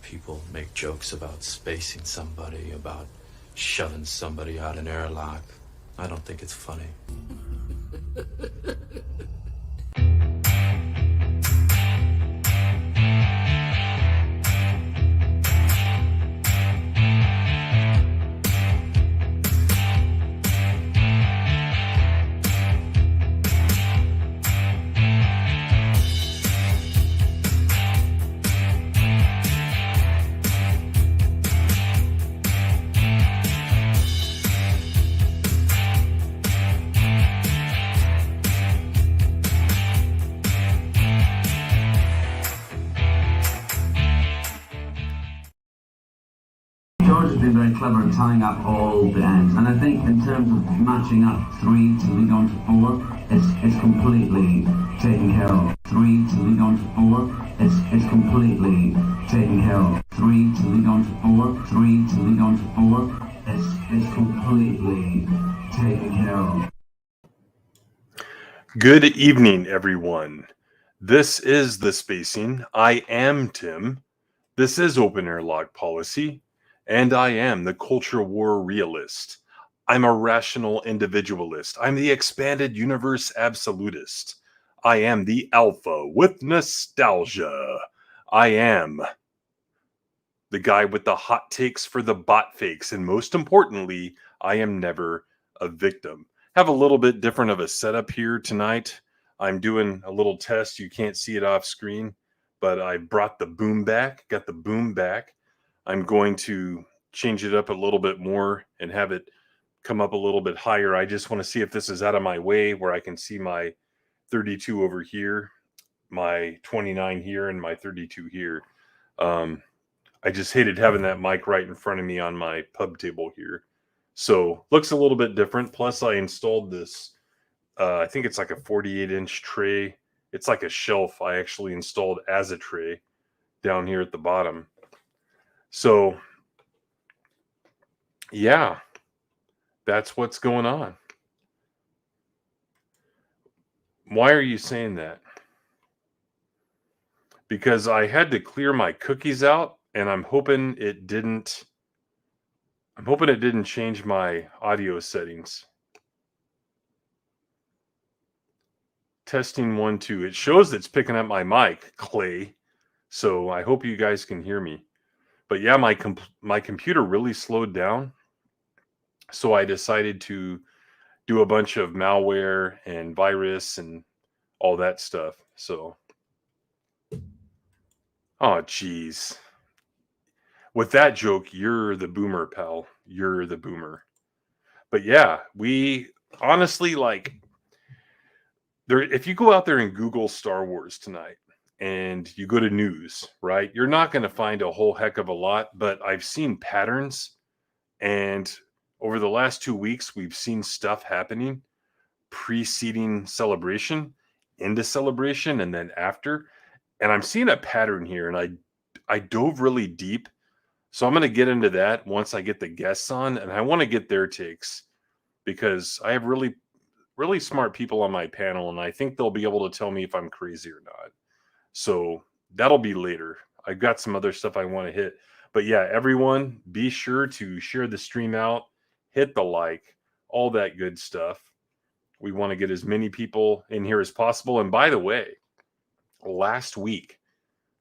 people make jokes about spacing somebody, about shoving somebody out an airlock. I don't think it's funny. George has been very clever at tying up all the ends, and I think in terms of matching up 3 to lead on to 4, it's completely taken care of. 3 to lead on to 4, it's completely taken care of. 3 to lead on to 4, 3 to lead on to 4, it's completely taken care of. Good evening, everyone. This is The Spacing. I am Tim. This is Open-Airlock Policy. And I am the culture war realist. I'm a rational individualist. I'm the expanded universe absolutist. I am the alpha with nostalgia. I am the guy with the hot takes for the bot fakes. And most importantly, I am never a victim. Have a little bit different of a setup here tonight. I'm doing a little test. You can't see it off screen, but I brought the boom back, got the boom back. I'm going to change it up a little bit more and have it come up a little bit higher. I just want to see if this is out of my way where I can see my 32 over here, my 29 here, and my 32 here. I just hated having that mic right in front of me on my pub table here. So looks a little bit different. Plus I installed this, I think it's like a 48-inch tray. It's like a shelf I actually installed as a tray down here at the bottom. So, yeah, that's what's going on. Why are you saying that? Because I had to clear my cookies out, and I'm hoping it didn't change my audio settings. Testing 1, 2. It shows it's picking up my mic, Clay. So I hope you guys can hear me. But yeah, my computer really slowed down. So I decided to do a bunch of malware and virus and all that stuff. So, oh, geez. With that joke, you're the boomer, pal. You're the boomer. But yeah, we honestly, like, if you go out there and Google Star Wars tonight, and you go to news, right? You're not going to find a whole heck of a lot, but I've seen patterns. And over the last 2 weeks, we've seen stuff happening preceding celebration, into celebration, and then after. And I'm seeing a pattern here, and I dove really deep. So I'm going to get into that once I get the guests on, and I want to get their takes because I have really, really smart people on my panel, and I think they'll be able to tell me if I'm crazy or not. So that'll be later. I've got some other stuff I want to hit. But yeah, everyone, be sure to share the stream out, hit the like, all that good stuff. We want to get as many people in here as possible. And by the way, last week,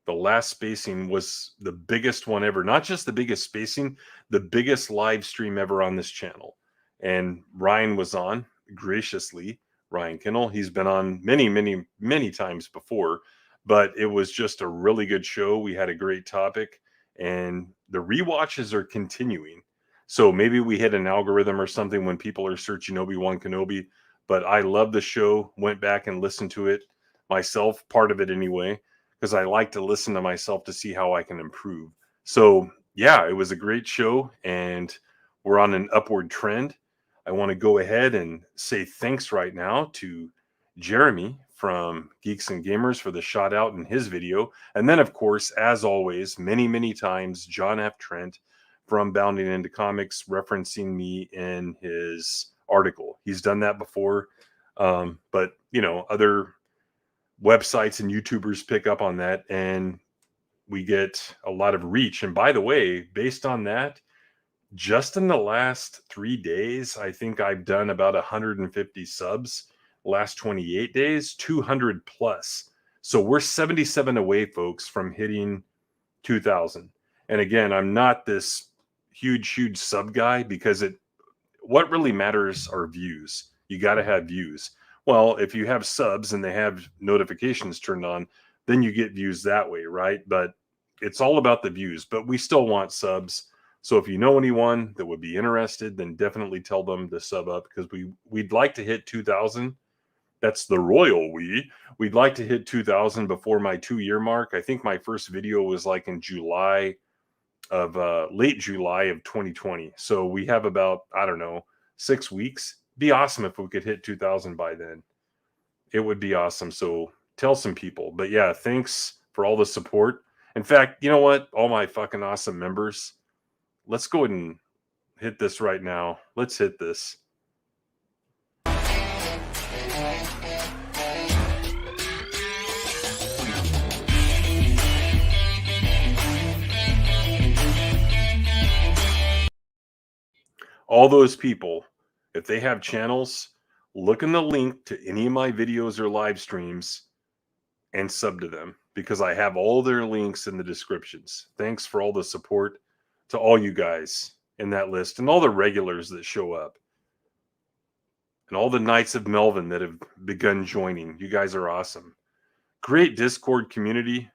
the last spacing was the biggest one ever. Not just the biggest spacing, the biggest live stream ever on this channel. And Ryan was on graciously. Ryan Kinnell. He's been on many, many, many times before. But it was just a really good show. We had a great topic, and the rewatches are continuing. So maybe we hit an algorithm or something when people are searching Obi-Wan Kenobi. But I love the show. Went back and listened to it myself, part of it anyway, because I like to listen to myself to see how I can improve. So yeah, it was a great show, and we're on an upward trend. I want to go ahead and say thanks right now to Jeremy from Geeks and Gamers for the shout out in his video. And then, of course, as always, many, many times, John F. Trent from Bounding Into Comics referencing me in his article. He's done that before. But, you know, other websites and YouTubers pick up on that. And we get a lot of reach. And by the way, based on that, just in the last 3 days, I think I've done about 150 subs. Last 28 days, 200 plus. So we're 77 away, folks, from hitting 2,000. And again, I'm not this huge sub guy, because what really matters are views. You got to have views. Well, if you have subs and they have notifications turned on, then you get views that way, right? But it's all about the views. But we still want subs. So if you know anyone that would be interested, then definitely tell them to sub up, because we'd like to hit 2,000. That's the royal we. We'd like to hit 2,000 before my 2-year mark. I think my first video was like in late July of 2020. So we have about, I don't know, 6 weeks. Be awesome if we could hit 2,000 by then. It would be awesome. So tell some people. But yeah, thanks for all the support. In fact, you know what? All my fucking awesome members, let's go ahead and hit this right now. Let's hit this. All those people, if they have channels, look in the link to any of my videos or live streams and sub to them, because I have all their links in the descriptions. Thanks for all the support to all you guys in that list, and all the regulars that show up, and all the Knights of Melvin that have begun joining. You guys are awesome. Great Discord community.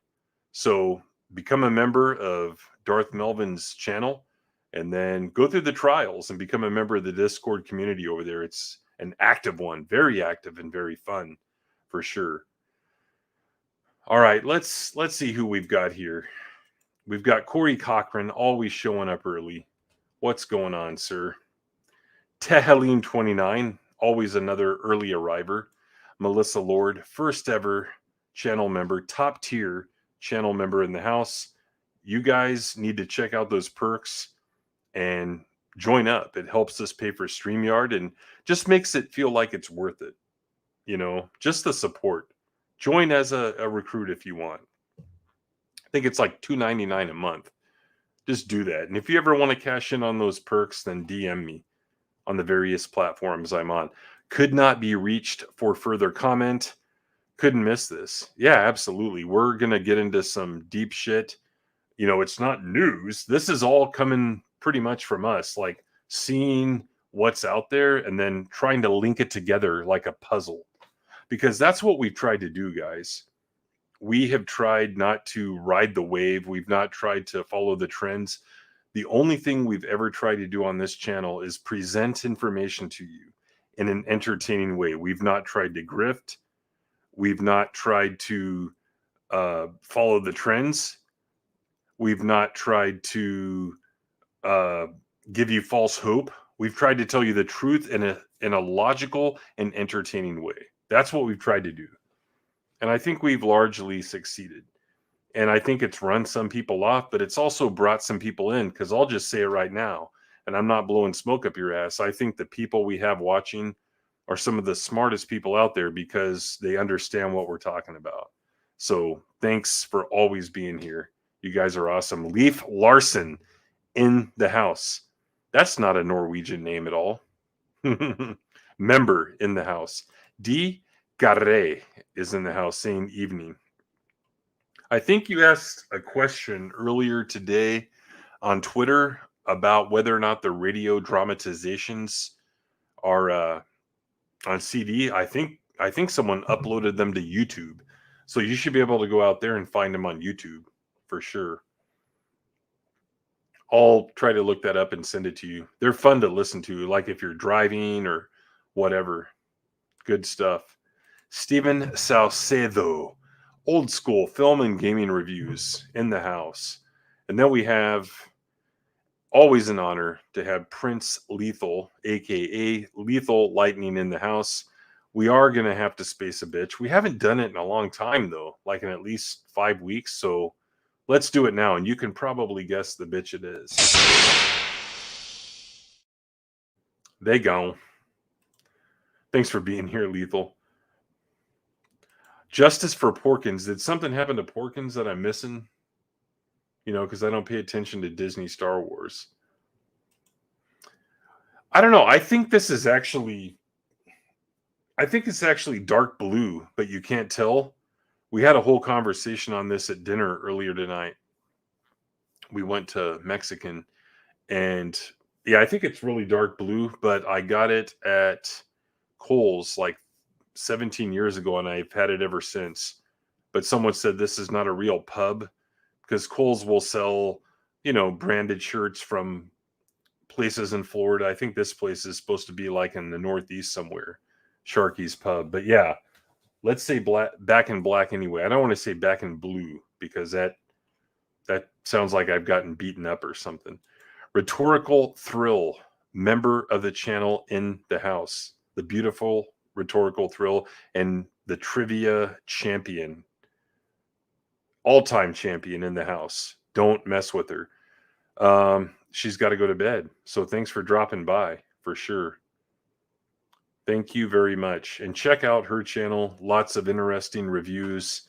So become a member of Darth Melvin's channel, and then go through the trials and become a member of the Discord community over there. It's an active one, very active and very fun for sure. All right, let's see who we've got here. We've got Corey Cochran, always showing up early. What's going on, sir? Tehelim 29, always another early arriver. Melissa Lord, first ever channel member, top tier channel member in the house. You guys need to check out those perks and join up. It helps us pay for StreamYard and just makes it feel like it's worth it. You know, just the support. Join as a recruit if you want. I think it's like $2.99 a month. Just do that. And if you ever want to cash in on those perks, then DM me on the various platforms I'm on. Could not be reached for further comment. Couldn't miss this. Yeah, absolutely. We're going to get into some deep shit. You know, it's not news. This is all coming pretty much from us, like seeing what's out there and then trying to link it together like a puzzle. Because that's what we've tried to do, guys. We have tried not to ride the wave. We've not tried to follow the trends. The only thing we've ever tried to do on this channel is present information to you in an entertaining way. We've not tried to grift. We've not tried to follow the trends. We've not tried to give you false hope. We've tried to tell you the truth in a logical and entertaining way. That's what we've tried to do. And I think we've largely succeeded. And I think it's run some people off, but it's also brought some people in, because I'll just say it right now, and I'm not blowing smoke up your ass. I think the people we have watching are some of the smartest people out there, because they understand what we're talking about. So thanks for always being here. You guys are awesome. Leif Larson in the house. That's not a Norwegian name at all. Member in the house. D. Garre is in the house saying evening. I think you asked a question earlier today on Twitter about whether or not the radio dramatizations are on CD. I think someone uploaded them to YouTube. So you should be able to go out there and find them on YouTube for sure. I'll try to look that up and send it to you. They're fun to listen to, like if you're driving or whatever. Good stuff. Steven Salcedo, old school film and gaming reviews in the house. And then we have, always an honor to have Prince Lethal, aka Lethal Lightning, in the house. We are going to have to space a bitch. We haven't done it in a long time, though, like in at least 5 weeks. So let's do it now. And you can probably guess the bitch it is. They go. Thanks for being here, Lethal. Justice for Porkins. Did something happen to Porkins that I'm missing? you know, because I don't pay attention to Disney Star Wars. I don't know. I think it's actually dark blue, but you can't tell. We had a whole conversation on this at dinner earlier tonight. We went to Mexican, and yeah, I think it's really dark blue, but I got it at Kohl's like 17 years ago, and I've had it ever since. But someone said this is not a real pub, because Kohl's will sell, you know, branded shirts from places in Florida. I think this place is supposed to be like in the Northeast somewhere, Sharky's Pub. But yeah, let's say back in black anyway. I don't want to say back in blue, because that sounds like I've gotten beaten up or something. Rhetorical Thrill, member of the channel in the house. The beautiful Rhetorical Thrill and the trivia champion, all-time champion in the house. Don't mess with her. She's got to go to bed. So thanks for dropping by, for sure. Thank you very much. And check out her channel. Lots of interesting reviews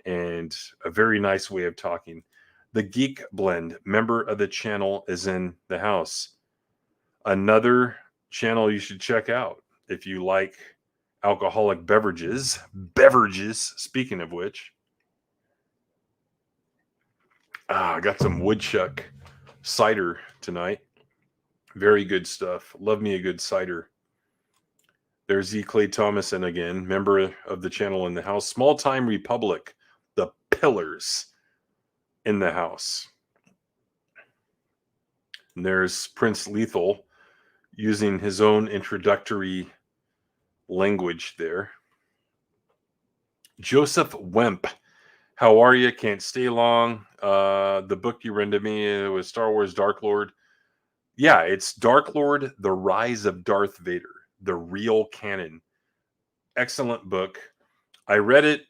and a very nice way of talking. The Geek Blend, member of the channel, is in the house. Another channel you should check out if you like alcoholic beverages. Speaking of which, I got some woodchuck cider tonight. Very good stuff. Love me a good cider. There's E. Clay Thomason again, member of the channel in the house. Small Time Republic, the Pillars, in the house. And there's Prince Lethal using his own introductory language there. Joseph Wemp, how are you? Can't stay long. The book you read to me, it was Star Wars Dark Lord. Yeah, it's Dark Lord, The Rise of Darth Vader, the real canon. Excellent book. I read it,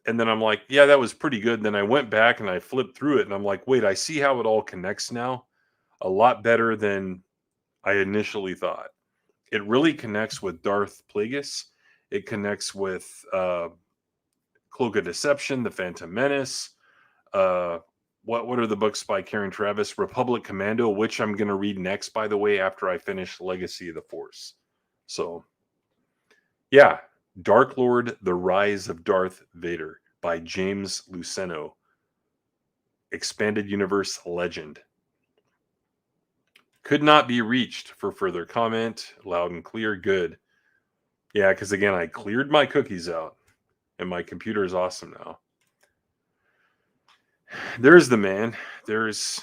and then I'm like, yeah, that was pretty good. And then I went back and I flipped through it, and I'm like, wait, I see how it all connects now. A lot better than I initially thought. It really connects with Darth Plagueis. It connects with Cloak of Deception, The Phantom Menace. What are the books by Karen Travis? Republic Commando, which I'm going to read next, by the way, after I finish Legacy of the Force. So, yeah, Dark Lord, The Rise of Darth Vader by James Luceno. Expanded Universe Legend. Could not be reached for further comment. Loud and clear. Good. Yeah, because again, I cleared my cookies out, and my computer is awesome now. There's the man. There's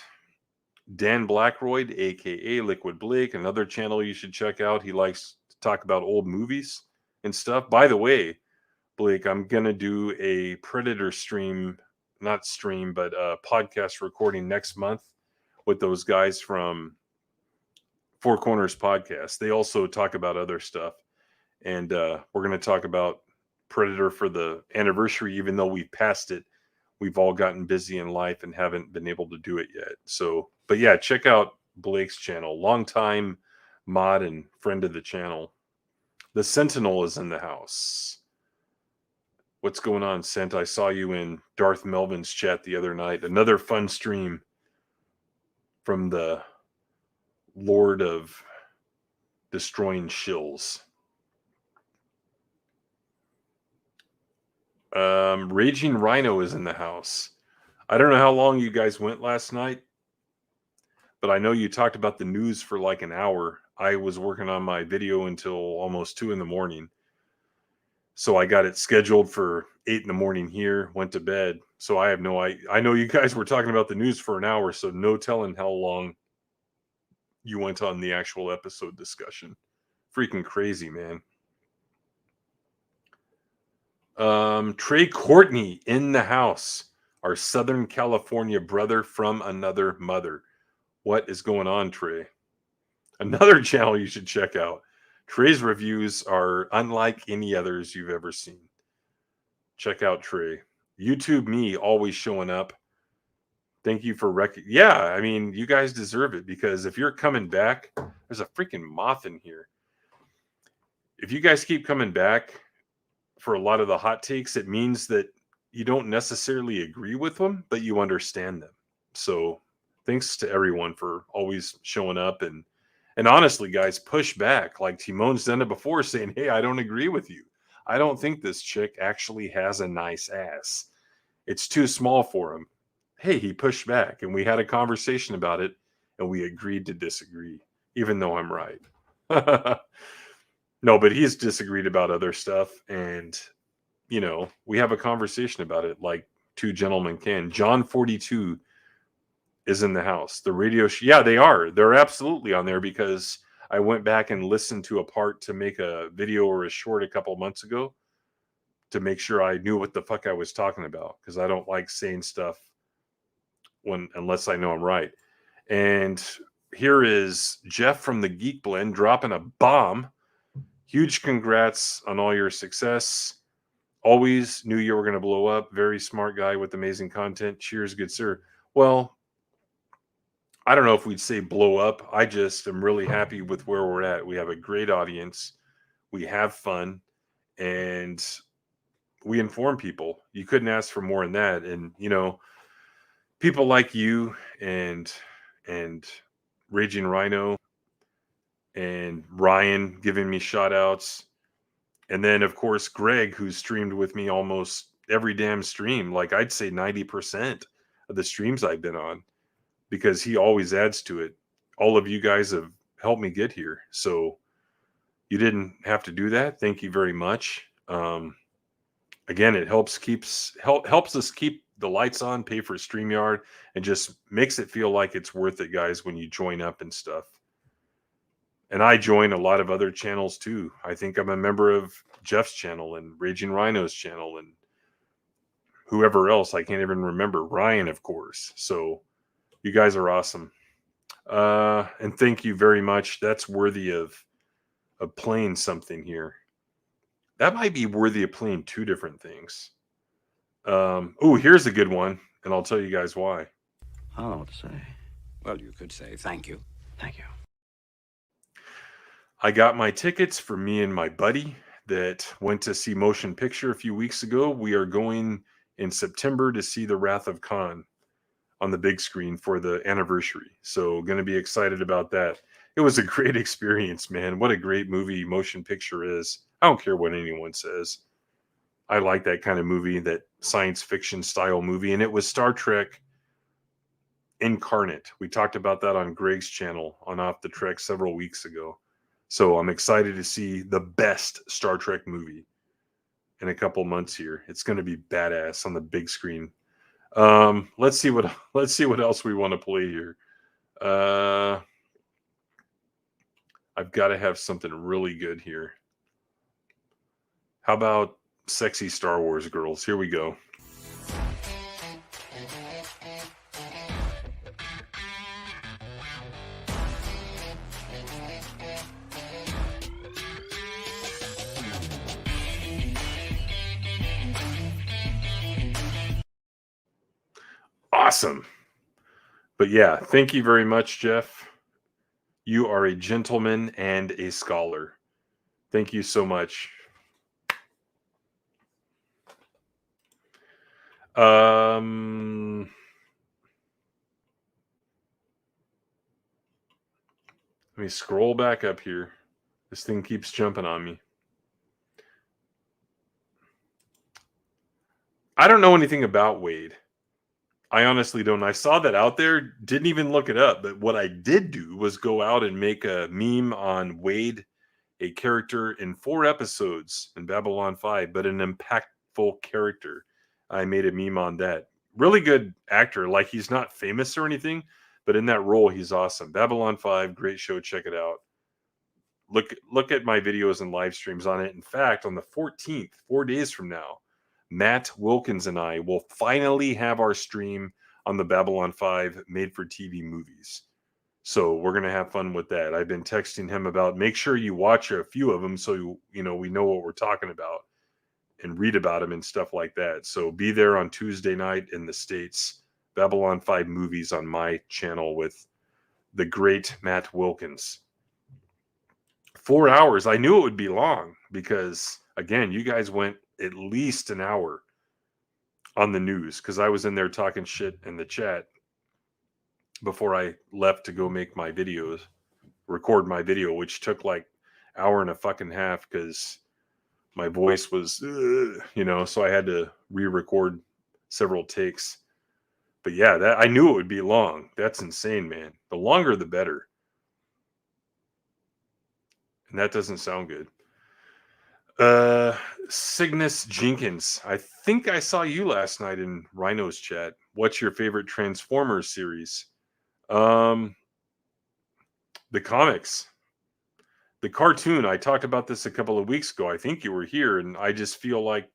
Dan Blackroyd, a.k.a. Liquid Blake, another channel you should check out. He likes to talk about old movies and stuff. By the way, Blake, I'm going to do a Predator stream, not stream, but a podcast recording next month with those guys from Four Corners Podcast. They also talk about other stuff. And we're going to talk about Predator for the anniversary, even though we've passed it. We've all gotten busy in life and haven't been able to do it yet. So, but yeah, check out Blake's channel. Longtime mod and friend of the channel. The Sentinel is in the house. What's going on, Sent? I saw you in Darth Melvin's chat the other night. Another fun stream from the Lord of Destroying Shills. Raging Rhino is in the house. I don't know how long you guys went last night, but I know you talked about the news for like an hour. I was working on my video until almost 2 a.m. So I got it scheduled for 8 a.m. here, went to bed. So I have I know you guys were talking about the news for an hour, so no telling how long you went on the actual episode discussion. Freaking crazy, man. Trey Courtney in the house, our Southern California brother from another mother. What is going on, Trey? Another channel you should check out. Trey's reviews are unlike any others you've ever seen. Check out Trey. YouTube me, always showing up. Thank you for yeah, I mean, you guys deserve it, because if you're coming back, there's a freaking moth in here. If you guys keep coming back for a lot of the hot takes, it means that you don't necessarily agree with them, but you understand them. So thanks to everyone for always showing up and honestly, guys, push back. Like Timon's done it before, saying, "Hey, I don't agree with you. I don't think this chick actually has a nice ass. It's too small for him." Hey, he pushed back, and we had a conversation about it, and we agreed to disagree, even though I'm right. No, but he's disagreed about other stuff, and we have a conversation about it, like two gentlemen can. John 42 is in the house. The radio yeah, they are. They're absolutely on there because I went back and listened to a part to make a video or a short a couple months ago to make sure I knew what the fuck I was talking about, because I don't like saying stuff unless I know I'm right. And here is Jeff from the Geek Blend dropping a bomb. Huge congrats on all your success. Always knew you were going to blow up. Very smart guy with amazing content. Cheers, good sir. Well, I don't know if we'd say blow up. I just am really happy with where we're at. We have a great audience. We have fun. And we inform people. You couldn't ask for more than that. And, people like you and Raging Rhino and Ryan giving me shout outs. And then, of course, Greg, who's streamed with me almost every damn stream. Like, I'd say 90% of the streams I've been on, because he always adds to it. All of you guys have helped me get here. So you didn't have to do that. Thank you very much. Again, it helps us keep the lights on, pay for StreamYard, and just makes it feel like it's worth it, guys, when you join up and stuff. And I join a lot of other channels too. I think I'm a member of Jeff's channel and Raging Rhino's channel and whoever else. I can't even remember. Ryan, of course. So you guys are awesome. And thank you very much. That's worthy of playing something here. That might be worthy of playing two different things. Oh, here's a good one, and I'll tell you guys why. I don't know what to say. Well, you could say thank you. Thank you. I got my tickets for me and my buddy that went to see Motion Picture a few weeks ago. We are going in September to see The Wrath of Khan on the big screen for the anniversary. So going to be excited about that. It was a great experience, man. What a great movie Motion Picture is. I don't care what anyone says. I like that kind of movie, that science fiction style movie. And it was Star Trek incarnate. We talked about that on Greg's channel on Off the Trek several weeks ago. So I'm excited to see the best Star Trek movie in a couple months here. It's going to be badass on the big screen. Let's see what else we want to play here. I've got to have something really good here. How about Sexy Star Wars Girls? Here we go. Awesome. But yeah, thank you very much, Jeff. You are a gentleman and a scholar. Thank you so much. Let me scroll back up here. This thing keeps jumping on me. I don't know anything about Wade. I honestly don't. I saw that out there, didn't even look it up. But what I did do was go out and make a meme on Wade, a character in 4 episodes in Babylon 5, but an impactful character. I made a meme on that. Really good actor. Like, he's not famous or anything, but in that role, he's awesome. Babylon 5, great show. Check it out. Look at my videos and live streams on it. In fact, on the 14th, 4 days from now, Matt Wilkins and I will finally have our stream on the Babylon 5 made-for-TV movies. So we're going to have fun with that. I've been texting him about, make sure you watch a few of them so we know what we're talking about and read about them and stuff like that. So be there on Tuesday night in the States. Babylon 5 movies on my channel with the great Matt Wilkins. 4 hours. I knew it would be long because, again, you guys went at least an hour on the news because I was in there talking shit in the chat before I left to go make my videos, record my video, which took like hour and a fucking half because my voice was, so I had to re-record several takes. But yeah, that I knew it would be long. That's insane, man. The longer, the better. And that doesn't sound good. Cygnus Jenkins, I think I saw you last night in Rhino's chat. What's your favorite Transformers series? The comics. The cartoon, I talked about this a couple of weeks ago. I think you were here, and I just feel like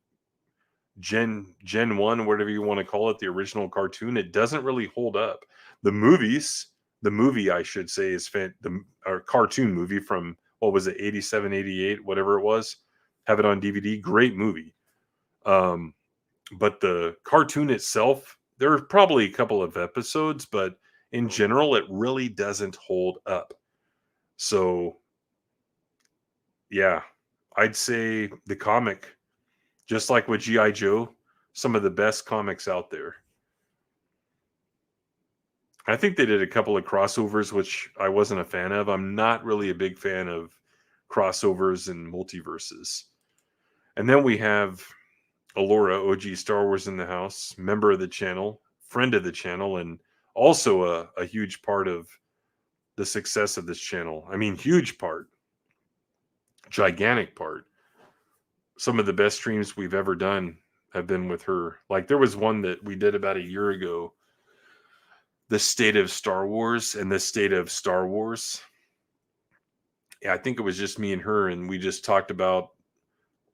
Gen 1, whatever you want to call it, the original cartoon, it doesn't really hold up. The movie, I should say, is our cartoon movie from, what was it, 87, 88, whatever it was. Have it on DVD. Great movie. But the cartoon itself, there are probably a couple of episodes, but in general, it really doesn't hold up. So, yeah, I'd say the comic, just like with G.I. Joe, some of the best comics out there. I think they did a couple of crossovers, which I wasn't a fan of. I'm not really a big fan of crossovers and multiverses. And then we have Alora, OG Star Wars in the house, member of the channel, friend of the channel, and also a huge part of the success of this channel. I mean, huge part. Gigantic part. Some of the best streams we've ever done have been with her. Like, there was one that we did about a year ago, the state of Star Wars and the state of Star Wars. Yeah, I think it was just me and her, and we just talked about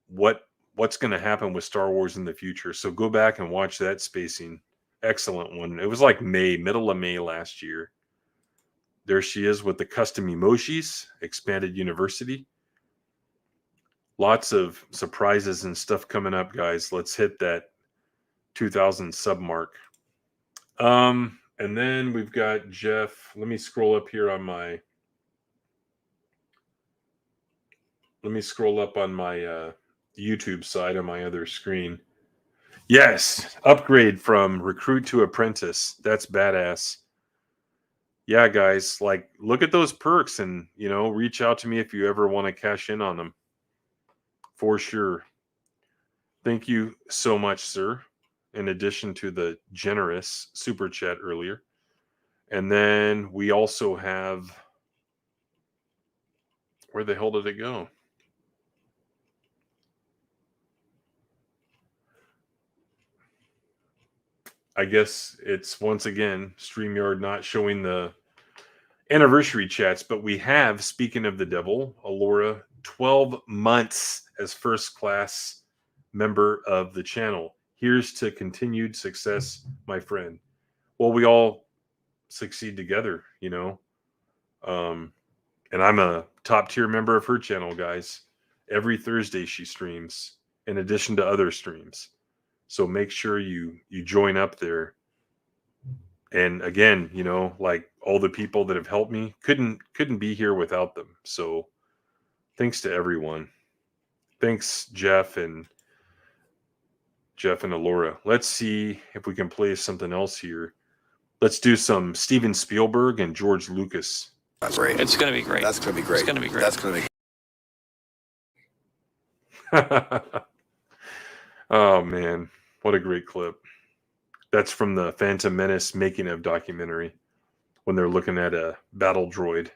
what's going to happen with Star Wars in the future. So go back and watch that spacing. Excellent one. It was like middle of May last year. There she is with the custom emojis, expanded university. Lots of surprises and stuff coming up, guys. Let's hit that 2,000 sub mark. And then we've got Jeff. Let me scroll up here on my. Let me scroll up on my YouTube side on my other screen. Yes, upgrade from recruit to apprentice. That's badass. Yeah, guys, like, look at those perks and, reach out to me if you ever want to cash in on them. For sure. Thank you so much, sir. In addition to the generous super chat earlier. And then we also have, where the hell did it go? I guess it's once again StreamYard not showing the anniversary chats, but we have, speaking of the devil, Alora, 12 months as first class member of the channel. Here's to continued success, my friend. Well, we all succeed together, and I'm a top tier member of her channel, guys. Every Thursday she streams, in addition to other streams. So make sure you join up there. And again, like, all the people that have helped me couldn't be here without them. So thanks to everyone. Thanks, Jeff and Alora. Let's see if we can play something else here. Let's do some Steven Spielberg and George Lucas. That's great. It's going to be great. That's going to be great. It's going to be great. That's going to be. Oh, man. What a great clip. That's from the Phantom Menace making of documentary when they're looking at a battle droid.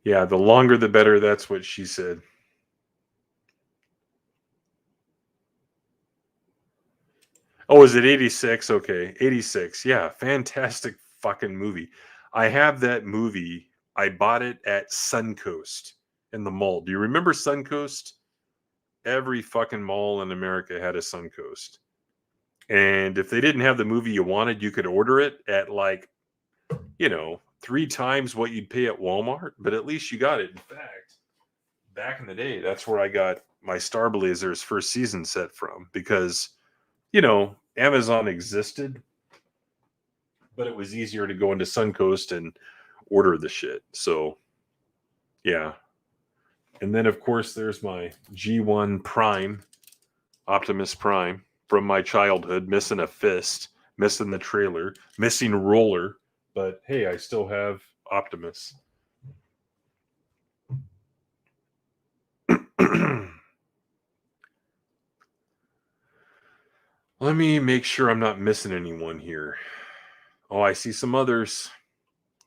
Yeah, the longer the better. That's what she said. Oh, is it 86? Okay, 86. Yeah, fantastic fucking movie. I have that movie. I bought it at Suncoast in the mall. Do you remember Suncoast? Every fucking mall in America had a Suncoast. And if they didn't have the movie you wanted, you could order it at, like, 3 times what you'd pay at Walmart, but at least you got it. In fact, back in the day, that's where I got my Star Blazers first season set from, because, Amazon existed, but it was easier to go into Suncoast and order the shit. So, yeah. And then, of course, there's my G1 Prime, Optimus Prime. from my childhood, missing a fist, missing the trailer, missing Roller. But hey, I still have Optimus. Let me make sure I'm not missing anyone here. Oh, I see some others.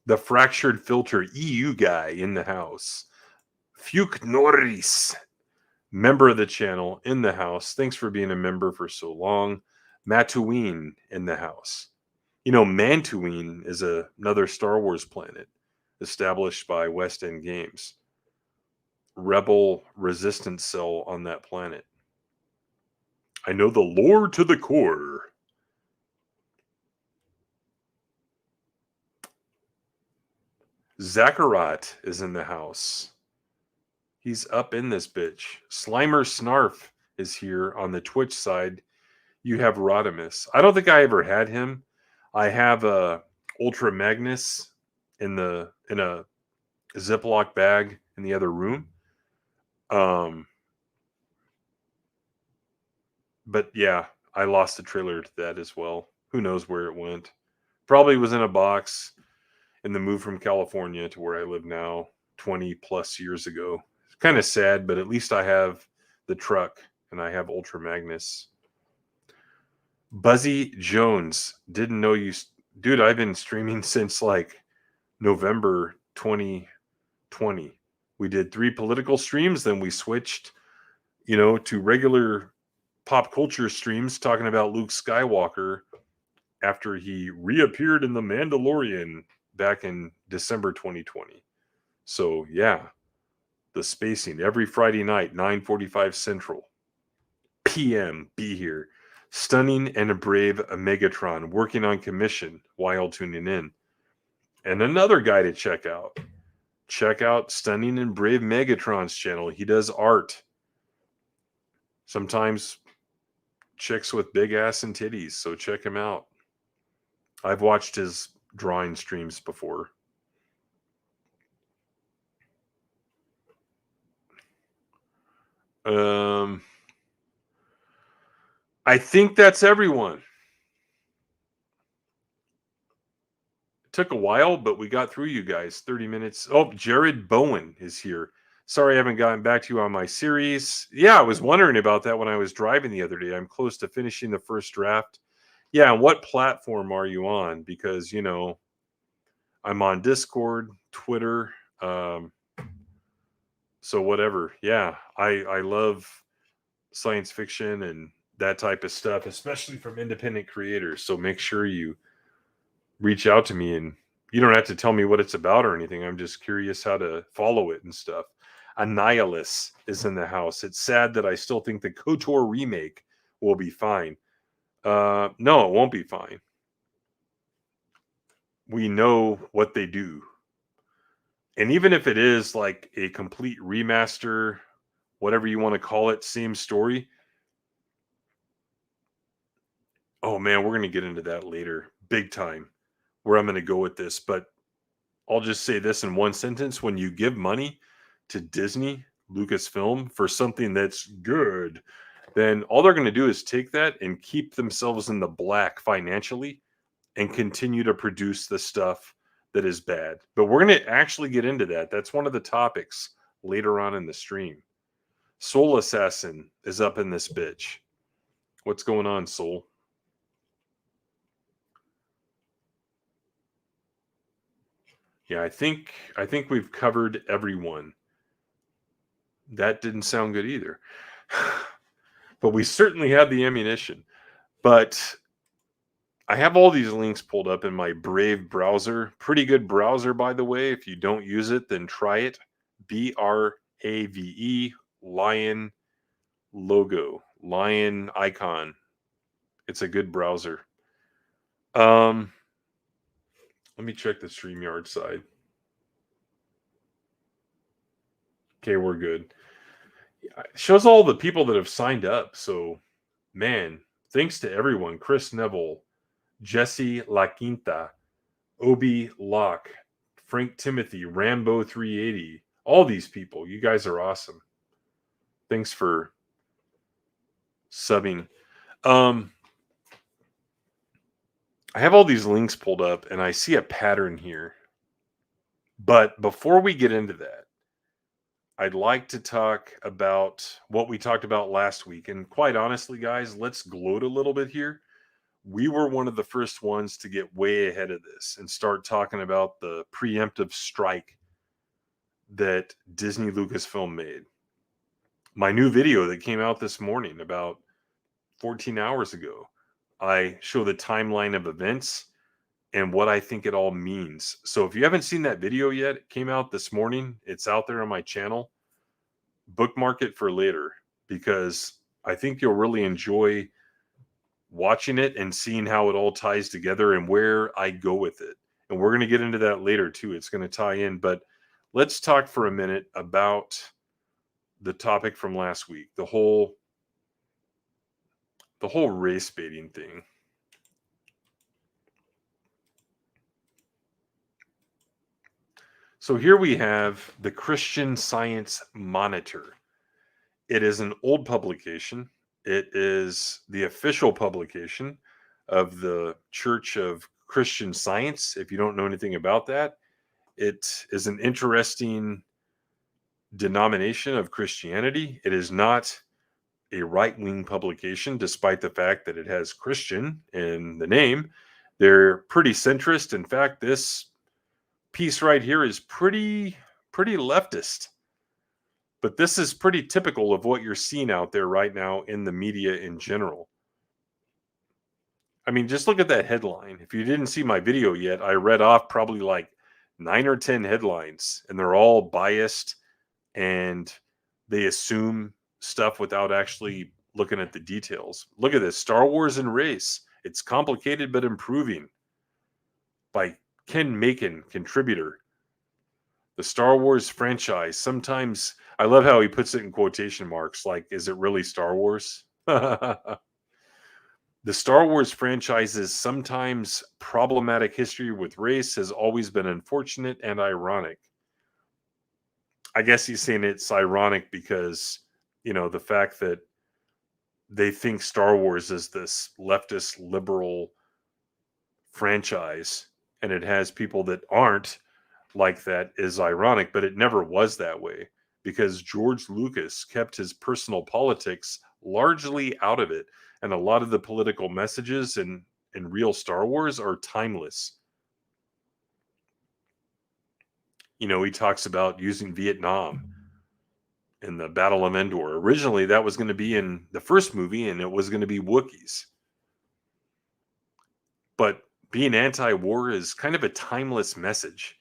The Fractured Filter EU guy in the house. FuchNorris, member of the channel in the house. Thanks for being a member for so long. Matooine in the house. You know, Mantooine is another Star Wars planet established by West End Games. Rebel resistance cell on that planet. I know the lore to the core. Zakarat is in the house. He's up in this bitch. Slimer Snarf is here on the Twitch side. You have Rodimus. I don't think I ever had him. I have a Ultra Magnus in a Ziploc bag in the other room. But yeah, I lost the trailer to that as well. Who knows where it went? Probably was in a box in the move from California to where I live now 20 plus years ago. It's kind of sad, but at least I have the truck and I have Ultra Magnus. Buzzy Jones, didn't know you. Dude, I've been streaming since like November 2020. We did 3 political streams, then we switched, to regular pop culture streams talking about Luke Skywalker after he reappeared in The Mandalorian back in December 2020. So yeah, the spacing every Friday night, 9:45 Central PM, be here. Stunning and brave Megatron working on commission while tuning in. And another guy to check out. Check out Stunning and Brave Megatron's channel. He does art. Sometimes chicks with big ass and titties, so check him out. I've watched his drawing streams before. I think that's everyone. It took a while, but we got through, you guys. 30 minutes. Oh, Jared Bowen is here. Sorry I haven't gotten back to you on my series. Yeah, I was wondering about that when I was driving the other day. I'm close to finishing the first draft. Yeah, and what platform are you on? Because, I'm on Discord, Twitter, so whatever. Yeah, I love science fiction and that type of stuff, especially from independent creators. So make sure you reach out to me, and you don't have to tell me what it's about or anything. I'm just curious how to follow it and stuff. Annihilus is in the house. It's sad that I still think the KOTOR remake will be fine. No, it won't be fine. We know what they do. And even if it is like a complete remaster, whatever you want to call it, same story. Oh man, we're going to get into that later. Big time. Where I'm going to go with this. But I'll just say this in one sentence. When you give money to Disney Lucasfilm for something that's good, then all they're going to do is take that and keep themselves in the black financially and continue to produce the stuff that is bad. But we're going to actually get into that. That's one of the topics later on in the stream. Soul Assassin is up in this bitch. What's going on, Soul? Yeah, I think we've covered everyone. That didn't sound good either. But we certainly had the ammunition. But I have all these links pulled up in my Brave browser. Pretty good browser, by the way. If you don't use it, then try it. BRAVE, lion logo, lion icon. It's a good browser. Let me check the StreamYard side. Okay, we're good. It shows all the people that have signed up. So, man, thanks to everyone. Chris Neville, Jesse La Quinta, Obi Locke, Frank Timothy, Rambo 380. All these people. You guys are awesome. Thanks for subbing. I have all these links pulled up and I see a pattern here. But before we get into that, I'd like to talk about what we talked about last week. And quite honestly, guys, let's gloat a little bit here. We were one of the first ones to get way ahead of this and start talking about the preemptive strike that Disney Lucasfilm made. My new video that came out this morning, about 14 hours ago, I show the timeline of events and what I think it all means. So if you haven't seen that video yet, it came out this morning. It's out there on my channel. Bookmark it for later, because I think you'll really enjoy watching it and seeing how it all ties together and where I go with it. And we're going to get into that later too. It's going to tie in, but let's talk for a minute about the topic from last week, the whole race baiting thing. So here we have the Christian Science Monitor. It is an old publication. It is the official publication of the Church of Christian Science. If you don't know anything about that, it is an interesting denomination of Christianity. It is not a right-wing publication, despite the fact that it has Christian in the name. They're pretty centrist. In fact, this piece right here is pretty leftist. But this is pretty typical of what you're seeing out there right now in the media in general. I mean, just look at that headline. If you didn't see my video yet, I read off probably like 9 or 10 headlines, and they're all biased, and they assume stuff without actually looking at the details. Look at this: Star Wars and Race. It's complicated but improving, by Ken Macon, contributor. The Star Wars franchise, sometimes, I love how he puts it in quotation marks, like, is it really Star Wars? The Star Wars franchise's sometimes problematic history with race has always been unfortunate and ironic. I guess he's saying it's ironic because, you know, the fact that they think Star Wars is this leftist liberal franchise and it has people that aren't like that is ironic, but it never was that way, because George Lucas kept his personal politics largely out of it, and a lot of the political messages in real Star Wars are timeless. You know, he talks about using Vietnam in the Battle of Endor. Originally, that was going to be in the first movie, and it was going to be Wookiees. But being anti-war is kind of a timeless message,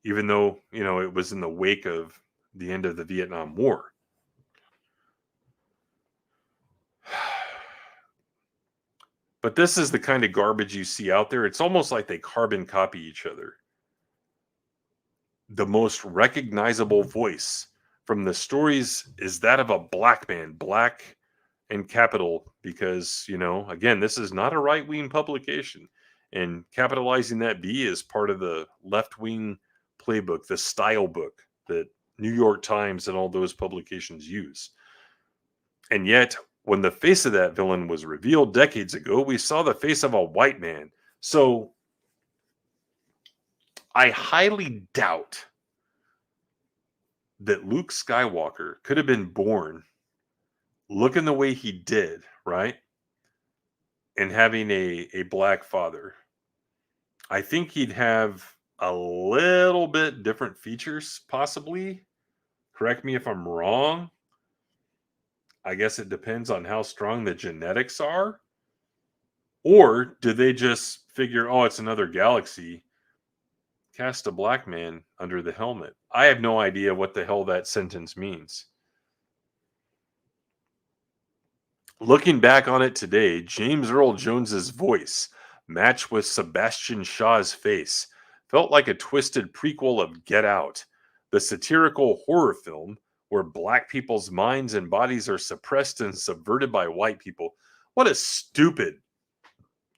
even though, you know, it was in the wake of the end of the Vietnam War. But this is the kind of garbage you see out there. It's almost like they carbon copy each other. The most recognizable voice from the stories is that of a black man, black and capital, because, you know, again, this is not a right-wing publication. And capitalizing that B is part of the left-wing playbook, the style book that New York Times and all those publications use. And yet, when the face of that villain was revealed decades ago, we saw the face of a white man. So I highly doubt that Luke Skywalker could have been born looking the way he did, right? And having a black father. I think he'd have a little bit different features, possibly. Correct me if I'm wrong. I guess it depends on how strong the genetics are. Or do they just figure, oh, it's another galaxy, cast a black man under the helmet? I have no idea what the hell that sentence means. Looking back on it today, James Earl Jones's voice, matched with Sebastian Shaw's face, felt like a twisted prequel of Get Out, the satirical horror film where black people's minds and bodies are suppressed and subverted by white people. What a stupid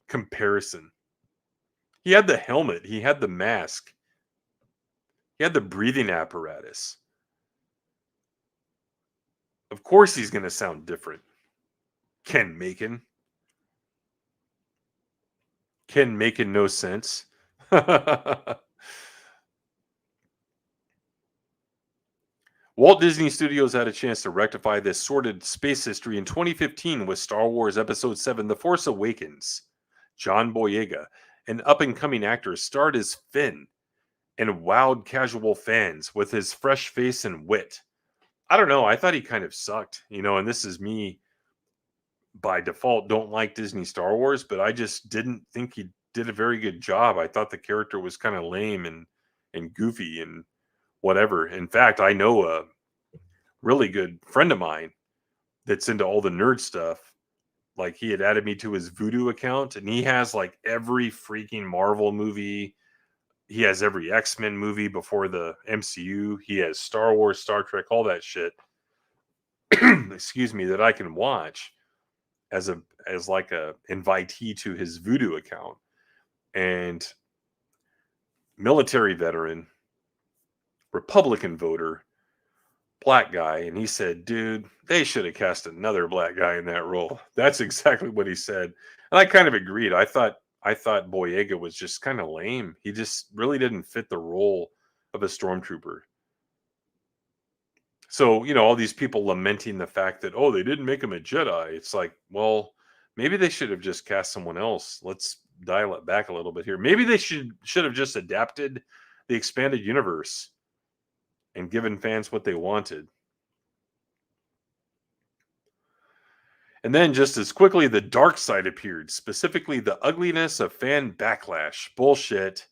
comparison. He had the helmet, he had the mask, he had the breathing apparatus. Of course he's going to sound different. Ken Macon. Ken making no sense. Walt Disney Studios had a chance to rectify this sordid space history in 2015 with Star Wars Episode 7 The Force Awakens. John Boyega, an up-and-coming actor, starred as Finn and wowed casual fans with his fresh face and wit. I don't know, I thought he kind of sucked, and this is me by default don't like Disney Star Wars, but I just didn't think he did a very good job. I thought the character was kind of lame and goofy and whatever. In fact, I know a really good friend of mine that's into all the nerd stuff. Like, he had added me to his Voodoo account, and he has like every freaking Marvel movie. He has every X-Men movie before the MCU. He has Star Wars, Star Trek, all that shit. Excuse me, that I can watch as like a invitee to his Voodoo account. And military veteran, Republican voter, black guy. And he said, dude, they should have cast another black guy in that role. That's exactly what he said. And I kind of agreed. I thought Boyega was just kind of lame. He just really didn't fit the role of a stormtrooper. So, all these people lamenting the fact that, oh, they didn't make him a Jedi. It's like, well, maybe they should have just cast someone else. Let's dial it back a little bit here. Maybe they should have just adapted the expanded universe and given fans what they wanted. And then just as quickly, the dark side appeared, specifically the ugliness of fan backlash. Bullshit.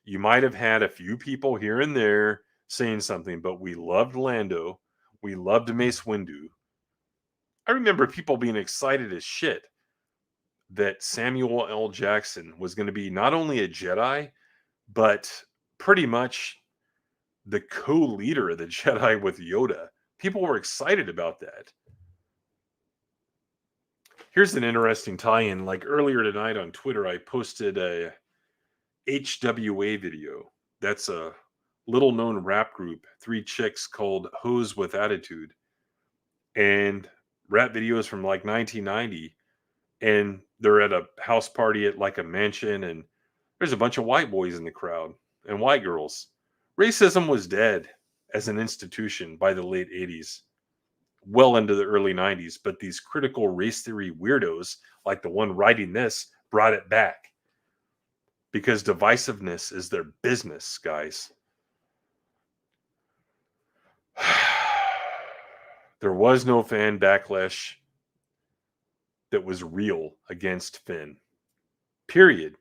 You might have had a few people here and there saying something, but we loved Lando. We loved Mace Windu. I remember people being excited as shit that Samuel L. Jackson was going to be not only a Jedi, but pretty much the co-leader of the Jedi with Yoda. People were excited about that. Here's an interesting tie-in. Like earlier tonight on Twitter, I posted a HWA video. That's a little-known rap group, 3 chicks called Hoes with Attitude. And rap videos from like 1990. And they're at a house party at like a mansion, and there's a bunch of white boys in the crowd and white girls. Racism was dead as an institution by the late 80s, well into the early 90s, but these critical race theory weirdos, like the one writing this, brought it back. Because divisiveness is their business, guys. There was no fan backlash that was real against Finn. Period.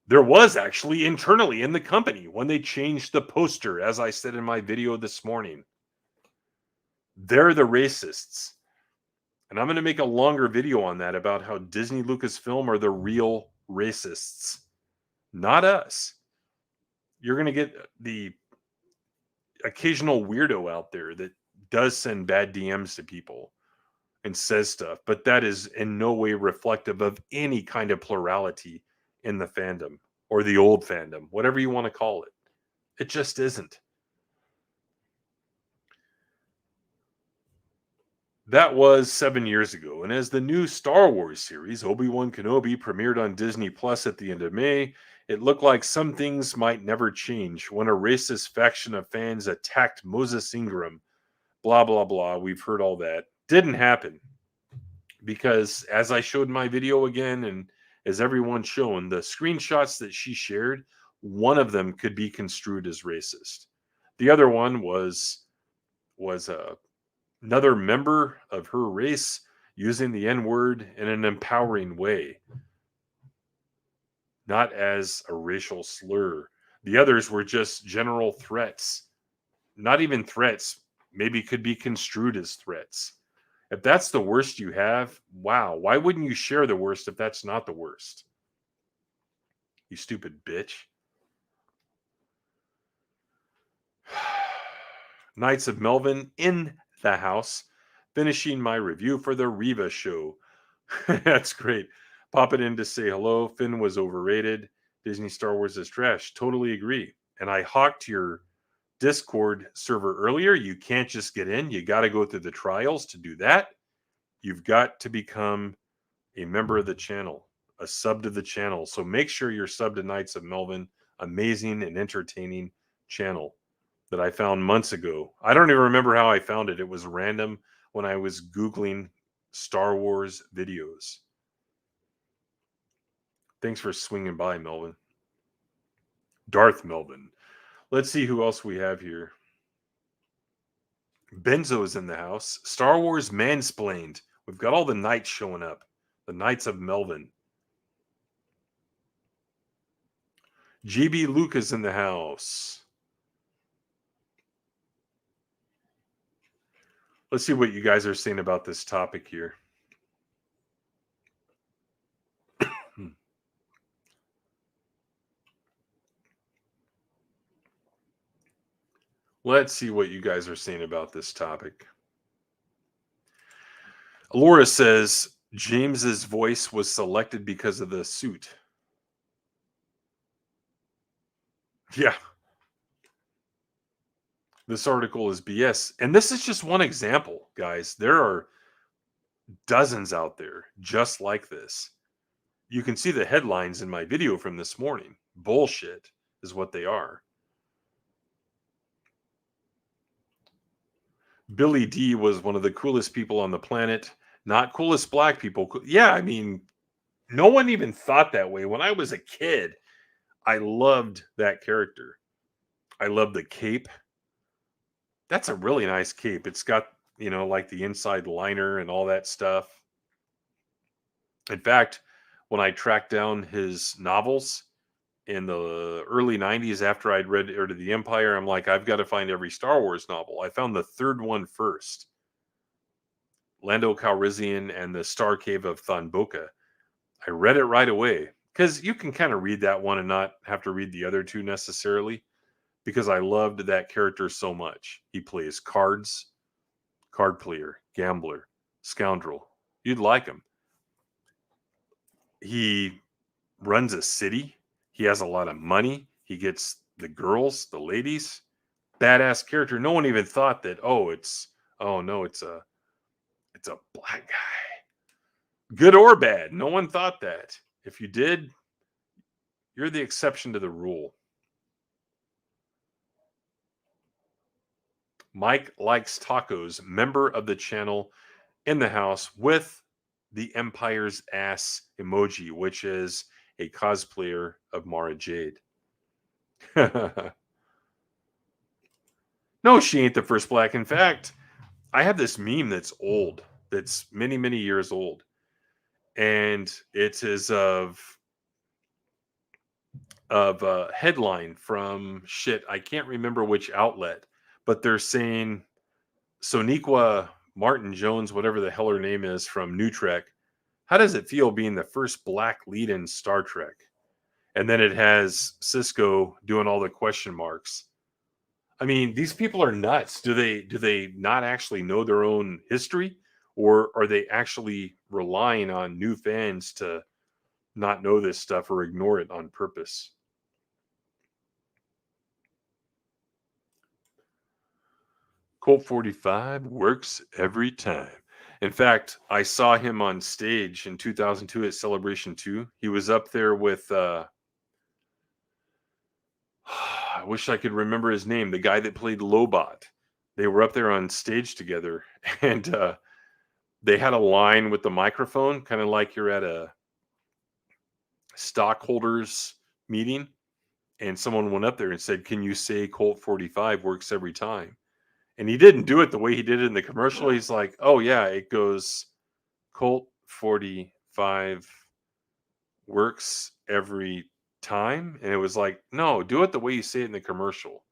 There was actually internally in the company when they changed the poster, as I said in my video this morning. They're the racists. And I'm going to make a longer video on that about how Disney Lucasfilm are the real racists. Not us. You're going to get the occasional weirdo out there that does send bad DMs to people and says stuff, but that is in no way reflective of any kind of plurality in the fandom or the old fandom, whatever you want to call it. It just isn't. That was 7 years ago, and as the new Star Wars series, Obi-Wan Kenobi, premiered on Disney Plus at the end of May, it looked like some things might never change when a racist faction of fans attacked Moses Ingram. Blah, blah, blah. We've heard all that. Didn't happen. Because as I showed in my video again, and as everyone's shown, the screenshots that she shared, one of them could be construed as racist. The other one was another member of her race using the N-word in an empowering way, not as a racial slur. The others were just general threats. Not even threats, maybe could be construed as threats. If that's the worst you have, wow, why wouldn't you share the worst if that's not the worst? You stupid bitch. Knights of Melvin in the house, finishing my review for the Reva show. That's great. Pop it in to say hello. Finn was overrated. Disney Star Wars is trash. Totally agree. And I hawked your Discord server earlier. You can't just get in. You got to go through the trials to do that. You've got to become a member of the channel. a sub to the channel. So make sure you're sub to Knights of Melvin. Amazing and entertaining channel that I found months ago. I don't even remember how I found it. It was random when I was Googling Star Wars videos. Thanks for swinging by, Melvin. Darth Melvin. Let's see who else we have here. Benzo's in the house. Star Wars Mansplained. We've got all the knights showing up. The Knights of Melvin. GB Luke is in the house. Let's see what you guys are saying about this topic here. Let's see what you guys are saying about this topic. Laura says James's voice was selected because of the suit. Yeah. This article is BS. And this is just one example, guys. There are dozens out there just like this. You can see the headlines in my video from this morning. Bullshit is what they are. Billy D was one of the coolest people on the planet. Not coolest black people. Yeah, I mean, no one even thought that way. When I was a kid, I loved that character. I loved the cape. That's a really nice cape. It's got, you know, like the inside liner and all that stuff. In fact, when I tracked down his novels in the early 90s after I'd read Heir to the Empire, I'm like, I've got to find every Star Wars novel. I found the third one first. Lando Calrissian and the Star Cave of Thonboka. I read it right away because you can kind of read that one and not have to read the other two necessarily, because I loved that character so much. He plays cards, card player, gambler, scoundrel. You'd like him. He runs a city. He has a lot of money. He gets the girls, the ladies. Badass character. No one even thought that, it's a black guy. Good or bad. No one thought that. If you did, you're the exception to the rule. Mike Likes Tacos, member of the channel, in the house with the Empire's ass emoji, which is a cosplayer of Mara Jade. No, she ain't the first black. In fact, I have this meme that's old, that's many, many years old. And it is of a headline from I can't remember which outlet, but they're saying Sonequa Martin Jones, whatever the hell her name is, from New Trek, how does it feel being the first black lead in Star Trek? And then it has Cisco doing all the question marks. I mean, these people are nuts. Do they not actually know their own history? Or are they actually relying on new fans to not know this stuff or ignore it on purpose? Colt 45 works every time. In fact, I saw him on stage in 2002 at Celebration 2. He was up there with, I wish I could remember his name, the guy that played Lobot. They were up there on stage together, and they had a line with the microphone, kind of like you're at a stockholders meeting, and someone went up there and said, "Can you say Colt 45 works every time?" And he didn't do it the way he did it in the commercial. He's like, "Oh yeah, it goes Colt 45 works every time." And it was like, "No, do it the way you say it in the commercial."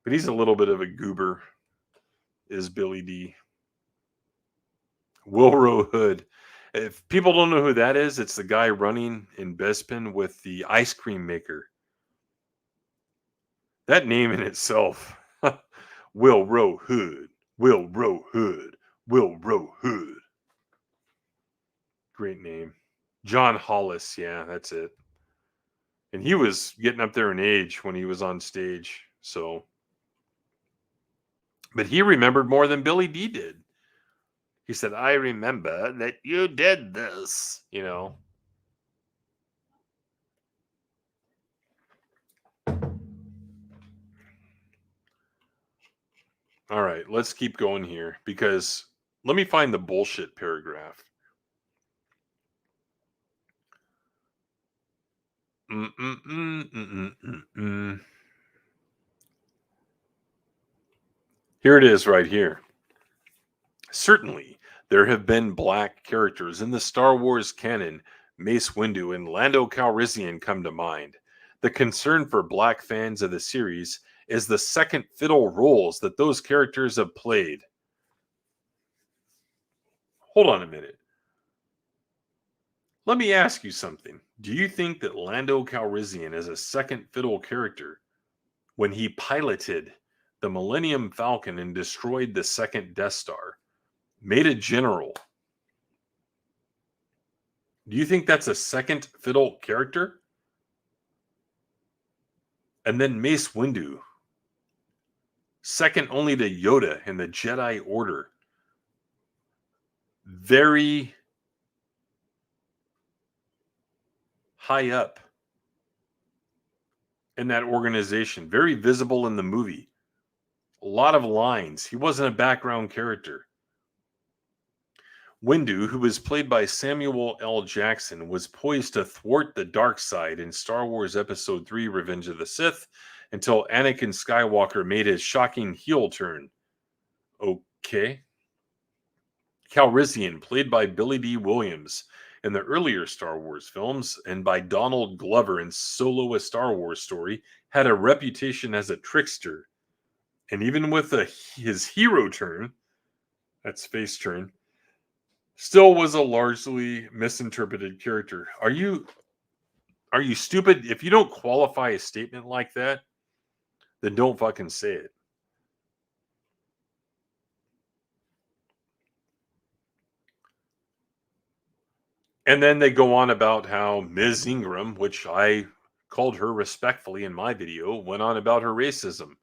But he's a little bit of a goober, is Billy D. Wilro Hood. If people don't know who that is, it's the guy running in Bespin with the ice cream maker. That name in itself, Wilro Hood, Wilro Hood, Wilro Hood. Great name. John Hollis, yeah, that's it. And he was getting up there in age when he was on stage, so. But he remembered more than Billy D did. He said, "I remember that you did this," you know. All right, let's keep going here because let me find the bullshit paragraph. Here it is right here. Certainly, there have been black characters in the Star Wars canon. Mace Windu and Lando Calrissian come to mind. The concern for black fans of the series is the second fiddle roles that those characters have played. Hold on a minute. Let me ask you something. Do you think that Lando Calrissian is a second fiddle character when he piloted the Millennium Falcon and destroyed the second Death Star, made a general? Do you think that's a second fiddle character? And then Mace Windu, second only to Yoda in the Jedi Order. Very high up in that organization. Very visible in the movie. A lot of lines. He wasn't a background character. Windu, who was played by Samuel L. Jackson, was poised to thwart the dark side in Star Wars Episode 3, Revenge of the Sith, until Anakin Skywalker made his shocking heel turn. Okay. Calrissian, played by Billy D. Williams in the earlier Star Wars films and by Donald Glover in Solo: A Star Wars Story, had a reputation as a trickster. And even with his hero turn, that's face turn, still was a largely misinterpreted character. Are you stupid? If you don't qualify a statement like that, then don't fucking say it. And then they go on about how Ms. Ingram, which I called her respectfully in my video, went on about her racism.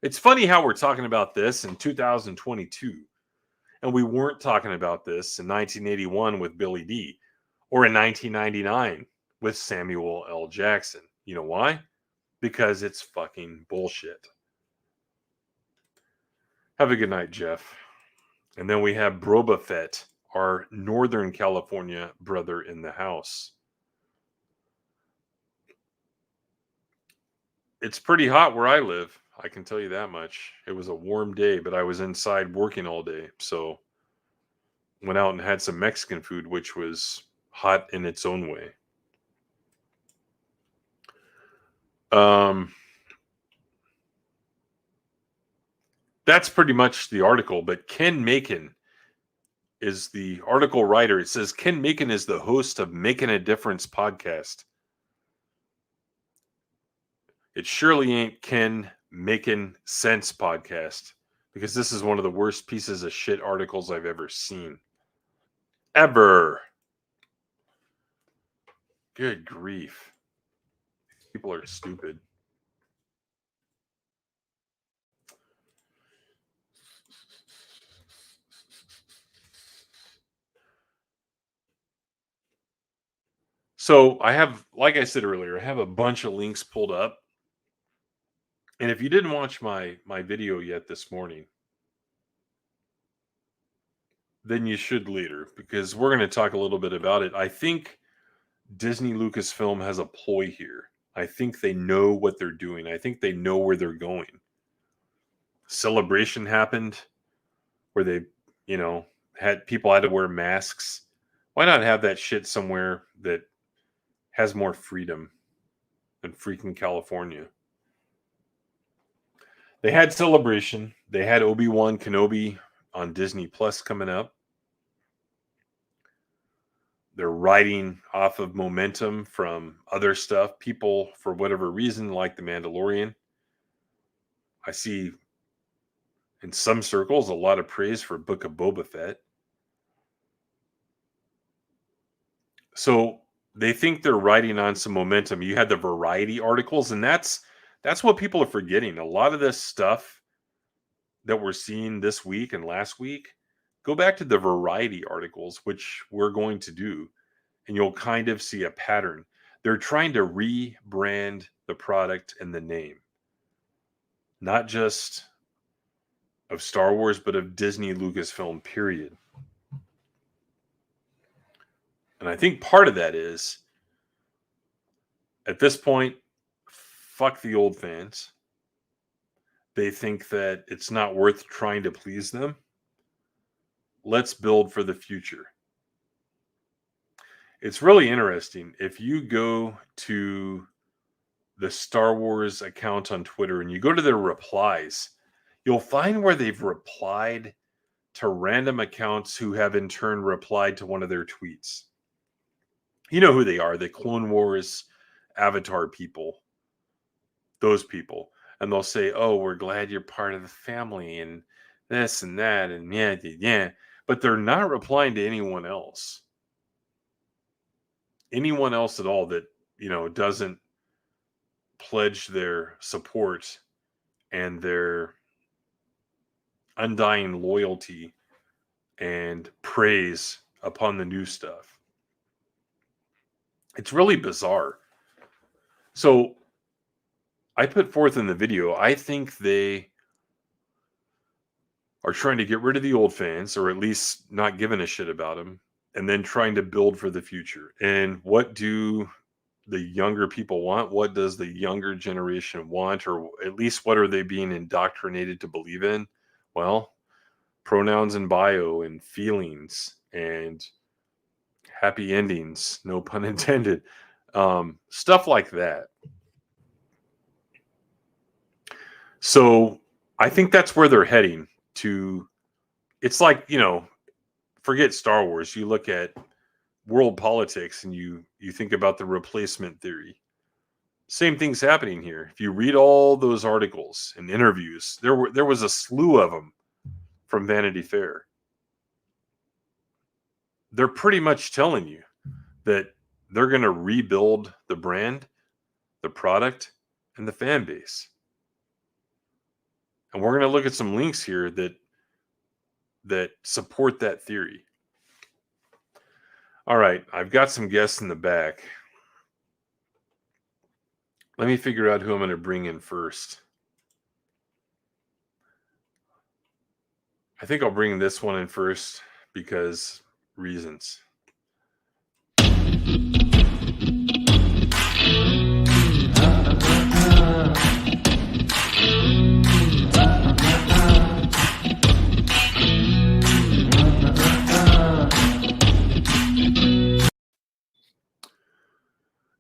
It's funny how we're talking about this in 2022. And we weren't talking about this in 1981 with Billy D. or in 1999 with Samuel L. Jackson. You know why? Because it's fucking bullshit. Have a good night, Jeff. And then we have Broba Fett, our Northern California brother in the house. It's pretty hot where I live. I can tell you that much. It was a warm day, but I was inside working all day. So went out and had some Mexican food, which was hot in its own way. That's pretty much the article, but Ken Macon is the article writer. It says Ken Macon is the host of Making a Difference podcast. It surely ain't Ken Making Sense podcast, because this is one of the worst pieces of shit articles I've ever seen. Ever. Good grief. People are stupid. So I have, like I said earlier, I have a bunch of links pulled up. And if you didn't watch my video yet this morning, then you should later, because we're going to talk a little bit about it. I think Disney Lucasfilm has a ploy here. I think they know what they're doing. I think they know where they're going. Celebration happened where they, had to wear masks. Why not have that shit somewhere that has more freedom than freaking California? They had Celebration. They had Obi-Wan Kenobi on Disney Plus coming up. They're riding off of momentum from other stuff. People, for whatever reason, like The Mandalorian. I see in some circles a lot of praise for Book of Boba Fett. So they think they're riding on some momentum. You had the Variety articles, and that's what people are forgetting. A lot of this stuff that we're seeing this week and last week, go back to the Variety articles, which we're going to do, and you'll kind of see a pattern. They're trying to rebrand the product and the name, not just of Star Wars, but of Disney Lucasfilm, period. And I think part of that is, at this point, fuck the old fans. They think that it's not worth trying to please them. Let's build for the future. It's really interesting. If you go to the Star Wars account on Twitter and you go to their replies, you'll find where they've replied to random accounts who have in turn replied to one of their tweets. You know who they are, the Clone Wars avatar people, those people. And they'll say, oh, we're glad you're part of the family and this and that and yeah. But they're not replying to anyone else. Anyone else at all that, doesn't pledge their support and their undying loyalty and praise upon the new stuff. It's really bizarre. So I put forth in the video, I think they are trying to get rid of the old fans, or at least not giving a shit about them, and then trying to build for the future. And what do the younger people want? What does the younger generation want? Or at least what are they being indoctrinated to believe in? Well, pronouns and bio and feelings and happy endings, no pun intended. Stuff like that. So I think that's where they're heading to. It's like, forget Star Wars. You look at world politics and you think about the replacement theory. Same thing's happening here. If you read all those articles and interviews, there was a slew of them from Vanity Fair. They're pretty much telling you that they're going to rebuild the brand, the product, and the fan base. And we're going to look at some links here that support that theory. All right, I've got some guests in the back. Let me figure out who I'm going to bring in first. I think I'll bring this one in first because reasons.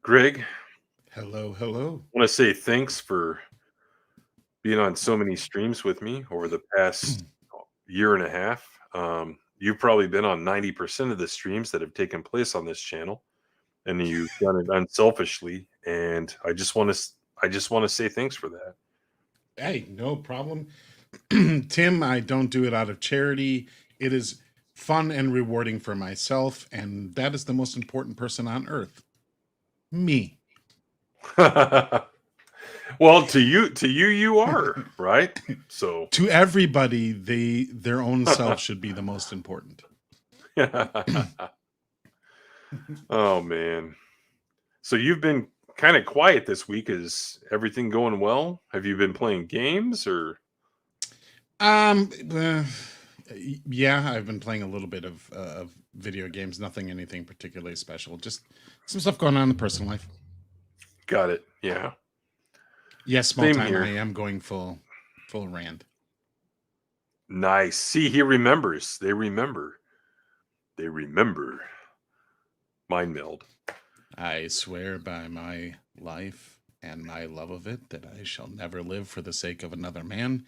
Greg. Hello. I want to say thanks for being on so many streams with me over the past year and a half. You've probably been on 90% of the streams that have taken place on this channel, and you've done it unselfishly. And I just want to say thanks for that. Hey, no problem. Tim, I don't do it out of charity. It is fun and rewarding for myself, and that is the most important person on earth. Me. Well, to you are, right? So to everybody, their own self should be the most important. Oh man. So you've been kind of quiet this week. Is everything going well? Have you been playing games or? Yeah, I've been playing a little bit of video games. Anything particularly special. Just some stuff going on in the personal life. Got it. Yeah. Yes, small time. I am going full rand. Nice. See, he remembers. They remember. Mind meld. I swear by my life and my love of it that I shall never live for the sake of another man,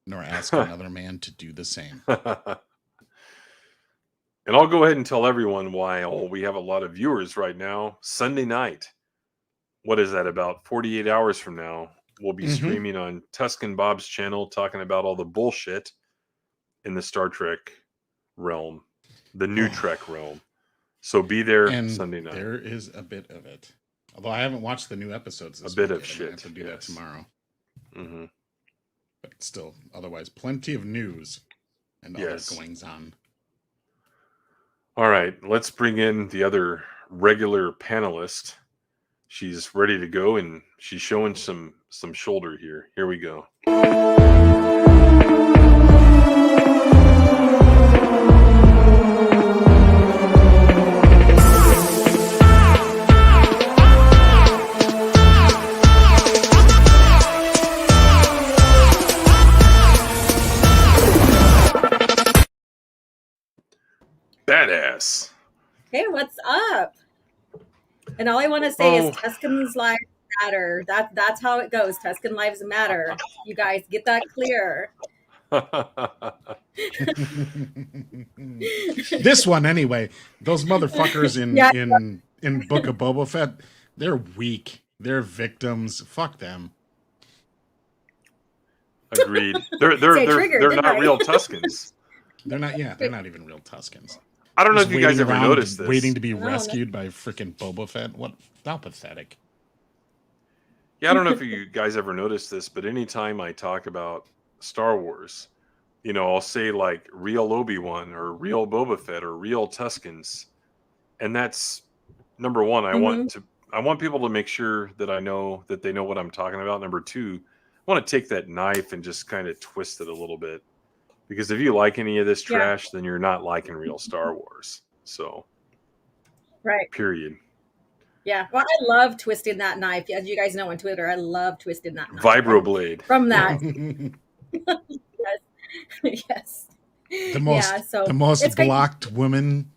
nor ask another man to do the same. And I'll go ahead and tell everyone why we have a lot of viewers right now. Sunday night. What is that, about 48 hours from now? We'll be streaming on Tuscan Bob's channel, talking about all the bullshit in the Star Trek realm, the new Trek realm. So be there and Sunday night. There is a bit of it. Although I haven't watched the new episodes this weekend. Bit of shit. I have to do that tomorrow. Mm-hmm. But still, otherwise, plenty of news and other goings on. All right, let's bring in the other regular panelist. She's ready to go, and she's showing some shoulder here. Here we go. Hey, what's up? And all I want to say is Tuscan's lives matter. That's how it goes. Tuscan lives matter. You guys get that clear. This one anyway. Those motherfuckers in Book of Boba Fett, they're weak. They're victims. Fuck them. Agreed. They're not real Tuscans. They're not. Yeah, they're not even real Tuscans. I don't know if you guys ever noticed this. Waiting to be rescued by freaking Boba Fett. What? How pathetic. Yeah, I don't know if you guys ever noticed this, but anytime I talk about Star Wars, you know, I'll say like real Obi-Wan or real Boba Fett or real Tuscans, and that's number one. I want people to make sure that I know that they know what I'm talking about. Number two, I want to take that knife and just kind of twist it a little bit, because if you like any of this trash, then you're not liking real Star Wars. So, right. Period. Yeah, well, I love twisting that knife. As you guys know on Twitter, I love twisting that knife. Vibroblade. From that. Yes. The most blocked woman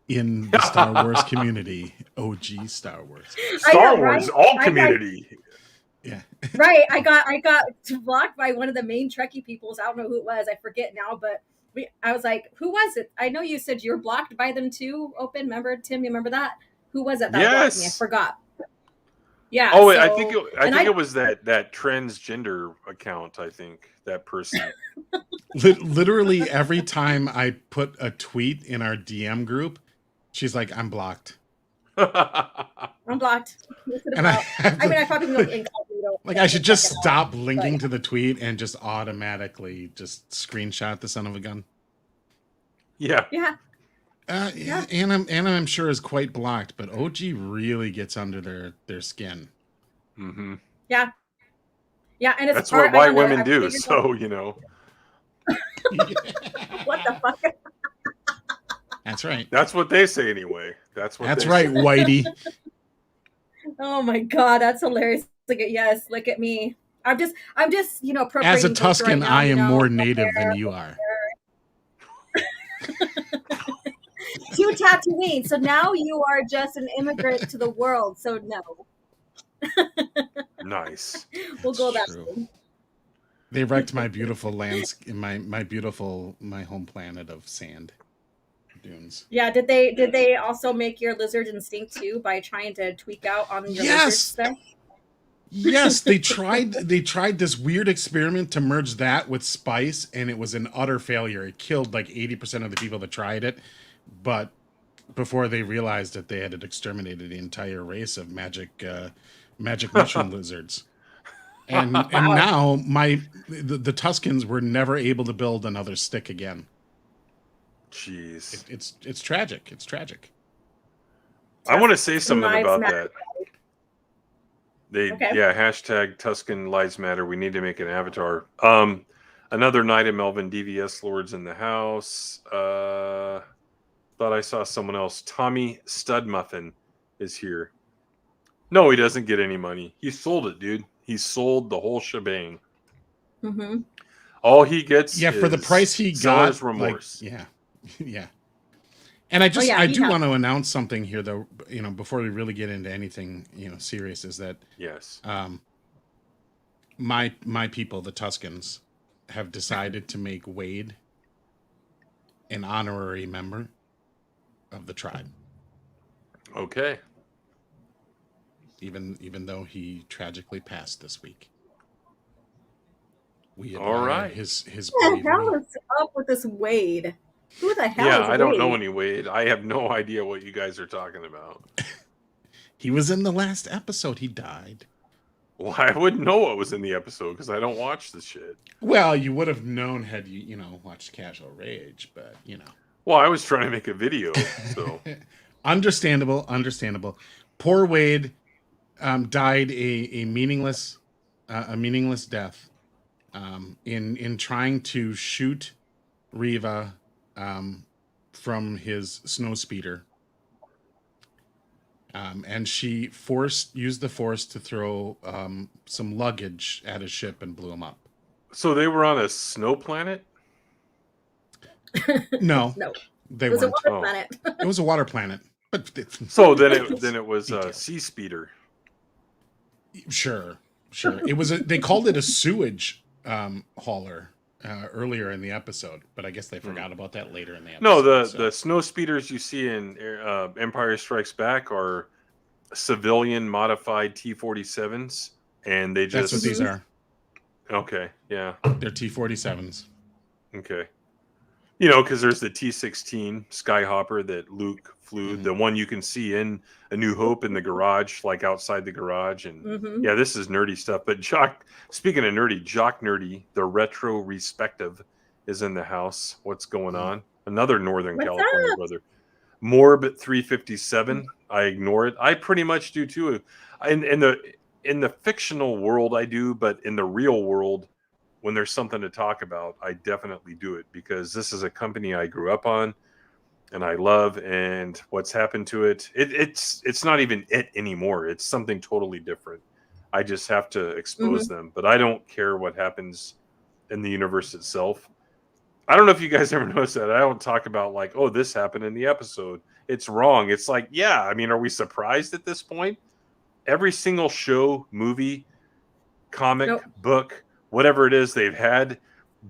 in the Star Wars community. OG Star Wars. Star Wars, all community. Yeah. Right. I got blocked by one of the main Trekkie peoples. I don't know who it was. I forget now, but I was like, who was it? I know you said you were blocked by them too, Open. Remember, Tim, you remember that? Who was it that blocked me? I forgot. Yeah. Oh, so, I think it was that transgender account. I think that person. Literally every time I put a tweet in our DM group, she's like, "I'm blocked." I'm blocked. And I probably know incognito. Like I should just stop linking to the tweet and just automatically just screenshot the son of a gun. Yeah. Yeah. Yeah, Anna, I'm sure is quite blocked, but OG really gets under their skin. Mm-hmm. Yeah, yeah, and that's what white women do. So you know, what the fuck? That's right. That's what they say anyway. That's right, Whitey. Oh my god, that's hilarious! Yes, look at me. I'm just as a Tuscan, right now, I am more native than you are. 2 Tatooine. So now you are just an immigrant to the world. So no. Nice. We'll go that way. They wrecked my beautiful landscape, my home planet of sand dunes. Yeah. Did they also make your lizard instinct too by trying to tweak out on your lizard stuff? Yes, they tried this weird experiment to merge that with spice, and it was an utter failure. It killed like 80% of the people that tried it. But before they realized that they had exterminated the entire race of magic mushroom lizards, and now the Tuscans were never able to build another stick again. Jeez, it's tragic. It's tragic. I want to say something about that. Hashtag Tuscan Lives Matter. We need to make an avatar. Another night at Melvin DVS Lords in the house. Thought I saw someone else. Tommy Studmuffin is here. No, he doesn't get any money. He sold it, dude. He sold the whole shebang. Mm-hmm. All he gets for the price he got. Remorse. Yeah. And I do want to announce something here, though. You know, before we really get into anything, serious, is that my people, the Tuscans, have decided to make Wade an honorary member of the tribe. Okay. Even though he tragically passed this week. We all right. His what the hell is up with this Wade? Who the hell is Wade? I don't know any Wade. I have no idea what you guys are talking about. He was in the last episode. He died. Well, I wouldn't know what was in the episode because I don't watch this shit. Well, you would have known had you watched Casual Rage, but Well, I was trying to make a video, so understandable. Poor Wade died a meaningless death in trying to shoot Reva from his snowspeeder. And she used the force to throw some luggage at his ship and blew him up. So they were on a snow planet? No. No. They it was weren't. a water planet. It was a water planet. But So then it was Sea Speeder. Sure. It was they called it a sewage hauler earlier in the episode, but I guess they forgot about that later in the episode. No, the snow speeders you see in Empire Strikes Back are civilian modified T-47s, and they just... That's what these are. Okay, yeah. They're T-47s. Okay. You know, because there's the T-16 Skyhopper that Luke flew, the one you can see in A New Hope in the garage, like outside the garage. And yeah, this is nerdy stuff. But speaking of nerdy, Jock Nerdy, the retro respective, is in the house. What's going on? Another Northern California brother. Morb 357. I ignore it. I pretty much do too. In the fictional world, I do, but in the real world, when there's something to talk about, I definitely do it, because this is a company I grew up on and I love, and what's happened to it's not even it anymore. It's something totally different. I just have to expose them, but I don't care what happens in the universe itself. I don't know if you guys ever noticed that. I don't talk about like, oh, this happened in the episode. It's wrong. It's like, yeah, I mean, are we surprised at this point? Every single show, movie, comic, book, whatever it is they've had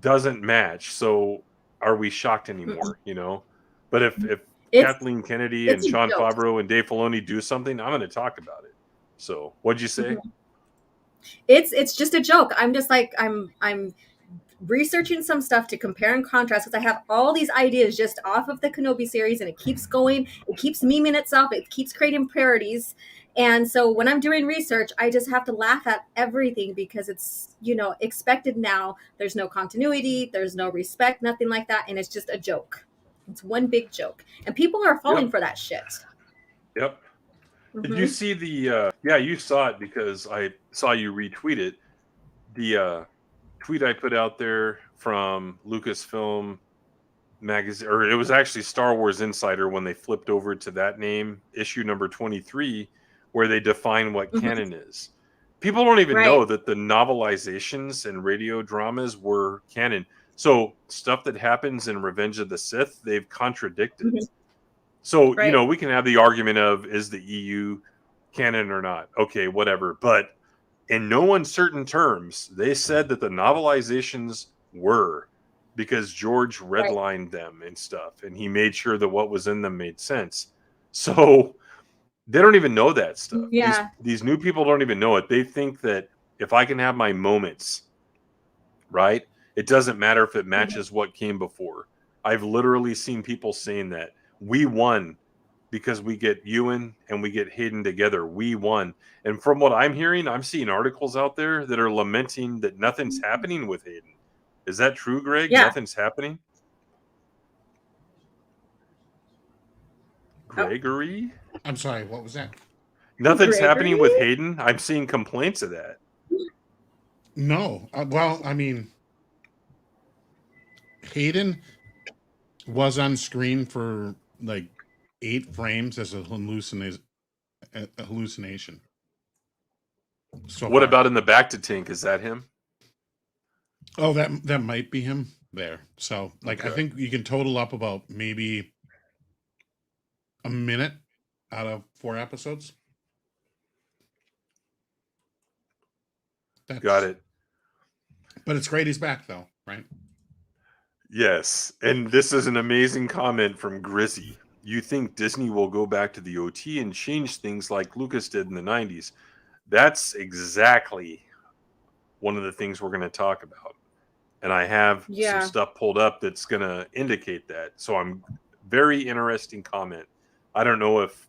doesn't match. So are we shocked anymore? You know, but if Kathleen Kennedy and Jon Favreau and Dave Filoni do something, I'm going to talk about it. So what'd you say? It's just a joke. I'm just like, I'm researching some stuff to compare and contrast, because I have all these ideas just off of the Kenobi series, and it keeps going. It keeps memeing itself. It keeps creating parodies. And so when I'm doing research, I just have to laugh at everything, because it's, you know, expected now. There's no continuity. There's no respect, nothing like that. And it's just a joke. It's one big joke. And people are falling for that shit. Yep. Did you see the, yeah, you saw it because I saw you retweet it. The tweet I put out there from Lucasfilm magazine, or it was actually Star Wars Insider when they flipped over to that name, issue number 23, where they define what canon is. People don't even know that the novelizations and radio dramas were canon. So stuff that happens in Revenge of the Sith, they've contradicted. So, you know, we can have the argument of, is the EU canon or not? Okay, whatever. But in no uncertain terms, they said that the novelizations were, because George redlined them and stuff, and he made sure that what was in them made sense. So they don't even know that stuff. Yeah. These new people don't even know it. They think that if I can have my moments, right, it doesn't matter if it matches what came before. I've literally seen people saying that we won because we get Ewan and we get Hayden together. We won. And from what I'm hearing, I'm seeing articles out there that are lamenting that nothing's happening with Hayden. Is that true, Greg? Yeah. Nothing's happening? Gregory? I'm sorry, what was that? Nothing's happening with Hayden? I'm seeing complaints of that. No. Well, I mean, Hayden was on screen for like 8 frames as a hallucination. So what about in the back to tank? Is that him? Oh, that might be him there. So, like, I think you can total up about maybe a minute out of 4 episodes. Got it. But it's great he's back, though, right? Yes. And this is an amazing comment from Grizzy. You think Disney will go back to the OT and change things like Lucas did in the 90s? That's exactly one of the things we're going to talk about. And I have some stuff pulled up that's going to indicate that. So I'm very interesting comment. I don't know if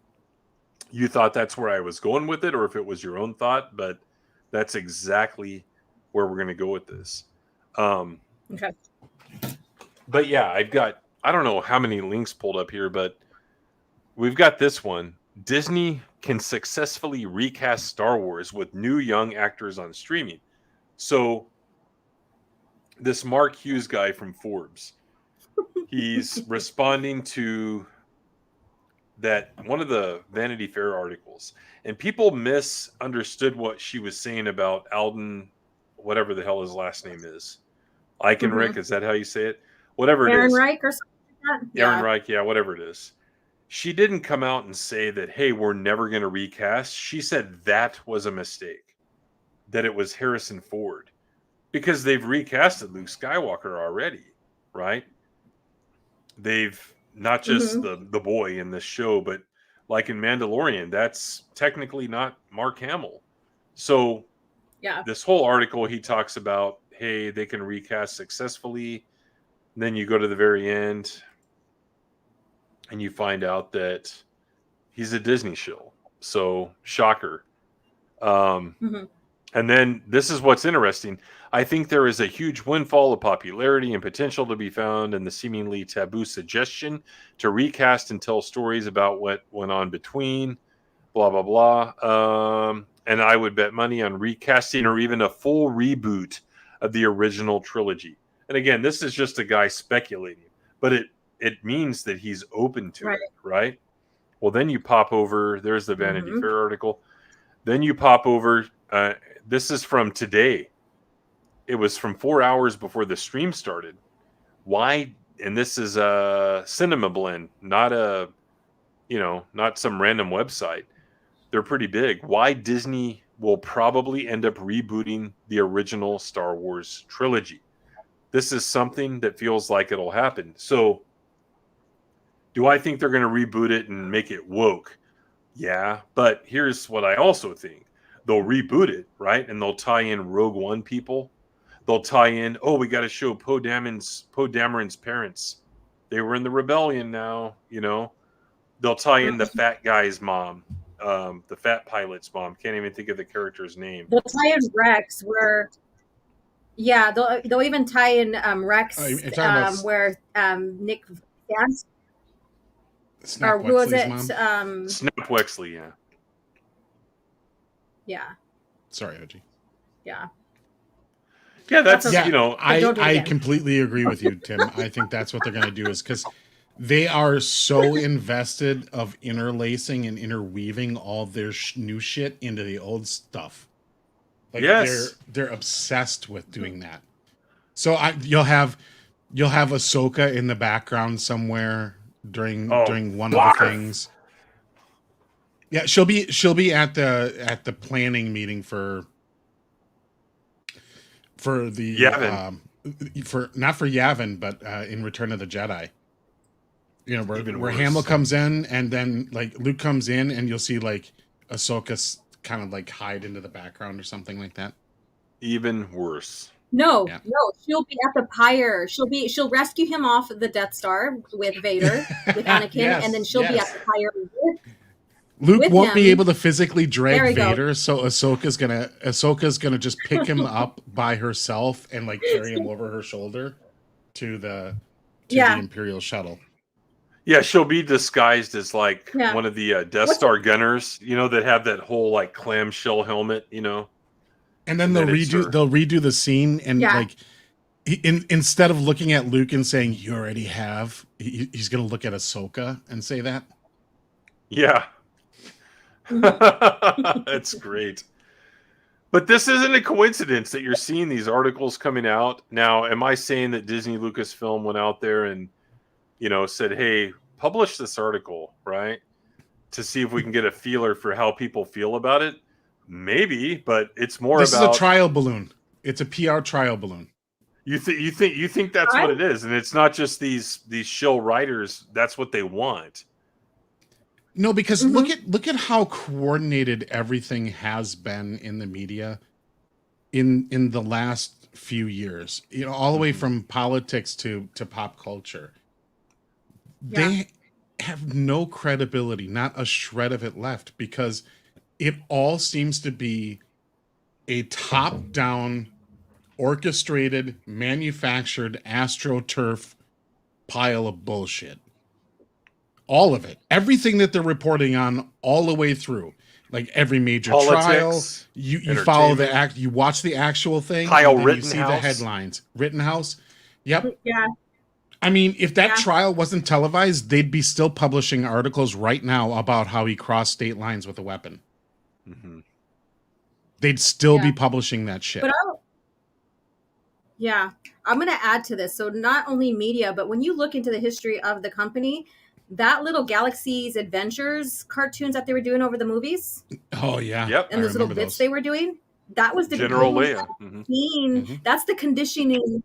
you thought that's where I was going with it or if it was your own thought, but that's exactly where we're going to go with this. Okay. But yeah, I don't know how many links pulled up here, but we've got this one. Disney can successfully recast Star Wars with new young actors on streaming. So this Mark Hughes guy from Forbes, he's responding to that one of the Vanity Fair articles, and people misunderstood what she was saying about Alden, whatever the hell his last name is. Eichenreich, is that how you say it? Whatever it is. Aaron Reich or something like that? Aaron Reich, yeah, whatever it is. she didn't come out and say that, hey, we're never going to recast. She said that was a mistake, that it was Harrison Ford, because they've recasted Luke Skywalker already, right? They've not just the boy in this show, but like in Mandalorian, that's technically not Mark Hamill. So Yeah. this whole article, he talks about, hey, they can recast successfully. And then you go to the very end and you find out that he's a Disney shill. So shocker. And then this is what's interesting. I think there is a huge windfall of popularity and potential to be found in the seemingly taboo suggestion to recast and tell stories about what went on between, blah, blah, blah. And I would bet money on recasting or even a full reboot of the original trilogy. And again, this is just a guy speculating, but it means that he's open to it, right? Well, then you pop over, there's the Vanity Fair article. Then you pop over, this is from today. It was from 4 hours before the stream started. Why? And this is a Cinema Blend, not not some random website. They're pretty big. Why Disney will probably end up rebooting the original Star Wars trilogy. This is something that feels like it'll happen. So, do I think they're going to reboot it and make it woke? Yeah, but here's what I also think. They'll reboot it, right? And they'll tie in Rogue One people. They'll tie in, we got to show Poe Dameron's parents. They were in the rebellion now, They'll tie in the fat guy's mom, the fat pilot's mom. Can't even think of the character's name. They'll tie in Rex they'll even tie in Rex where Nick Vance. Snap or who was it? Mom? Snap Wexley, yeah. Yeah. Sorry, OG. Yeah. Yeah, that's okay. I completely agree with you, Tim. I think that's what they're going to do, is because they are so invested of interlacing and interweaving all their new shit into the old stuff. Like they're obsessed with doing that. So you'll have Ahsoka in the background somewhere during one of the things. Yeah, she'll be at the planning meeting for the Yavin. Not for Yavin, but in Return of the Jedi. Where worse. Hamill comes in, and then like Luke comes in, and you'll see like Ahsoka kind of like hide into the background or something like that. Even worse. No, she'll be at the pyre. She'll rescue him off the Death Star with Vader, with Anakin, and then she'll be at the pyre Luke with won't him. be able to physically drag Vader, go. So Ahsoka's gonna just pick him up by herself and like carry him over her shoulder to the Imperial shuttle. Yeah, she'll be disguised as like one of the Death Star gunners, that have that whole like clamshell helmet, And then they'll redo the scene, and like instead of looking at Luke and saying you already have, he's gonna look at Ahsoka and say that. Yeah. That's great. But this isn't a coincidence that you're seeing these articles coming out. Now, am I saying that Disney Lucasfilm went out there and, said, hey, publish this article, right? To see if we can get a feeler for how people feel about it? Maybe, but it's more this about... is a trial balloon. It's a PR trial balloon. You think that's what it is, and it's not just these shill writers. That's what they want. No, because look at how coordinated everything has been in the media in the last few years. All the way from politics to pop culture. Yeah. They have no credibility, not a shred of it left, because it all seems to be a top-down, orchestrated, manufactured AstroTurf pile of bullshit. All of it. Everything that they're reporting on all the way through. Like every major trial. You follow the act, you watch the actual thing, Kyle and then Rittenhouse. You see the headlines. Rittenhouse. Yep. Yeah. I mean, if that trial wasn't televised, they'd be still publishing articles right now about how he crossed state lines with a weapon. Mm-hmm. They'd still be publishing that shit. But I'm going to add to this. So not only media, but when you look into the history of the company, that little Galaxy's Adventures cartoons that they were doing over the movies. Oh yeah. Yep. And those little bits they were doing. That was the General beginning Leia. of seeing, that's the conditioning.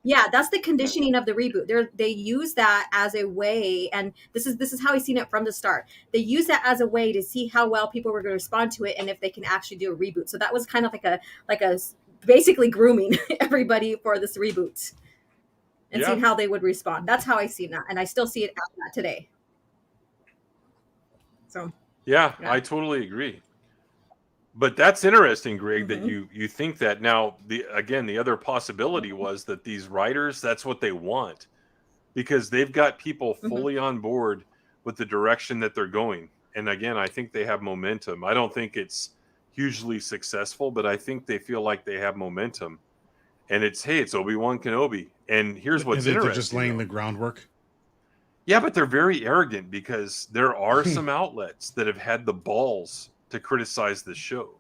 Yeah, that's the conditioning of the reboot. They use that as a way, and this is how I've seen it from the start. They use that as a way to see how well people were going to respond to it, and if they can actually do a reboot. So that was kind of like a basically grooming everybody for this reboot, and seeing how they would respond. That's how I see that, and I still see it as that today. So yeah, I totally agree. But that's interesting, Greg, that you think that. Now, the other possibility was that these writers, that's what they want, because they've got people fully on board with the direction that they're going. And again, I think they have momentum. I don't think it's hugely successful, but I think they feel like they have momentum. And it's Obi-Wan Kenobi. And here's what's interesting. They're just laying the groundwork. Yeah, but they're very arrogant, because there are some outlets that have had the balls to criticize the show.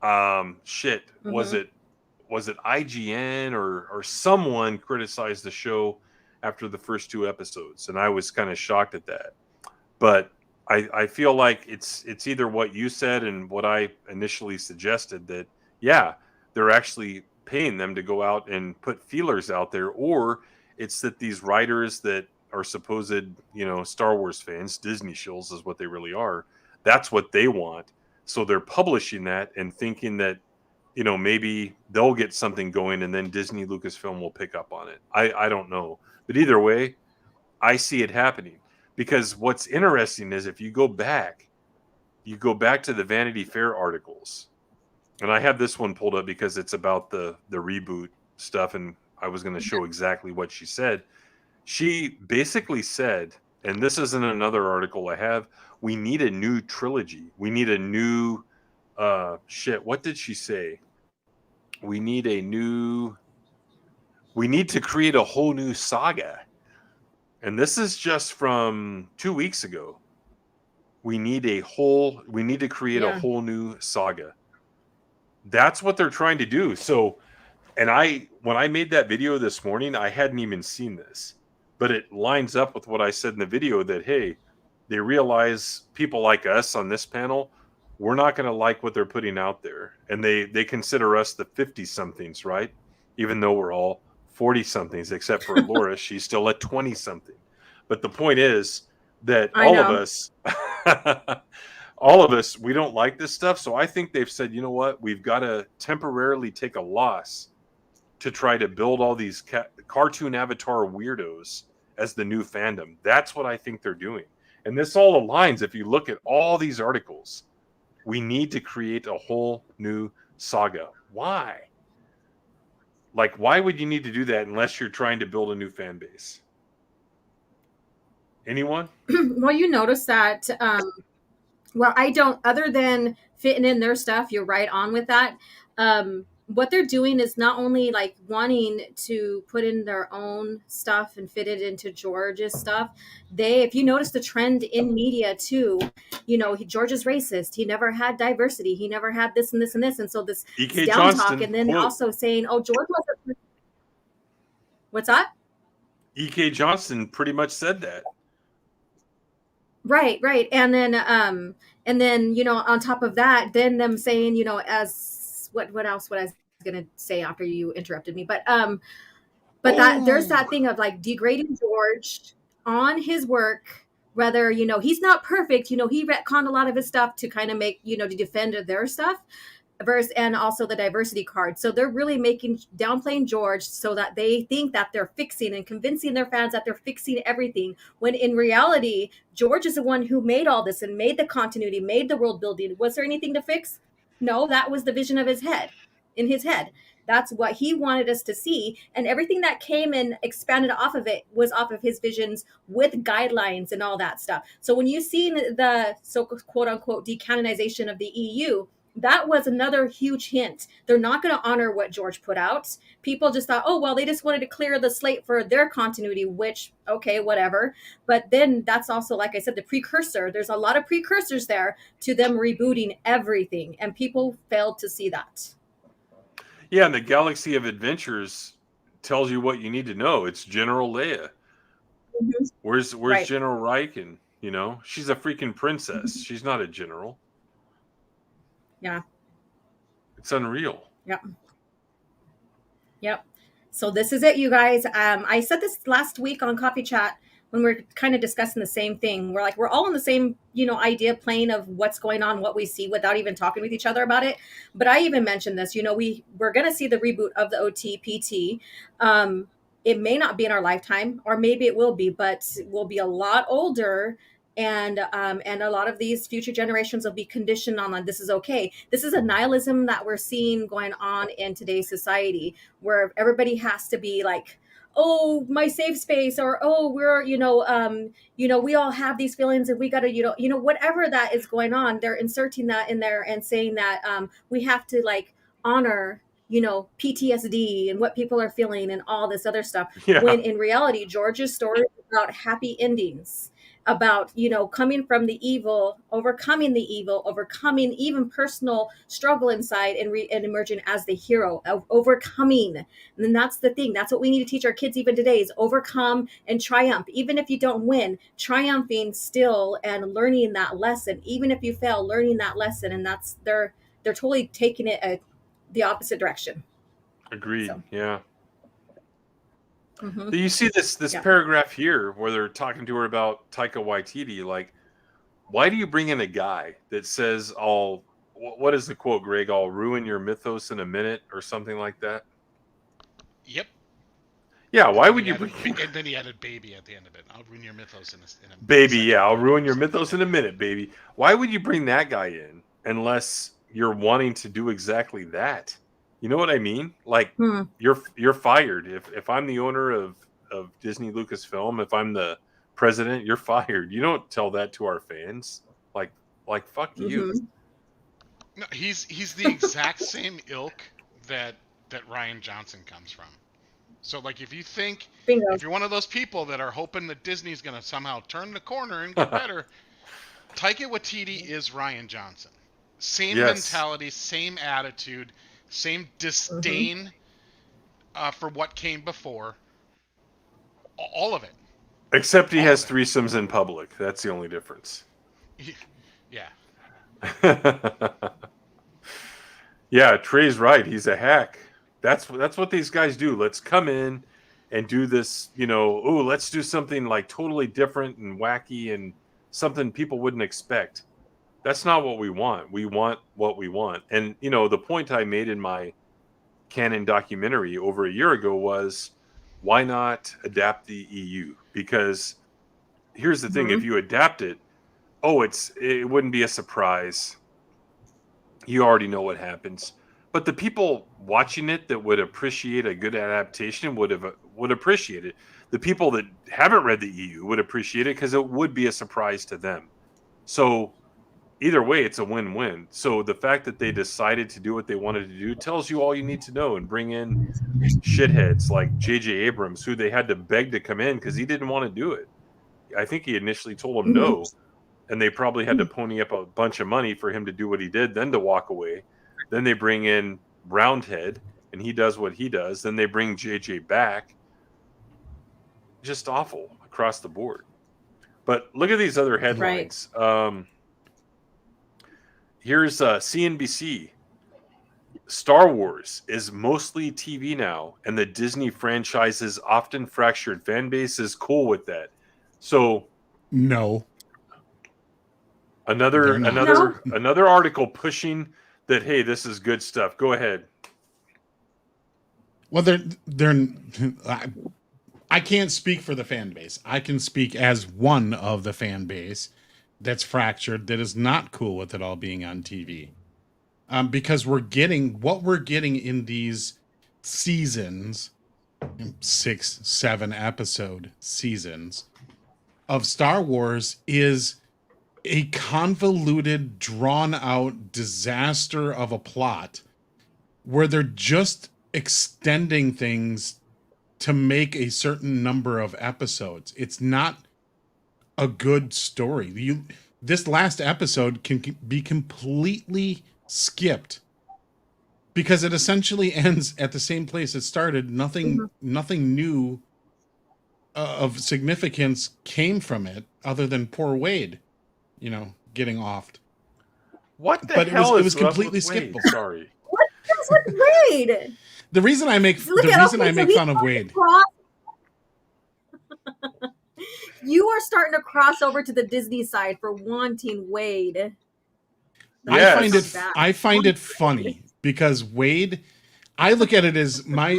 Was it IGN or someone criticized the show after the first 2 episodes, and I was kind of shocked at that. But I feel like it's either what you said and what I initially suggested, that they're actually paying them to go out and put feelers out there, or it's that these writers that are supposed, Star Wars fans, Disney shills is what they really are. That's what they want. So they're publishing that and thinking that, maybe they'll get something going and then Disney Lucasfilm will pick up on it. I don't know. But either way, I see it happening, because what's interesting is if you go back to the Vanity Fair articles, and I have this one pulled up because it's about the reboot stuff, and I was going to show exactly what she said. She basically said, and this isn't another article I have, we need a new trilogy. We need a new what did she say? We need to create a whole new saga. And this is just from 2 weeks ago. We need to create a whole new saga. That's what they're trying to do. So, and when I made that video this morning, I hadn't even seen this, but it lines up with what I said in the video, that, hey, they realize people like us on this panel, we're not going to like what they're putting out there. And they consider us the 50-somethings, right? Even though we're all 40-somethings, except for Laura, she's still at 20-something. But the point is that all of us, we don't like this stuff. So I think they've said, you know what? We've got to temporarily take a loss to try to build all these cartoon avatar weirdos as the new fandom. That's what I think they're doing. And this all aligns. If you look at all these articles, we need to create a whole new saga. Why? Like, why would you need to do that unless you're trying to build a new fan base? Anyone? Well, you notice that, I don't, other than fitting in their stuff, you're right on with that. What they're doing is not only like wanting to put in their own stuff and fit it into George's stuff. If you notice the trend in media too, George is racist. He never had diversity. He never had this and this and this. And so this E.K. down Johnston, talk, and then also saying, oh, George wasn't. What's that? E.K. Johnston pretty much said that. Right. And then, on top of that, then them saying, as what else would I was going to say after you interrupted me? But that there's that thing of like degrading George on his work, whether, he's not perfect, he retconned a lot of his stuff to kind of make, to defend their stuff. And also the diversity card. So they're really downplaying George so that they think that they're fixing and convincing their fans that they're fixing everything, when in reality, George is the one who made all this and made the continuity, made the world building. Was there anything to fix? No, that was the vision of in his head. That's what he wanted us to see. And everything that came and expanded off of it was off of his visions with guidelines and all that stuff. So when you see the so quote unquote decanonization of the EU, that was another huge hint. They're not going to honor what George put out. People just thought, oh, well, they just wanted to clear the slate for their continuity, which, okay, whatever. But then that's also, like I said, the precursor. There's a lot of precursors there to them rebooting everything. And people failed to see that. Yeah, and the Galaxy of Adventures tells you what you need to know. It's General Leia. Mhm. Where's Right. General Riken? You know, she's a freaking princess. She's not a general. Yeah. It's unreal. Yep. Yep. So this is it, you guys. I said this last week on Coffee Chat when we are kind of discussing the same thing. We're all on the same, idea plane of what's going on, what we see without even talking with each other about it. But I even mentioned this, we're going to see the reboot of the OTPT. It may not be in our lifetime, or maybe it will be, but we'll be a lot older. And a lot of these future generations will be conditioned on like, this is okay. This is a nihilism that we're seeing going on in today's society, where everybody has to be like, oh, my safe space, or oh, we're we all have these feelings and we got to whatever that is going on, they're inserting that in there and saying that we have to like honor PTSD and what people are feeling and all this other stuff, Yeah. when in reality George's story is about happy endings, about coming from the evil, overcoming even personal struggle inside, and emerging as the hero of overcoming. And then that's the thing, that's what we need to teach our kids even today, is overcome and triumph. Even if you don't win, triumphing still and learning that lesson. Even if you fail, learning that lesson. And that's they're totally taking it the opposite direction. Agreed. So. Yeah. Mm-hmm. You see this paragraph here where they're talking to her about Taika Waititi. Like, why do you bring in a guy that says, what is the quote, Greg? I'll ruin your mythos in a minute, or something like that? Yep. Yeah, why would you bring... And then he added baby at the end of it. I'll ruin your mythos in a baby, yeah, I'll ruin your mythos in a minute, baby. Why would you bring that guy in unless you're wanting to do exactly that? You know what I mean? Like, you're fired. If I'm the owner of Disney Lucasfilm, if I'm the president, you're fired. You don't tell that to our fans. Like fuck you. No, he's the exact same ilk that Rian Johnson comes from. So, like, if you think, if you're one of those people that are hoping that Disney's going to somehow turn the corner and get better, Taika Waititi is Rian Johnson. Same mentality, same attitude, same disdain for what came before. All of it. Except he has threesomes in public. That's the only difference. Yeah. Yeah, Trey's right. He's a hack. That's what these guys do. Let's come in and do this, let's do something like totally different and wacky and something people wouldn't expect. That's not what we want. We want what we want. And, the point I made in my canon documentary over a year ago was, why not adapt the EU? Because here's the thing, if you adapt it, it wouldn't be a surprise. You already know what happens. But the people watching it that would appreciate a good adaptation would appreciate it. The people that haven't read the EU would appreciate it because it would be a surprise to them. So either way, it's a win-win. So the fact that they decided to do what they wanted to do tells you all you need to know, and bring in shitheads like J.J. Abrams, who they had to beg to come in because he didn't want to do it. I think he initially told them no, and they probably had to pony up a bunch of money for him to do what he did, then to walk away. Then they bring in Roundhead, and he does what he does. Then they bring JJ back. Just awful across the board. But look at these other headlines. Right. Here's CNBC. Star Wars is mostly TV now, and the Disney franchise's often fractured fan base is cool with that. So no. Another article pushing that, hey, this is good stuff. Go ahead. Well, I can't speak for the fan base. I can speak as one of the fan base that's fractured, that is not cool with it all being on TV. Because we're getting in these seasons, 6-7 episode seasons of Star Wars, is a convoluted, drawn out disaster of a plot where they're just extending things to make a certain number of episodes. It's not a good story. This last episode can be completely skipped because it essentially ends at the same place it started. Nothing new of significance came from it, other than poor Wade, getting offed. What the But hell it was is up completely with Wade? skippable. Sorry. What is with Wade? The reason I make Look at- okay, so he's fun of Wade. You are starting to cross over to the Disney side for wanting Wade. Yes. I find it funny because Wade, I look at it as my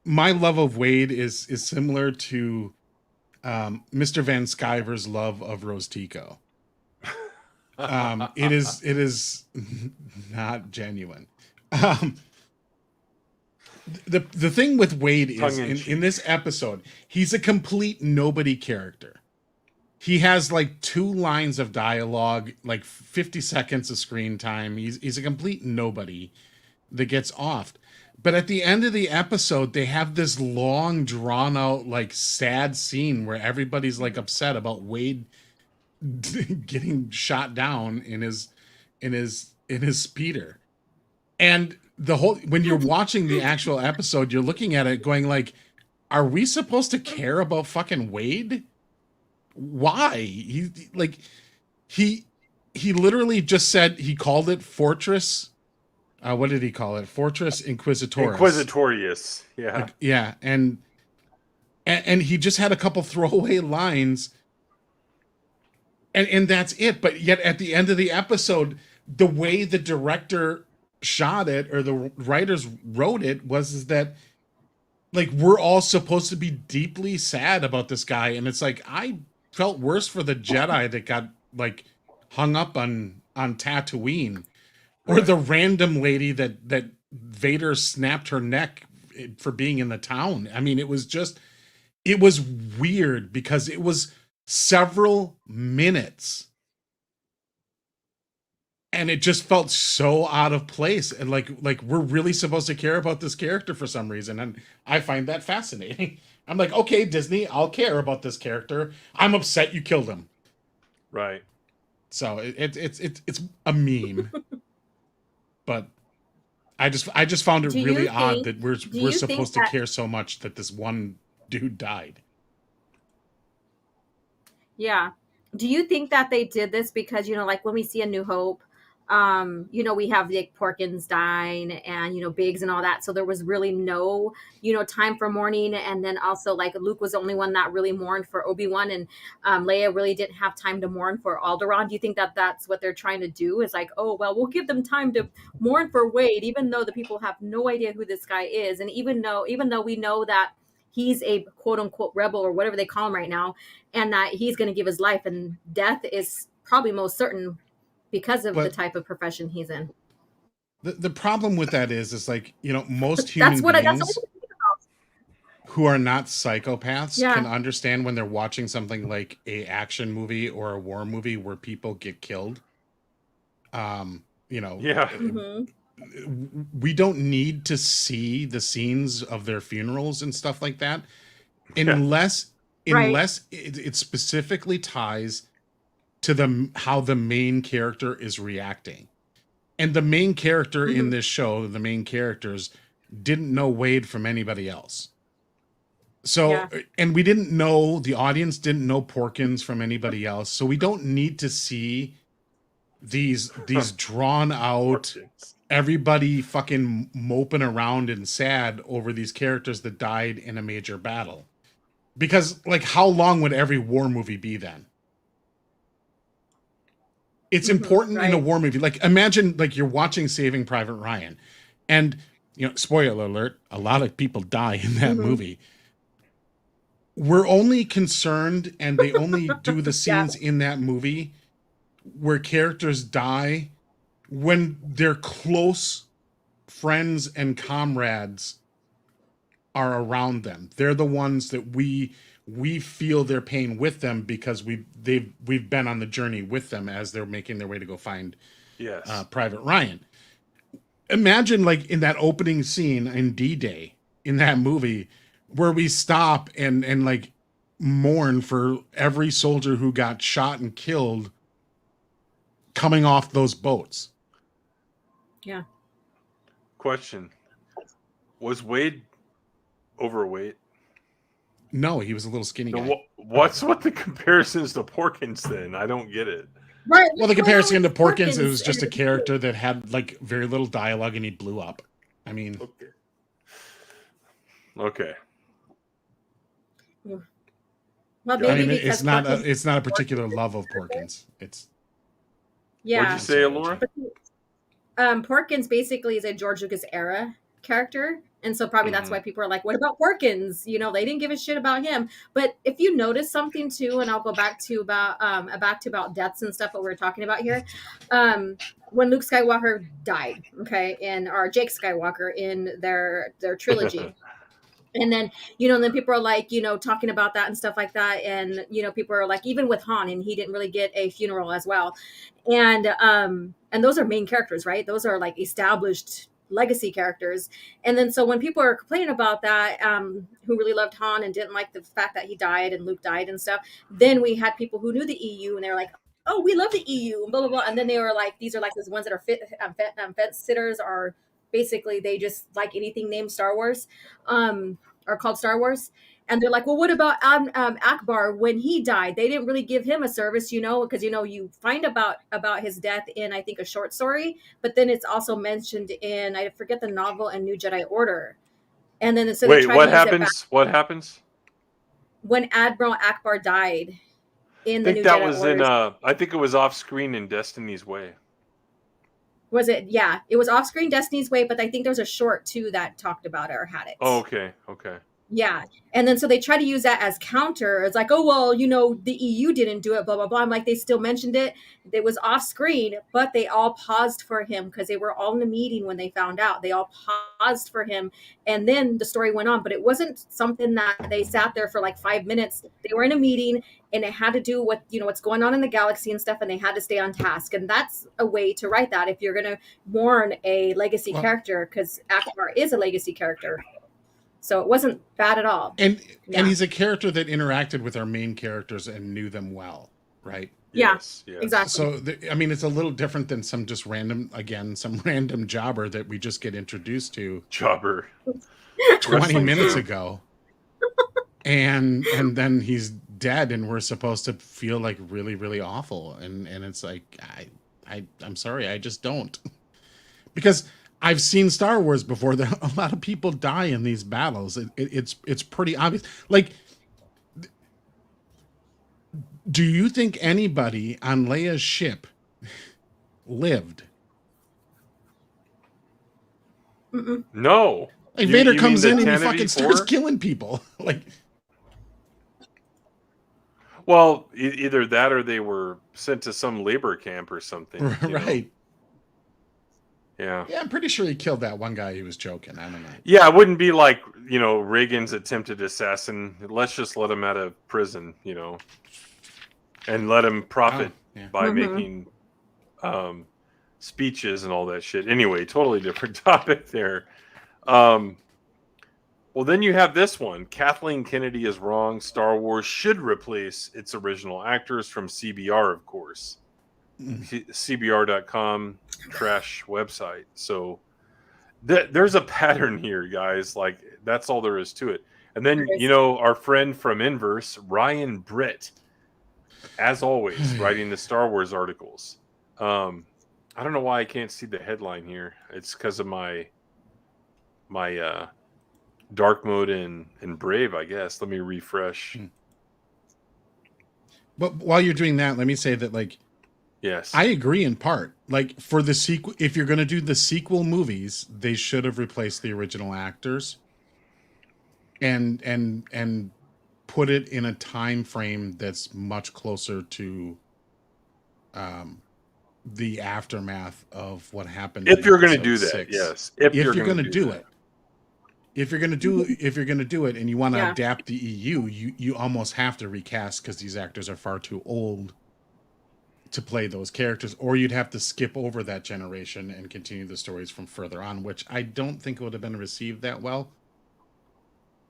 love of Wade is similar to Mr. Van Sciver's love of Rose Tico. It is not genuine. The thing with Wade is in this episode, he's a complete nobody character. He has like 2 lines of dialogue, like 50 seconds of screen time. He's a complete nobody that gets offed. But at the end of the episode, they have this long, drawn out, like sad scene where everybody's like upset about Wade getting shot down in his speeder. And when you're watching the actual episode, you're looking at it going like, are we supposed to care about fucking Wade? Why? He literally just said, he called it Fortress. What did he call it? Fortress Inquisitorius. Inquisitorius. Yeah. Yeah. And he just had a couple throwaway lines. And that's it. But yet at the end of the episode, the way the director shot it, or the writers wrote it, was that like, we're all supposed to be deeply sad about this guy. And it's like, I felt worse for the Jedi that got like hung up on Tatooine, or the random lady that Vader snapped her neck for being in the town. I mean, it was weird because it was several minutes and it just felt so out of place. And like we're really supposed to care about this character for some reason. And I find that fascinating. I'm like, okay, Disney, I'll care about this character. I'm upset you killed him. Right. So it's a meme. But I just found it really odd that we're supposed to care so much that this one dude died. Yeah. Do you think that they did this because, like when we see A New Hope, we have like Porkins dying and, Biggs and all that. So there was really no, time for mourning. And then also like Luke was the only one that really mourned for Obi-Wan, and Leia really didn't have time to mourn for Alderaan. Do you think that that's what they're trying to do? Is like, oh, well, we'll give them time to mourn for Wade, even though the people have no idea who this guy is. And even though we know that he's a quote unquote rebel or whatever they call him right now, and that he's going to give his life, and death is probably most certain because of the type of profession he's in. The problem with that is like, most human beings who are not psychopaths can understand when they're watching something like a action movie or a war movie where people get killed. Mm-hmm. We don't need to see the scenes of their funerals and stuff like that unless it specifically ties to how the main character is reacting. And the main character in this show, the main characters didn't know Wade from anybody else. So, and we didn't know, the audience didn't know Porkins from anybody else. So we don't need to see these drawn out, everybody fucking moping around and sad over these characters that died in a major battle. Because like, how long would every war movie be then? It's important in a war movie. Like, imagine like you're watching Saving Private Ryan, and spoiler alert, a lot of people die in that movie. We're only concerned, and they only do the scenes in that movie where characters die when their close friends and comrades are around them. They're the ones that we feel their pain with them because we've been on the journey with them as they're making their way to go find Private Ryan. Imagine like in that opening scene in D-Day in that movie where we stop and like mourn for every soldier who got shot and killed coming off those boats. Yeah. Question. Was Wade overweight? No, he was a little skinny guy. What's with the comparisons to Porkins then? I don't get it. Right. Well, the comparison to Porkins, it was just a character that had like very little dialogue and he blew up. I mean, okay. Well, maybe it's not a particular love of Porkins. It's What'd you say, Laura? Porkins basically is a George Lucas era character. And so probably that's why people are like, what about Porkins? You know, they didn't give a shit about him. But if you notice something too, and I'll go back to about deaths and stuff, what we were talking about here. When Luke Skywalker died, or Jake Skywalker in their trilogy. And then, then people are like, talking about that and stuff like that. And, people are like, even with Han, and he didn't really get a funeral as well. And those are main characters, right? Those are like established legacy characters. And then so when people are complaining about that, who really loved Han and didn't like the fact that he died and Luke died and stuff, then we had people who knew the EU and they were like, oh, we love the EU and blah blah blah. And then they were like, these are like those ones that are fence sitters, are basically they just like anything named Star Wars, or called Star Wars. And they're like, well, what about Akbar when he died? They didn't really give him a service, because, you find about his death in, I think, a short story. But then it's also mentioned in, I forget the novel, A New Jedi Order. And then so wait, what happens? What happens? When Admiral Akbar died in the New Jedi Order. I think that was I think it was off screen in Destiny's Way. Was it? Yeah, it was off screen Destiny's Way, but I think there was a short too that talked about it or had it. Oh, okay. Yeah. And then so they try to use that as counter. It's like, oh, well, the EU didn't do it, blah, blah, blah. I'm like, they still mentioned it. It was off screen, but they all paused for him because they were all in a meeting when they found out. They all paused for him. And then the story went on, but it wasn't something that they sat there for like 5 minutes. They were in a meeting and it had to do with, what's going on in the galaxy and stuff. And they had to stay on task. And that's a way to write that if you're going to mourn a legacy character, because Akbar is a legacy character. So it wasn't bad at all. And he's a character that interacted with our main characters and knew them well, right? Yes. Exactly. So, it's a little different than some random jobber that we just get introduced to. Jobber. 20 minutes ago. And then he's dead and we're supposed to feel like really, really awful. And it's like, I'm sorry, I just don't. Because I've seen Star Wars before. A lot of people die in these battles. It's pretty obvious. Like, do you think anybody on Leia's ship lived? Mm-mm. No. Like Vader comes in and he fucking starts killing people. Like, well, either that or they were sent to some labor camp or something. Right. Yeah, I'm pretty sure he killed that one guy who was choking. I don't know. Yeah, it wouldn't be like, Reagan's attempted assassin. Let's just let him out of prison, and let him profit by making speeches and all that shit. Anyway, totally different topic there. Well, then you have this one. Kathleen Kennedy is wrong. Star Wars should replace its original actors from CBR, of course. CBR.com trash website. So there's a pattern here, guys. Like, that's all there is to it. And then, our friend from Inverse, Ryan Britt, as always, writing the Star Wars articles. I don't know why I can't see the headline here. It's because of my dark mode and Brave, I guess. Let me refresh. But while you're doing that, let me say that, like, yes, I agree in part. Like, for the sequel, if you're going to do the sequel movies, they should have replaced the original actors and put it in a time frame that's much closer to the aftermath of what happened. If you're going to do that, yes. If you're going to do it. If you're going to do it and you want to adapt the EU, you almost have to recast, because these actors are far too old to play those characters, or you'd have to skip over that generation and continue the stories from further on, which I don't think would have been received that well.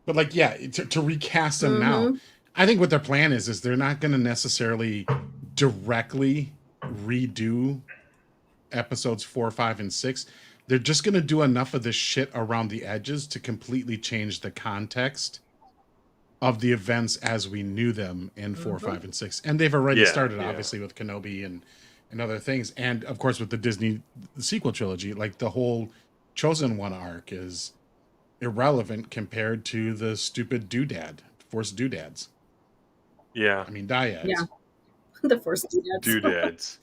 But like, to recast them now, I think what their plan is they're not going to necessarily directly redo episodes 4, 5, and 6. They're just going to do enough of this shit around the edges to completely change the context of the events as we knew them in 4, 5, and 6. And they've already started, yeah. obviously, with Kenobi and other things. And, of course, with the Disney sequel trilogy, like the whole Chosen One arc is irrelevant compared to the stupid Force doodads. Yeah. I mean, dyads. Yeah. The Force doodads. Doodads.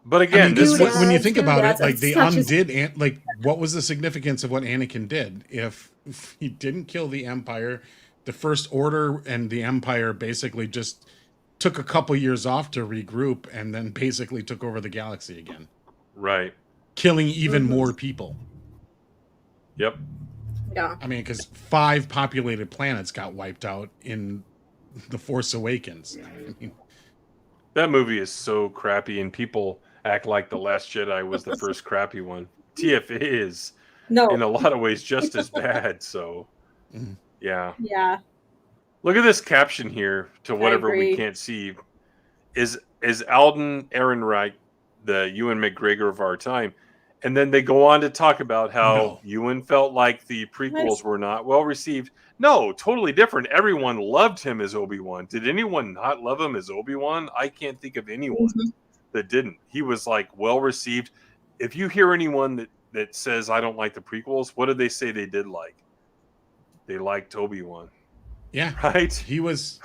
But again, when you think about it, like they undid, like what was the significance of what Anakin did? If he didn't kill the Empire, the First Order and the Empire basically just took a couple years off to regroup and then basically took over the galaxy again. Right. Killing even more people. Yep. Yeah. I mean, because 5 populated planets got wiped out in The Force Awakens. I mean, that movie is so crappy, and people act like The Last Jedi was the first crappy one. TF is, in a lot of ways, just as bad. So, yeah. Yeah. Look at this caption here to whatever we can't see. Is Alden Ehrenreich the Ewan McGregor of our time? And then they go on to talk about how Ewan felt like the prequels were not well received. No, totally different. Everyone loved him as Obi-Wan. Did anyone not love him as Obi-Wan? I can't think of anyone that didn't. He was like well received. If you hear anyone that says I don't like the prequels, what did they say they did like? They liked Obi-Wan. Yeah. Right? He was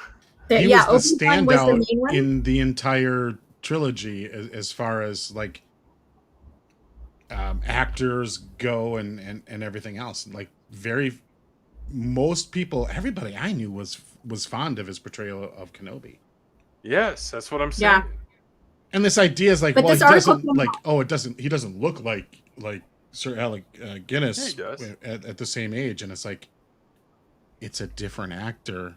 the standout in the entire trilogy as far as like actors go and everything else. Like most people, everybody I knew was fond of his portrayal of Kenobi. Yes, that's what I'm saying. Yeah. And this idea is like, well, he doesn't look like Sir Alec Guinness at the same age. And it's like, it's a different actor.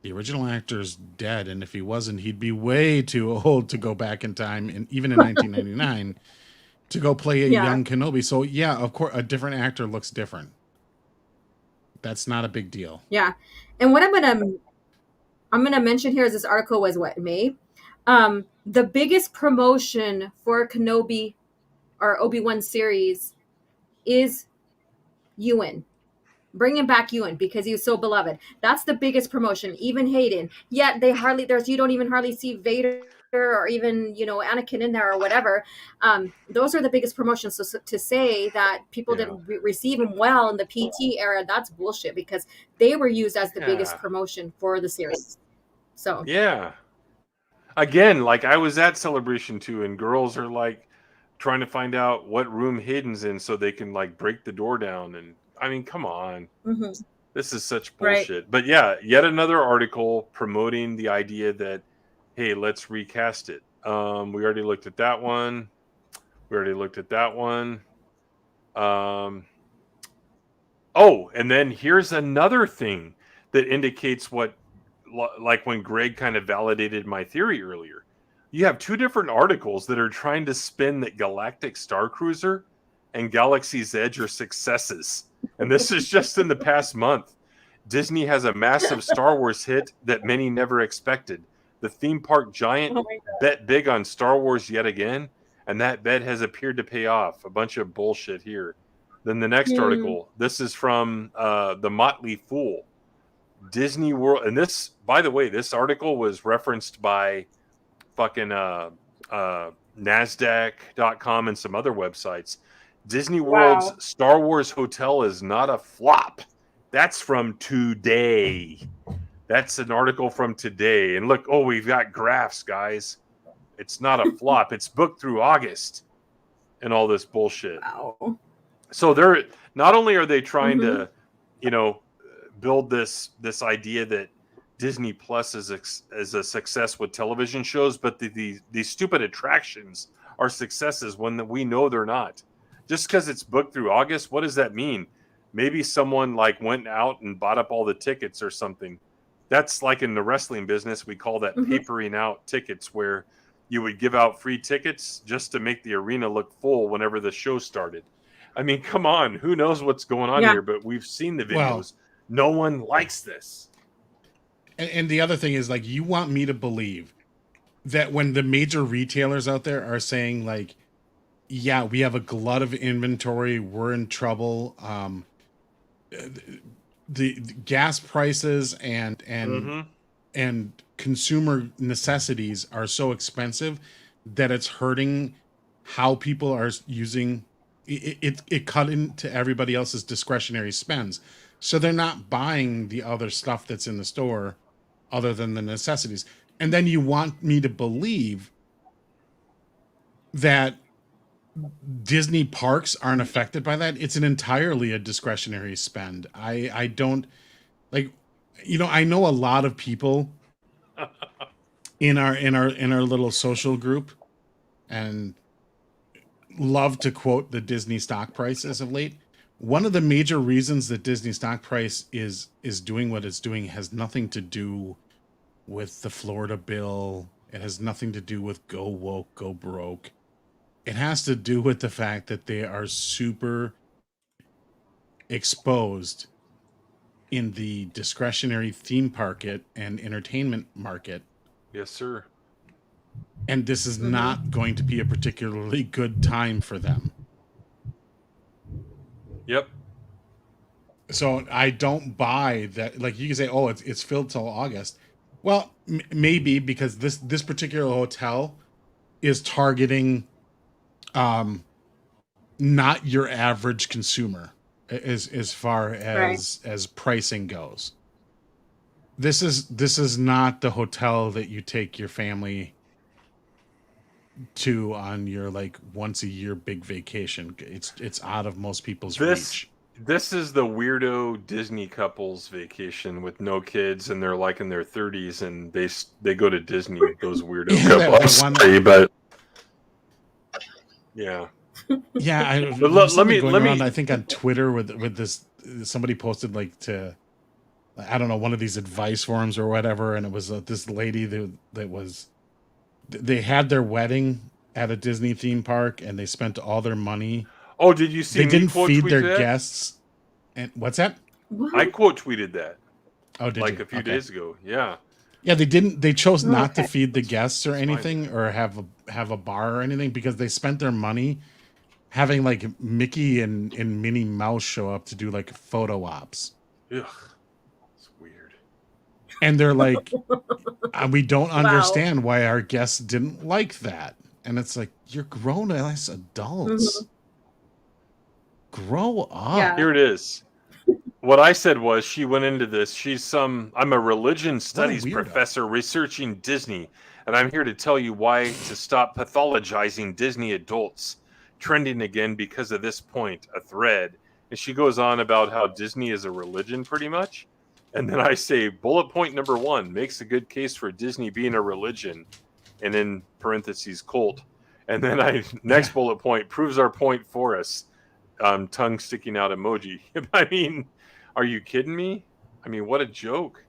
The original actor's dead. And if he wasn't, he'd be way too old to go back in time. And even in 1999 to go play a young Kenobi. So yeah, of course, a different actor looks different. That's not a big deal. Yeah. And what I'm gonna mention here is this article was May. The biggest promotion for Kenobi or Obi-Wan series is Ewan. Bringing back Ewan because he was so beloved. That's the biggest promotion. Even Hayden. Yet you don't even hardly see Vader or even, Anakin in there or whatever. Those are the biggest promotions. So to say that people didn't receive him well in the PT era, that's bullshit because they were used as the biggest promotion for the series. So yeah. Again, like I was at Celebration 2 and girls are like trying to find out what room Hayden's in so they can like break the door down. And I mean, come on. Mm-hmm. This is such bullshit. Right. But yeah, yet another article promoting the idea that, hey, let's recast it. We already looked at that one. Oh, and then here's another thing that indicates what, like when Greg kind of validated my theory earlier. You have 2 different articles that are trying to spin that Galactic Star Cruiser and Galaxy's Edge are successes. And this is just in the past month. Disney has a massive Star Wars hit that many never expected. The theme park giant bet big on Star Wars yet again, and that bet has appeared to pay off. A bunch of bullshit here. Then the next article, this is from The Motley Fool. Disney World, and this, by the way, this article was referenced by fucking NASDAQ.com and some other websites. Disney World's Star Wars Hotel is not a flop. That's from today. That's an article from today. And look, we've got graphs, guys. It's not a flop. It's booked through August and all this bullshit. Wow. So they're not only are they trying to, build this idea that Disney Plus is a success with television shows, but these stupid attractions are successes when we know they're not. Just because it's booked through August, what does that mean? Maybe someone like went out and bought up all the tickets or something. That's like in the wrestling business, we call that papering out tickets, where you would give out free tickets just to make the arena look full whenever the show started. I mean, come on, who knows what's going on here? But we've seen the videos. No one likes this. And the other thing is, like, you want me to believe that when the major retailers out there are saying, like, yeah, we have a glut of inventory, we're in trouble. the gas prices and consumer necessities are so expensive that it's hurting how people are using it. It cut into everybody else's discretionary spends, so they're not buying the other stuff that's in the store other than the necessities. And then you want me to believe that Disney parks aren't affected by that? It's an entirely a discretionary spend. I don't like, I know a lot of people in our little social group and love to quote the Disney stock price as of late. One of the major reasons that Disney stock price is doing what it's doing has nothing to do with the Florida bill. It has nothing to do with go woke, go broke. It has to do with the fact that they are super exposed in the discretionary theme park and entertainment market. Yes, sir. And this is not going to be a particularly good time for them. Yep. So I don't buy that. Like, you can say, oh, it's filled till August. Well, maybe because this particular hotel is targeting not your average consumer as far as pricing goes. This is not the hotel that you take your family to on your like once a year big vacation. It's out of most people's reach. This is the weirdo Disney couples vacation with no kids, and they're like in their 30s, and they go to Disney. Those weirdo couples. But yeah. Yeah, let me. I think on Twitter with this, somebody posted like to, I don't know, one of these advice forums or whatever, and it was this lady they had their wedding at a Disney theme park, and they spent all their money. Oh, did you see? They didn't feed their guests. And what's that? I quote tweeted that. Oh, did like you? a few days ago? Yeah. Yeah, they didn't. They chose not to feed the guests or anything, or have a bar or anything, because they spent their money having like Mickey and Minnie Mouse show up to do like photo ops. Ugh, it's weird. And they're like, we don't understand why our guests didn't like that. And it's like, you're grown ass adults. Grow up. Yeah. Here it is. What I said was, she went into this. I'm a religion studies professor researching Disney, and I'm here to tell you why to stop pathologizing Disney adults. Trending again because of this point, a thread. And she goes on about how Disney is a religion pretty much. And then I say, bullet point number 1 makes a good case for Disney being a religion. And in parentheses, cult. And then next bullet point proves our point for us. Tongue sticking out emoji. I mean, are you kidding me? I mean, what a joke.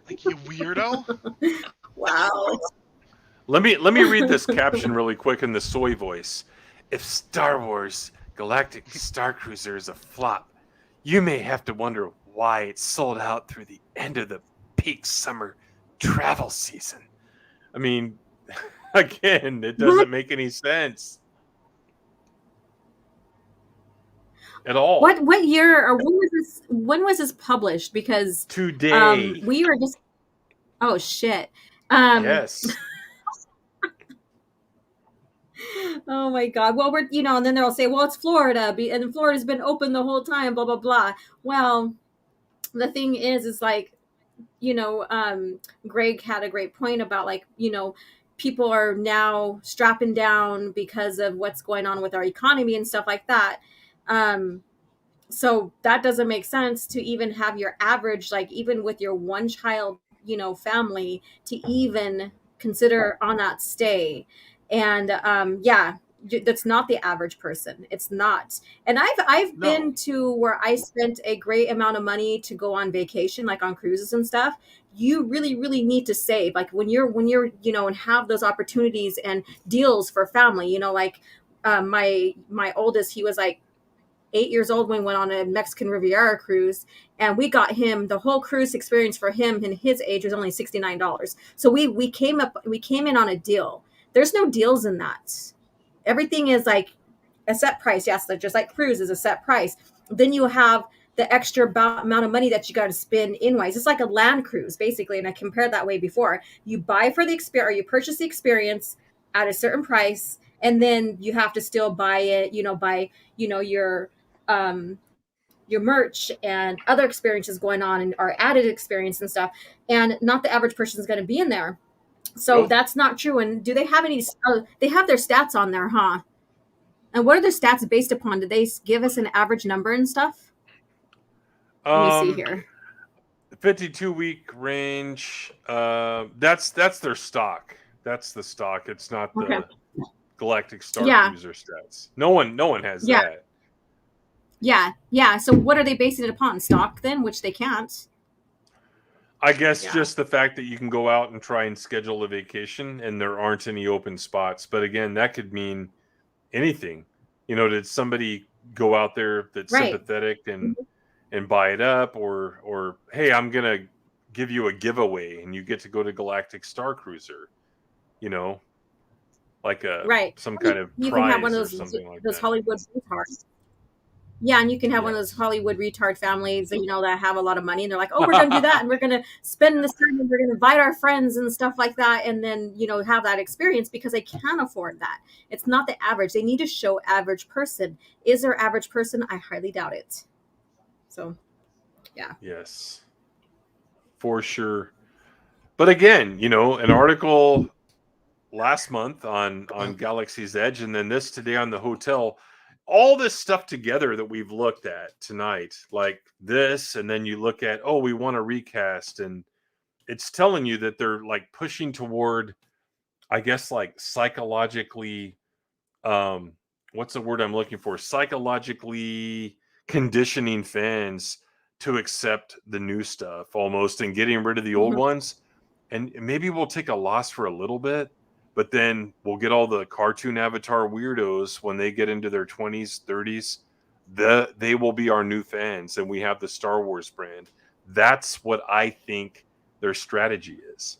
Like, you weirdo. Wow. Let me read this caption really quick in the soy voice. If Star Wars Galactic Star Cruiser is a flop, you may have to wonder why it's sold out through the end of the peak summer travel season. I mean, again, it doesn't make any sense at all. What year or when was this published? Because today we were just oh shit. Yes. Oh my God. Well, we're, and then they'll say, well, it's Florida, and Florida's been open the whole time, blah, blah, blah. Well, the thing is like, Greg had a great point about like, people are now strapping down because of what's going on with our economy and stuff like that. So that doesn't make sense to even have your average, like even with your one child, family, to even consider on that stay. And that's not the average person. It's not. And I've been to where I spent a great amount of money to go on vacation, like on cruises and stuff. You really, really need to save. Like when you're, and have those opportunities and deals for family, like my oldest, he was like 8 years old when we went on a Mexican Riviera cruise, and we got him the whole cruise experience for him, and his age was only $69. So we came in on a deal. There's no deals in that. Everything is like a set price. Yes, just like cruise is a set price. Then you have the extra amount of money that you got to spend in-wise. It's like a land cruise, basically. And I compared that way before. You buy for the experience, or you purchase the experience at a certain price, and then you have to still buy it, by, your merch and other experiences going on, and our added experience and stuff. And not the average person is going to be in there. So Nope. that's not true. And do they have any, they have their stats on there, huh? And what are their stats based upon? Did they give us an average number and stuff? Let me see here. 52-week range. That's their stock. That's the stock. It's not the Galactic Star Cruiser stats. No one has that. Yeah. So what are they basing it upon? Stock then, which they can't. I guess just the fact that you can go out and try and schedule a vacation and there aren't any open spots. But again, that could mean anything. Did somebody go out there that's sympathetic and buy it up, or hey, I'm gonna give you a giveaway and you get to go to Galactic Star Cruiser, like some kind of you prize can have one of or something like those that. Hollywood retards. Yeah, and you can have one of those Hollywood retard families that that have a lot of money, and they're like, oh, we're gonna do that, and we're gonna spend this time, and we're gonna invite our friends and stuff like that, and then have that experience because they can't afford that. It's not the average. They need to show average person. Is there average person? I highly doubt it. So, yeah. Yes, for sure. But again, an article last month on Galaxy's Edge, and then this today on the hotel. All this stuff together that we've looked at tonight, like this, and then you look at, we want to recast, and it's telling you that they're like pushing toward, I guess, like psychologically, what's the word I'm looking for? Psychologically conditioning fans to accept the new stuff almost, and getting rid of the old ones. And maybe we'll take a loss for a little bit, but then we'll get all the cartoon avatar weirdos when they get into their 20s, 30s. They will be our new fans, and we have the Star Wars brand. That's what I think their strategy is.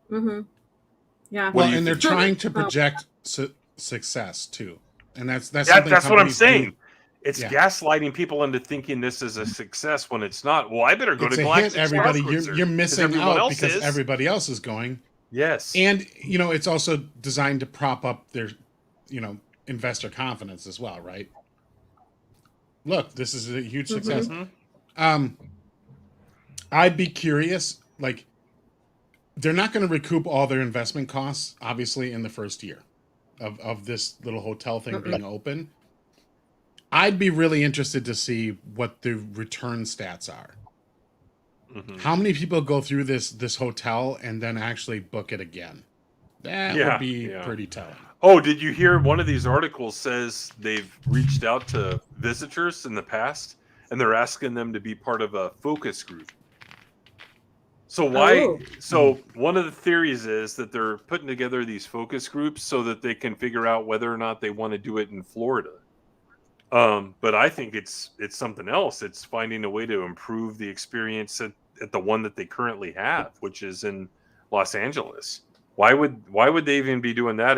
Mm-hmm. Yeah. Well, and they're trying to project success too, and that's what I'm saying. It's gaslighting people into thinking this is a success when it's not. Well, I better go to Galactic Star Cruiser. You're missing out because everybody else is going. Yes. And, it's also designed to prop up their, investor confidence as well, right? Look, this is a huge success. I'd be curious, like, they're not going to recoup all their investment costs, obviously, in the first year of this little hotel thing being open. I'd be really interested to see what the return stats are. How many people go through this hotel and then actually book it again? That would be pretty telling. Oh, did you hear one of these articles says they've reached out to visitors in the past and they're asking them to be part of a focus group? So one of the theories is that they're putting together these focus groups so that they can figure out whether or not they want to do it in Florida. But I think it's something else. It's finding a way to improve the experience at the one that they currently have, which is in Los Angeles. Why would they even be doing that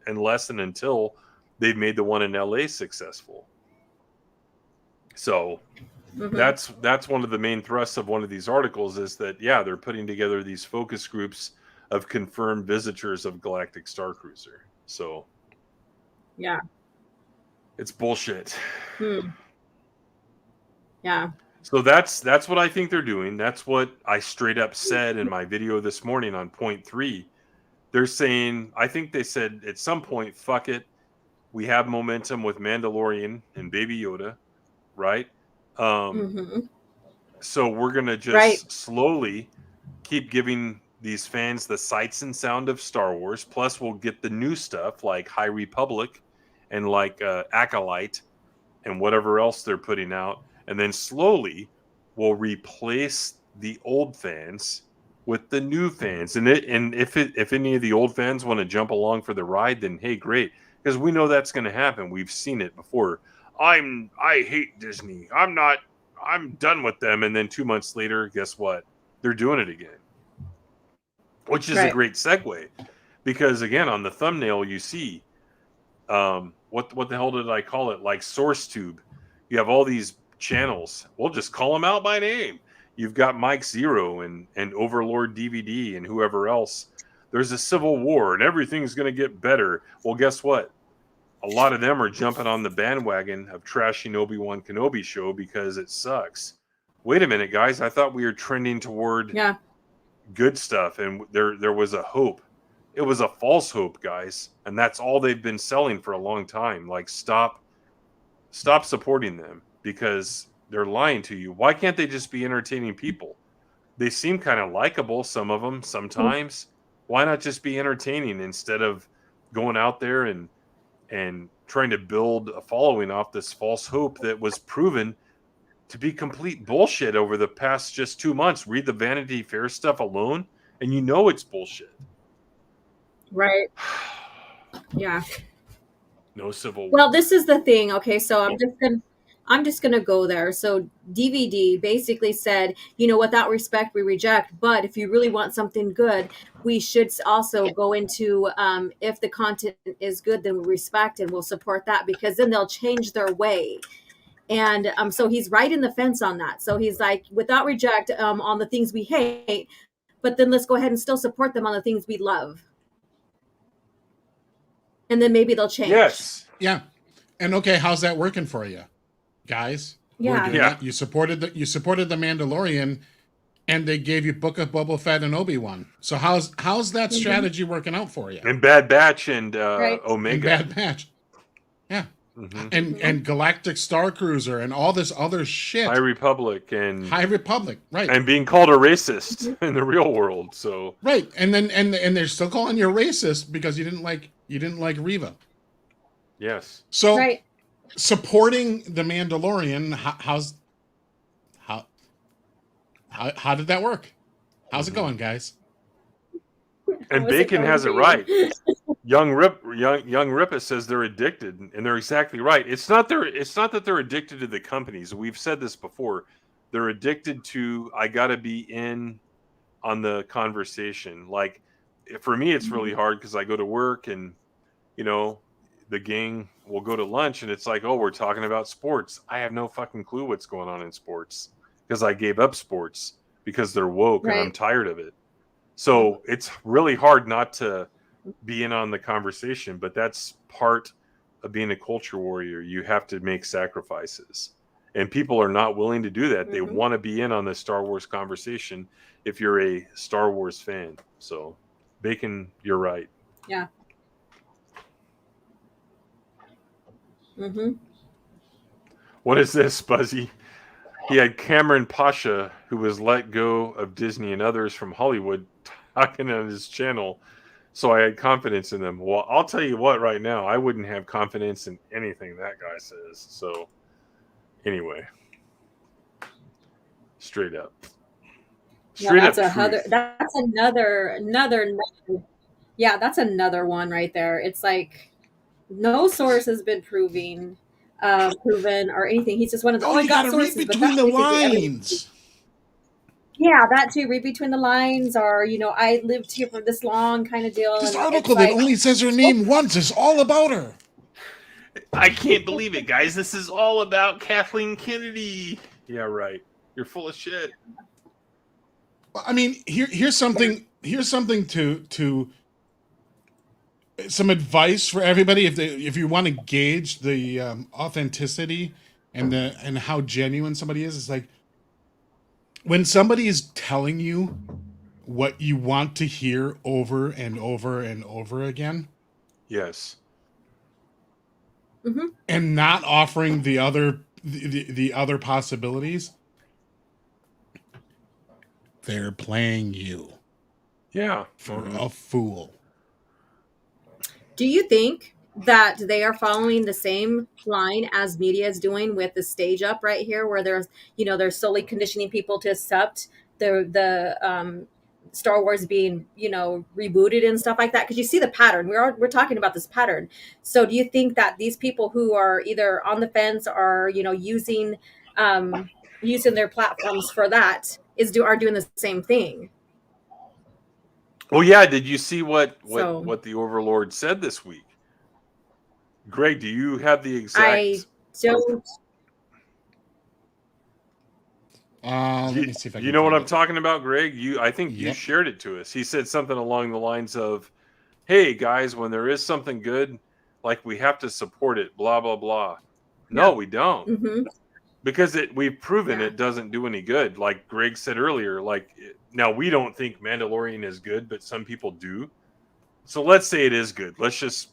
unless and until they've made the one in LA successful? So that's one of the main thrusts of one of these articles is that they're putting together these focus groups of confirmed visitors of Galactic Star Cruiser. So it's bullshit. Yeah. So that's what I think they're doing. That's what I straight up said in my video this morning on point 3. They're saying, I think they said at some point, fuck it. We have momentum with Mandalorian and Baby Yoda, right? So we're going to just slowly keep giving these fans the sights and sound of Star Wars. Plus we'll get the new stuff like High Republic and like Acolyte and whatever else they're putting out. And then slowly we'll replace the old fans with the new fans. And if any of the old fans want to jump along for the ride, then hey, great. Because we know that's going to happen. We've seen it before. I hate Disney. I'm done with them. And then 2 months later, guess what? They're doing it again. Which is a great segue. Because again, on the thumbnail you see what the hell did I call it? Like source tube. You have all these channels. We'll just call them out by name. You've got Mike Zero and Overlord DVD and whoever else. There's a civil war and everything's going to get better. Well, guess what? A lot of them are jumping on the bandwagon of trashing Obi-Wan Kenobi show because it sucks. Wait a minute, guys. I thought we were trending toward good stuff, and there was a hope. It was a false hope, guys, and that's all they've been selling for a long time. Like, stop supporting them because they're lying to you. Why can't they just be entertaining people? They seem kind of likable, some of them, sometimes. Why not just be entertaining instead of going out there and trying to build a following off this false hope that was proven to be complete bullshit over the past just 2 months? Read the Vanity Fair stuff alone, and you know it's bullshit. Right. Yeah. No civil war. Well, this is the thing. Okay, so I'm just gonna go there. So DVD basically said, without respect, we reject. But if you really want something good, we should also go into if the content is good, then we respect and we'll support that, because then they'll change their way. And so he's right in the fence on that. So he's like, without reject on the things we hate, but then let's go ahead and still support them on the things we love. And then maybe they'll change. Yes. Yeah. And okay, how's that working for you, guys? Yeah. You supported the Mandalorian, and they gave you Book of Boba Fett and Obi-Wan. So how's that strategy working out for you? And Bad Batch and Omega. And Bad Batch. Yeah. Mm-hmm. And Galactic Star Cruiser and all this other shit. High Republic, right? And being called a racist in the real world. So right, and then and they're still calling you a racist because you didn't like Reva. Yes. So right. Supporting the Mandalorian, how did that work? How's it going, guys? And Bacon has it right. Young Rippa says they're addicted, and they're exactly right. It's not that they're addicted to the companies. We've said this before. They're addicted to, I gotta be in on the conversation. Like, for me, it's really hard because I go to work and, the gang will go to lunch and it's like, oh, we're talking about sports. I have no fucking clue what's going on in sports because I gave up sports because they're woke and I'm tired of it. So it's really hard not to be in on the conversation, but that's part of being a culture warrior. You have to make sacrifices, and people are not willing to do that. They want to be in on the Star Wars conversation if you're a Star Wars fan. So Bacon, you're right. Yeah. What is this, Buzzy? He had Cameron Pasha, who was let go of Disney and others from Hollywood, talking on his channel, so I had confidence in them. Well, I'll tell you what, right now, I wouldn't have confidence in anything that guy says. So, anyway, straight up. That's another. Yeah, that's another one right there. It's like no source has been proven or anything. He's just one of the. Oh, you got to read between the lines. Yeah, that too. Read between the lines, or I lived here for this long, kind of deal. This article that only says her name once is all about her. I can't believe it, guys. This is all about Kathleen Kennedy. Yeah, right. You're full of shit. I mean, here's something. Here's something to some advice for everybody. If you want to gauge the authenticity and how genuine somebody is, it's like, when somebody is telling you what you want to hear over and over and over again. Yes. And not offering the other possibilities, they're playing you. Yeah. For a fool. Do you think that they are following the same line as media is doing with the stage up right here, where they're slowly conditioning people to accept the Star Wars being, rebooted and stuff like that? Because you see the pattern. We're talking about this pattern. So do you think that these people who are either on the fence or, using their platforms for that are doing the same thing? Well, yeah. Did you see what the Overlord said this week? Greg, do you have the exact? I don't. Let me see if I can You know what find I'm it. talking about, Greg? I think you Yep. shared it to us. He said something along the lines of, "Hey guys, when there is something good, like we have to support it, blah blah blah." No, we don't. Mm-hmm. Because we've proven Yeah. it doesn't do any good. Like Greg said earlier, now we don't think Mandalorian is good, but some people do. So let's say it is good. Let's just,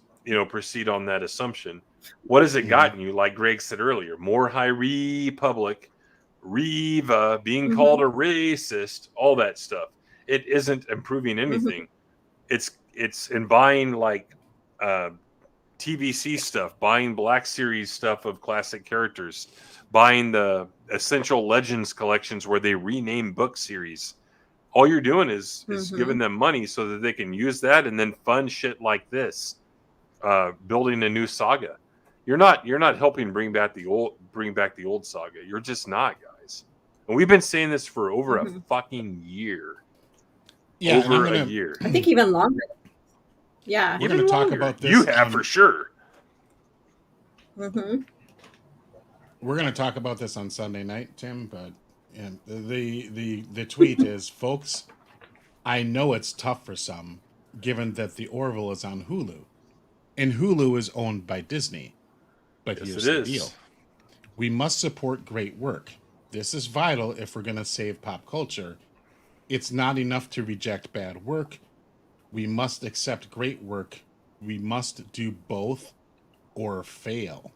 proceed on that assumption. What has it gotten you? Like Greg said earlier, more High Republic, Reva, being Mm-hmm. called a racist, all that stuff. It isn't improving anything. It's in buying TVC stuff, buying Black Series stuff of classic characters, buying the Essential Legends collections where they rename book series. All you're doing is giving them money so that they can use that and then fund shit like this, building a new saga. You're not helping bring back the old saga. You're just not, guys. And we've been saying this for over a fucking year. Yeah, over a year. I think even longer. Yeah. We're going to talk about this. You have for sure. Mm-hmm. We're going to talk about this on Sunday night, Tim, but the tweet is, folks, I know it's tough for some, given that the Orville is on Hulu, and Hulu is owned by Disney. But Yes, here's it the is. deal. We must support great work. This is vital if we're going to save pop culture. It's not enough to reject bad work. We must accept great work. We must do both or fail.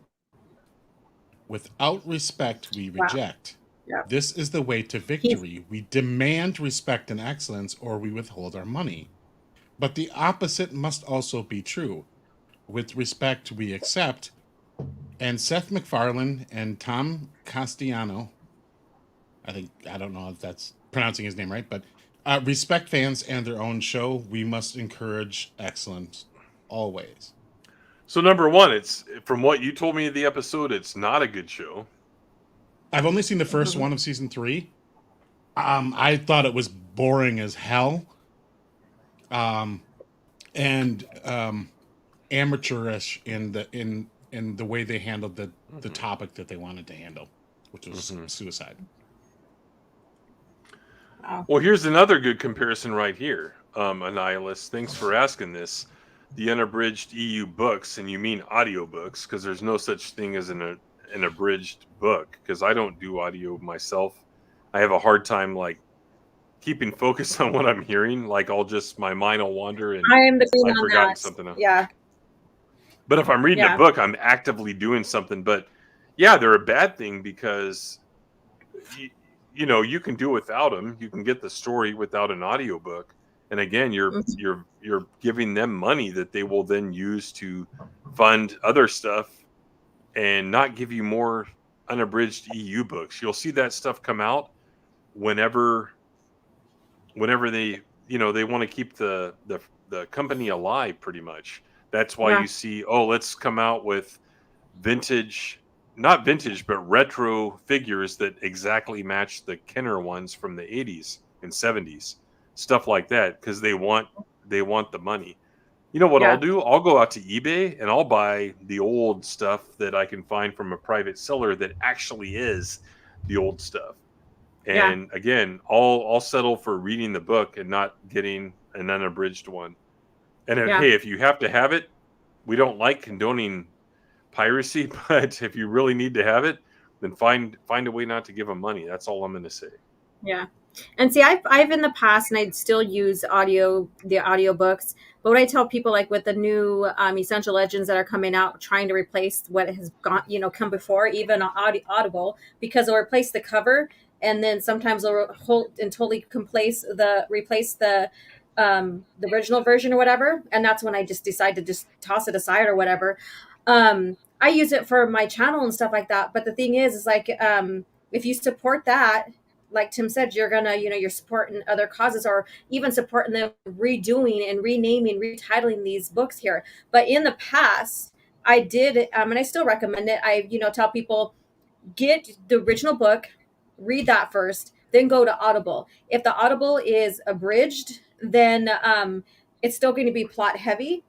Without respect, we reject. Yeah. This is the way to victory. We demand respect and excellence, or we withhold our money. But the opposite must also be true. With respect, we accept. And Seth MacFarlane and Tom Castellano, I don't know if that's pronouncing his name right, but respect fans and their own show. We must encourage excellence always. So number one, it's from what you told me in the episode, it's not a good show. I've only seen the first one of season 3. I thought it was boring as hell, and amateurish in the way they handled the topic that they wanted to handle, which was suicide. Well, here's another good comparison right here. Annihilus, thanks for asking this. The unabridged EU books, and you mean audiobooks, because there's no such thing as an abridged book, because I don't do audio myself. I have a hard time keeping focus on what I'm hearing. My mind will wander and I am the green I've on forgotten that. something else. Yeah. But if I'm reading a book, I'm actively doing something. But yeah, they're a bad thing because you can do without them. You can get the story without an audiobook. And again, you're giving them money that they will then use to fund other stuff and not give you more unabridged EU books. You'll see that stuff come out whenever they they want to keep the company alive, pretty much. That's why you see, let's come out with not vintage, but retro figures that exactly match the Kenner ones from the 80s and 70s. Stuff like that, because they want the money. You know what I'll do? I'll go out to eBay and I'll buy the old stuff that I can find from a private seller that actually is the old stuff. And again, I'll settle for reading the book and not getting an unabridged one. And hey, if you have to have it, we don't like condoning piracy, but if you really need to have it, then find a way not to give them money. That's all I'm going to say. Yeah. And see, I've in the past, and I'd still use the audiobooks. But what I tell people, with the new Essential Legends that are coming out, trying to replace what has come before, even Audible, because they'll replace the cover, and then sometimes they'll totally replace the original version or whatever. And that's when I just decide to just toss it aside or whatever. I use it for my channel and stuff like that. But the thing is if you support that, like Tim said, you're gonna, you're supporting other causes, or even supporting them redoing and renaming, retitling these books here. But in the past, I did, and I still recommend it. I, tell people, get the original book, read that first, then go to Audible. If the Audible is abridged, then it's still going to be plot heavy.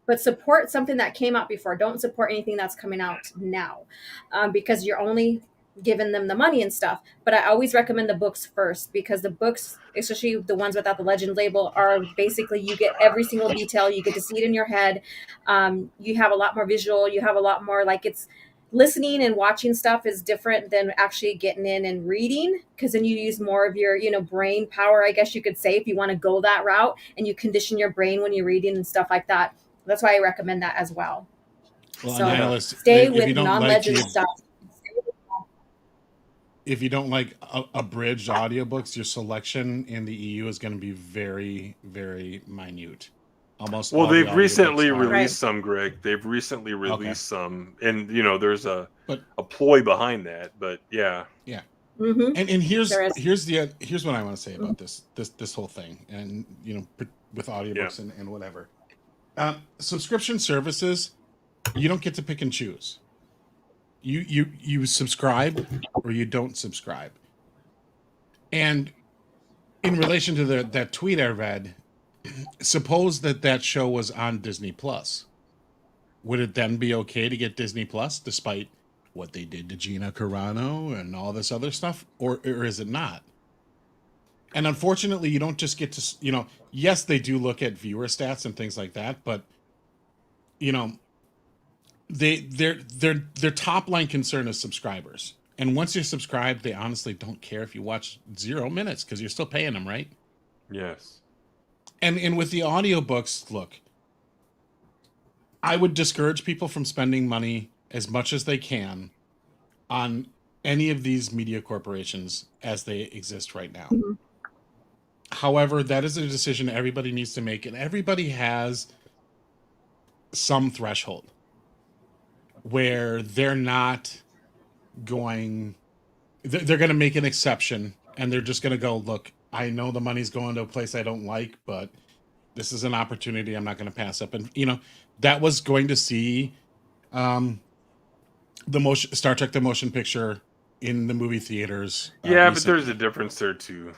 But support something that came out before. Don't support anything that's coming out now, because you're only giving them the money and stuff. But I always recommend the books first, because the books, especially the ones without the legend label, are basically, you get every single detail. You get to see it in your head. You have a lot more visual. You have a lot more, like, it's listening and watching stuff is different than actually getting in and reading, because then you use more of your, brain power, I guess you could say, if you want to go that route, and you condition your brain when you're reading and stuff like that. That's why I recommend that as well. Well, so stay with non-legend stuff. If you don't like abridged audiobooks, your selection in the EU is going to be very, very minute. Almost. Well, they've recently released Right. some, Greg. They've recently released some, and there's a ploy behind that. But yeah. Mm-hmm. And here's what I want to say about this whole thing, and with audiobooks and whatever. Subscription services, you don't get to pick and choose. You subscribe or you don't subscribe. And in relation to that tweet I read, suppose that show was on Disney Plus. Would it then be okay to get Disney Plus despite what they did to Gina Carano and all this other stuff? Or is it not? And unfortunately, you don't just get to, yes, they do look at viewer stats and things like that, but their top line concern is subscribers. And once you're subscribed, they honestly don't care if you watch 0 minutes, because you're still paying them, right? Yes. And with the audiobooks, look, I would discourage people from spending money as much as they can on any of these media corporations as they exist right now. Mm-hmm. However, that is a decision everybody needs to make, and everybody has some threshold where they're not going, they're going to make an exception, and they're just going to go, look, I know the money's going to a place I don't like, but this is an opportunity I'm not going to pass up. And, that was going to see Star Trek the Motion Picture in the movie theaters. Yeah, but there's a difference there, too.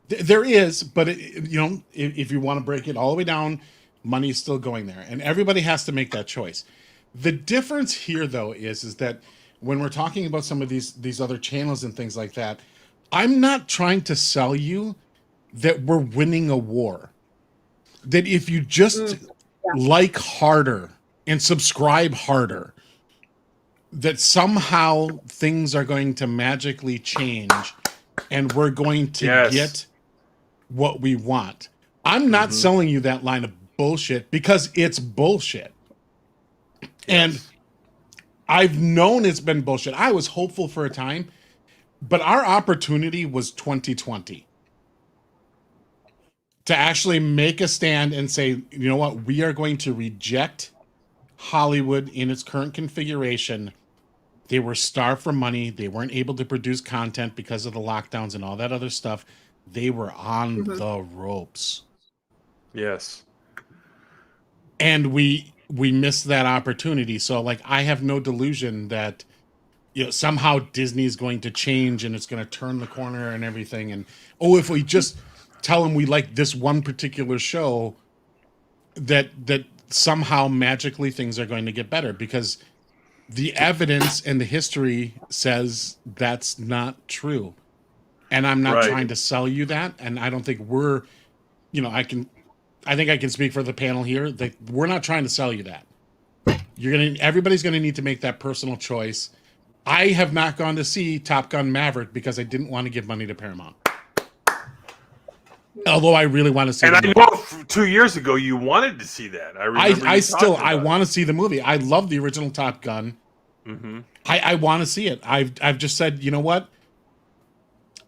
There is, but, if you want to break it all the way down, money's still going there. And everybody has to make that choice. The difference here, though, is that when we're talking about some of these other channels and things like that, I'm not trying to sell you that we're winning a war. That if you just like harder and subscribe harder, that somehow things are going to magically change and we're going to get what we want. I'm not selling you that line of bullshit, because it's bullshit. Yes. And I've known it's been bullshit. I was hopeful for a time, but our opportunity was 2020 to actually make a stand and say, you know what, we are going to reject Hollywood in its current configuration. They were starved for money. They weren't able to produce content because of the lockdowns and all that other stuff. They were on the ropes. Yes. And we missed that opportunity. So, I have no delusion that somehow Disney is going to change and it's going to turn the corner and everything. And if we just tell them we like this one particular show, that somehow magically things are going to get better, because the evidence and the history says that's not true. And I'm not trying to sell you that. And I don't think we're, I think I can speak for the panel here, that we're not trying to sell you that. Everybody's going to need to make that personal choice. I have not gone to see Top Gun Maverick because I didn't want to give money to Paramount. Although I really want to see it. And I know 2 years ago you wanted to see that. I remember I want to see the movie. I love the original Top Gun. Mm-hmm. I want to see it. I've just said, you know what?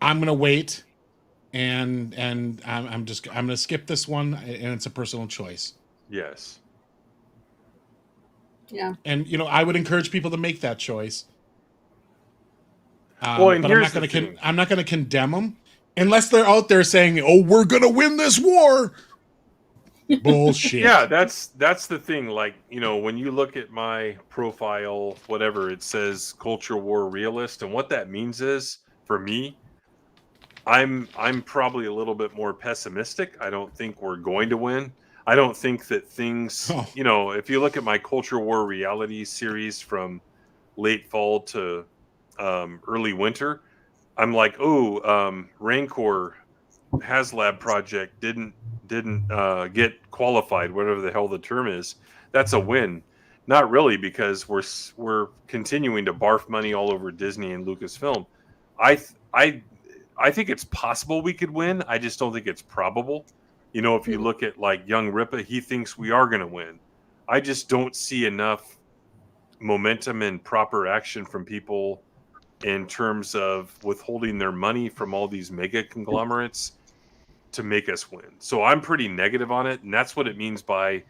I'm going to wait, and I'm going to skip this one, and it's a personal choice. Yes. Yeah. And I would encourage people to make that choice. Well, and but I'm not going to condemn them unless they're out there saying, "Oh, we're going to win this war." Bullshit. Yeah, that's the thing. When you look at my profile, whatever, it says Culture War Realist, and what that means is, for me, I'm probably a little bit more pessimistic. I don't think we're going to win. I don't think that things, if you look at my Culture War Reality series from late fall to early winter, I'm like, Rancor HasLab project didn't get qualified, whatever the hell the term is. That's a win. Not really, because we're continuing to barf money all over Disney and Lucasfilm. I think it's possible we could win. I just don't think it's probable. You know, if you look at like young Ripa, he thinks we are going to win. I just don't see enough momentum and proper action from people in terms of withholding their money from all these mega conglomerates to make us win. So I'm pretty negative on it, and that's what it means by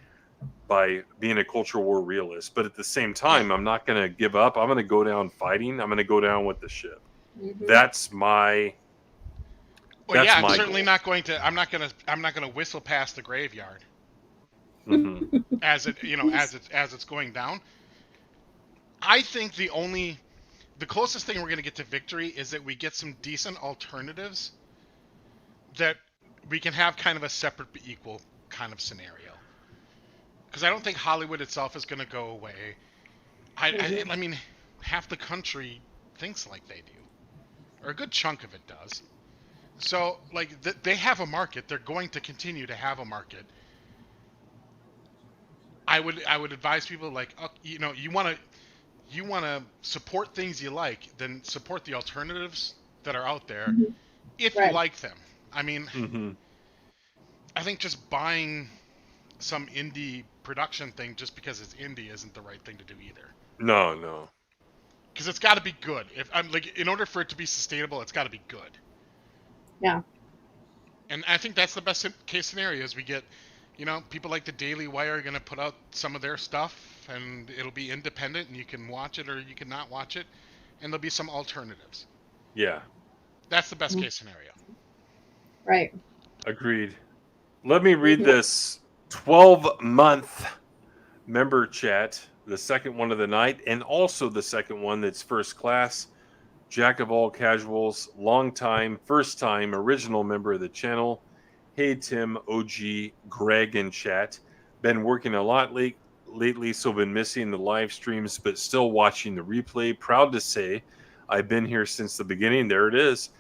being a culture war realist. But at the same time, I'm not going to give up. I'm going to go down fighting. I'm going to go down with the ship. That's my. Well, yeah, I'm certainly not going to. I'm not going to whistle past the graveyard. As it's going down. I think the closest thing we're going to get to victory is that we get some decent alternatives that we can have kind of a separate but equal kind of scenario. Because I don't think Hollywood itself is going to go away. I mean, half the country thinks like they do, or a good chunk of it does. So, like, they have a market. They're going to continue to have a market. I would advise people, like, you want to support things you like, then support the alternatives that are out there if you like them. I mean, I think just buying some indie production thing just because it's indie isn't the right thing to do either. No. Because it's got to be good. In order for it to be sustainable, it's got to be good. Yeah. And I think that's the best case scenario is we get, people like the Daily Wire are going to put out some of their stuff, and it'll be independent, and you can watch it or you can not watch it, and there'll be some alternatives. Yeah. That's the best case scenario. Right. Agreed. Let me read this 12-month member chat, the second one of the night, and also the second one that's first class. Jack of all casuals, long time, first time, original member of the channel. Hey, Tim, OG, Greg in chat. Been working a lot lately, so been missing the live streams, but still watching the replay. Proud to say I've been here since the beginning. There it is.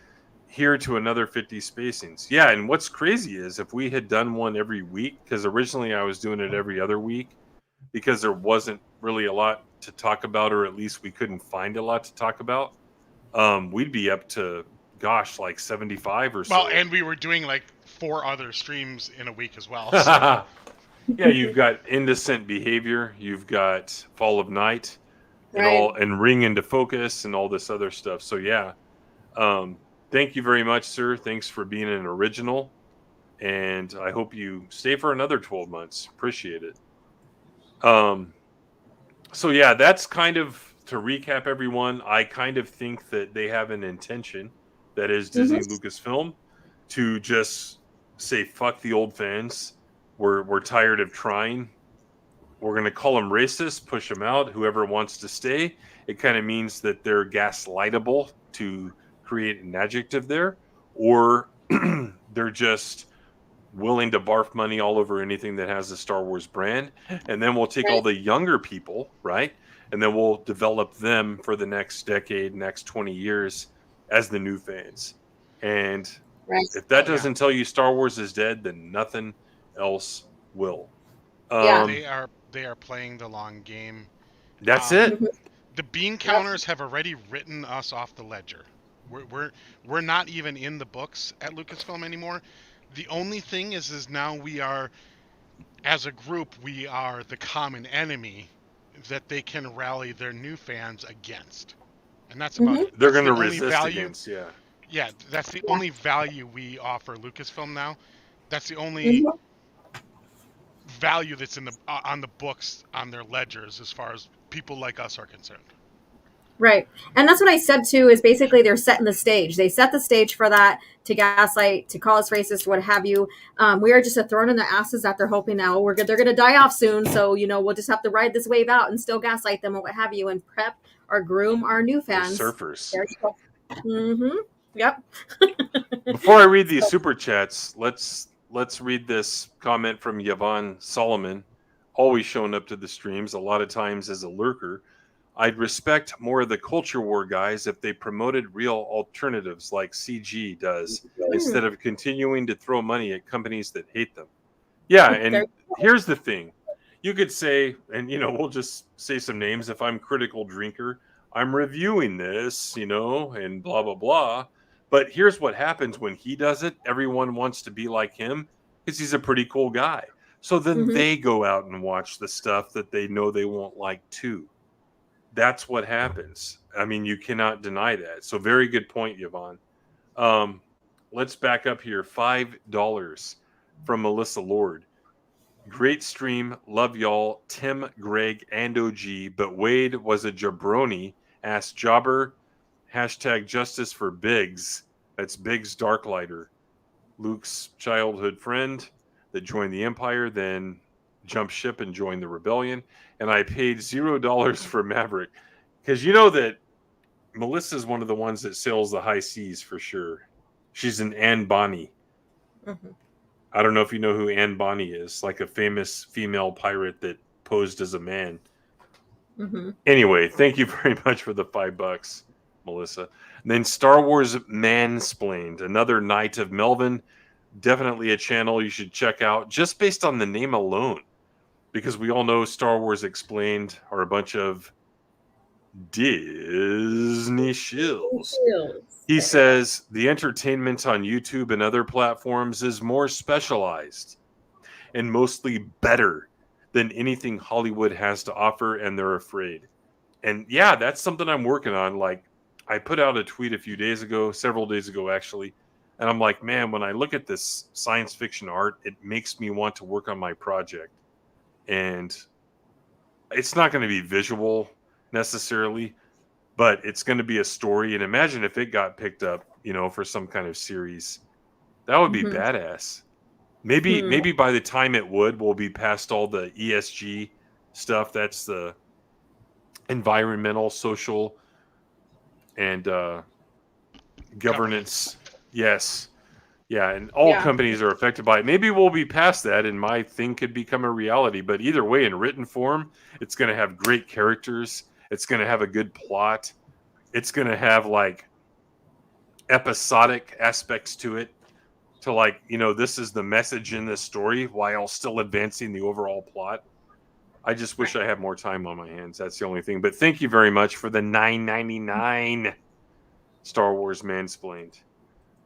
Here to another 50 spacings. Yeah, and what's crazy is if we had done one every week, because originally I was doing it every other week, because there wasn't really a lot to talk about, or at least we couldn't find a lot to talk about, we'd be up to, like 75 or so. Well, and we were doing like 4 other streams in a week as well. So. Yeah, you've got Indecent Behavior, you've got Fall of Night, and Ring into Focus, and all this other stuff. So yeah, thank you very much, sir. Thanks for being an original, and I hope you stay for another 12 months. Appreciate it. So yeah, that's kind of, to recap everyone, I kind of think that they have an intention, that is Disney Lucasfilm, to just say, fuck the old fans. We're tired of trying. We're going to call them racist, push them out. Whoever wants to stay. It kind of means that they're gaslightable, to create an adjective there, or they're just willing to barf money all over anything that has a Star Wars brand. And then we'll take all the younger people, right? And then we'll develop them for the next decade, next 20 years as the new fans. And if that doesn't tell you Star Wars is dead, then nothing else will. They are playing the long game. That's it. The bean counters have already written us off the ledger. We're not even in the books at Lucasfilm anymore. The only thing is now we are, as a group, we are the common enemy that they can rally their new fans against. And that's about it. They're going to resist against, Yeah, that's the only value we offer Lucasfilm now. That's the only value that's on the books, on their ledgers, as far as people like us are concerned. Right. And that's what I said, too, is basically they're setting the stage. They set the stage for that, to gaslight, to call us racist, what have you. We are just a thorn in their asses that they're hoping now they're going to die off soon. So, we'll just have to ride this wave out and still gaslight them or what have you, and prep or groom our new fans. Surfers. There you go. Yep. Before I read these super chats, let's read this comment from Yvonne Solomon, always showing up to the streams, a lot of times as a lurker. I'd respect more of the culture war guys if they promoted real alternatives like CG does, instead of continuing to throw money at companies that hate them. Yeah, and here's the thing. You could say, and we'll just say some names. If I'm Critical Drinker, I'm reviewing this, and blah, blah, blah. But here's what happens when he does it. Everyone wants to be like him because he's a pretty cool guy. So then they go out and watch the stuff that they know they won't like too. That's what happens. I mean, you cannot deny that. So very good point, Yvonne. Let's back up here. $5 from Melissa Lord. Great stream. Love y'all. Tim, Greg, and OG. But Wade was a jabroni. Asked Jobber. Hashtag justice for Biggs. That's Biggs Darklighter. Luke's childhood friend that joined the Empire, then jumped ship and joined the Rebellion. And I paid $0 for Maverick. Because you know that Melissa's one of the ones that sails the high seas for sure. She's an Anne Bonny. I don't know if you know who Anne Bonny is, like a famous female pirate that posed as a man. Anyway, thank you very much for the $5, Melissa. And then Star Wars Mansplained, another Knight of Melvin. Definitely a channel you should check out just based on the name alone, because we all know Star Wars Explained are a bunch of Disney shills. He says the entertainment on YouTube and other platforms is more specialized and mostly better than anything Hollywood has to offer, and they're afraid. And yeah, that's something I'm working on. Like, I put out a tweet a few days ago, several days ago actually, and I'm like, man, when I look at this science fiction art, it makes me want to work on my project. And it's not going to be visual necessarily, but it's going to be a story. And imagine if it got picked up, for some kind of series. That would be badass. Maybe by the time it we'll be past all the ESG stuff. That's the environmental, social, and governance. Yes. Yeah, and all companies are affected by it. Maybe we'll be past that and my thing could become a reality. But either way, in written form, it's going to have great characters. It's going to have a good plot. It's going to have, like, episodic aspects to it. To, like, this is the message in this story while still advancing the overall plot. I just wish I had more time on my hands. That's the only thing. But thank you very much for the $9.99 Star Wars Mansplained.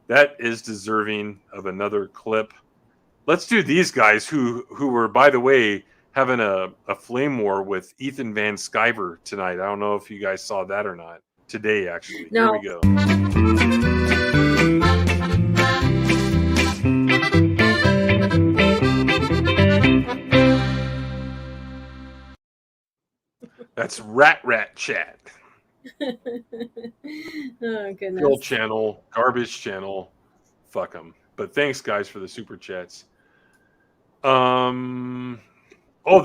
That is deserving of another clip. Let's do these guys who were, by the way, having a flame war with Ethan Van Sciver tonight. I don't know if you guys saw that or not. Today, actually. No. Here we go. That's Rat Chat. Oh, goodness. Kill channel, garbage channel. Fuck them. But thanks, guys, for the super chats. Oh,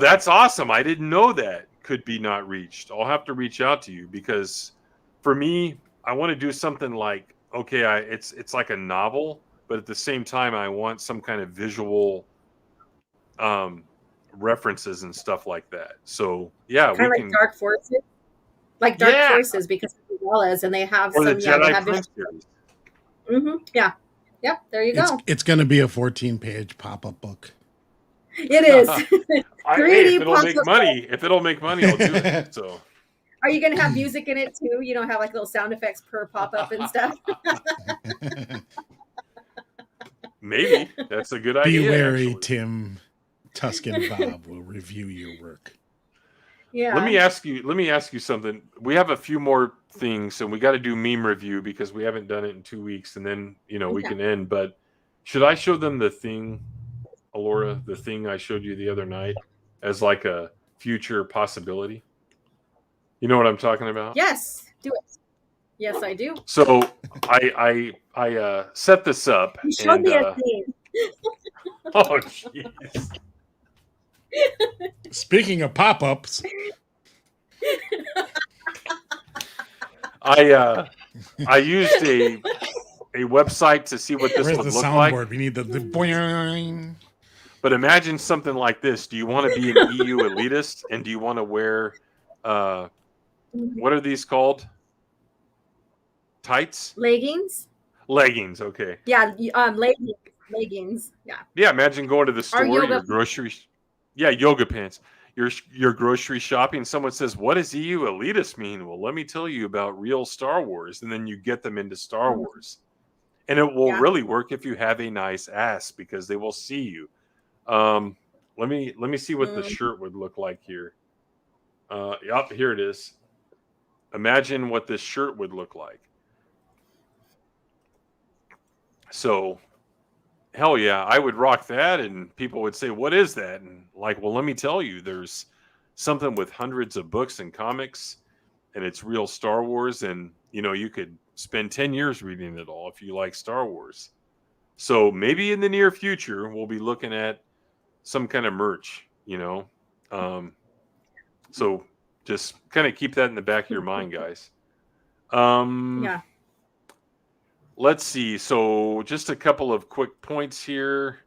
that's awesome. I didn't know that could be not reached. I'll have to reach out to you because for me, I want to do something like, okay, it's like a novel, but at the same time, I want some kind of visual references and stuff like that. So, yeah. Kind of like Dark Forces? Like Dark Forces, because of Wallace, and they have or some... the Jedi they have series. Yeah. Yep, there you go. It's going to be a 14-page pop-up book. It is. Hey, if it'll make money, I'll do it. So, are you going to have music in it too? Have like little sound effects per pop-up and stuff? Maybe that's a good idea. Be wary, actually. Tim. Tuscan Bob will review your work. Yeah. Let me ask you something. We have a few more things, and we got to do meme review because we haven't done it in 2 weeks, and then we can end. But should I show them the thing, Alora, the thing I showed you the other night, as like a future possibility? You know what I'm talking about? Yes, do it. Yes, I do. So I set this up. You showed me a thing. Oh, jeez. Speaking of pop-ups, I used a website to see what this would look like. We need the boing. But imagine something like this. Do you want to be an EU elitist, and do you want to wear what are these called? Tights? Leggings. Leggings. Okay. Yeah. Leggings. Yeah. Yeah. Imagine going to the Or store, yoga. your grocery. Yeah, yoga pants. Your grocery shopping. Someone says, "What does EU elitist mean?" Well, let me tell you about real Star Wars, and then you get them into Star Wars, and it will really work if you have a nice ass because they will see you. Let me see what the shirt would look like here. Yep, here it is. Imagine what this shirt would look like. So, hell yeah, I would rock that, and people would say, "What is that?" And like, well, let me tell you, there's something with hundreds of books and comics, and it's real Star Wars, and you could spend 10 years reading it all if you like Star Wars. So maybe in the near future, we'll be looking at some kind of merch, so just kind of keep that in the back of your mind, guys. Yeah. Let's see. So just a couple of quick points here.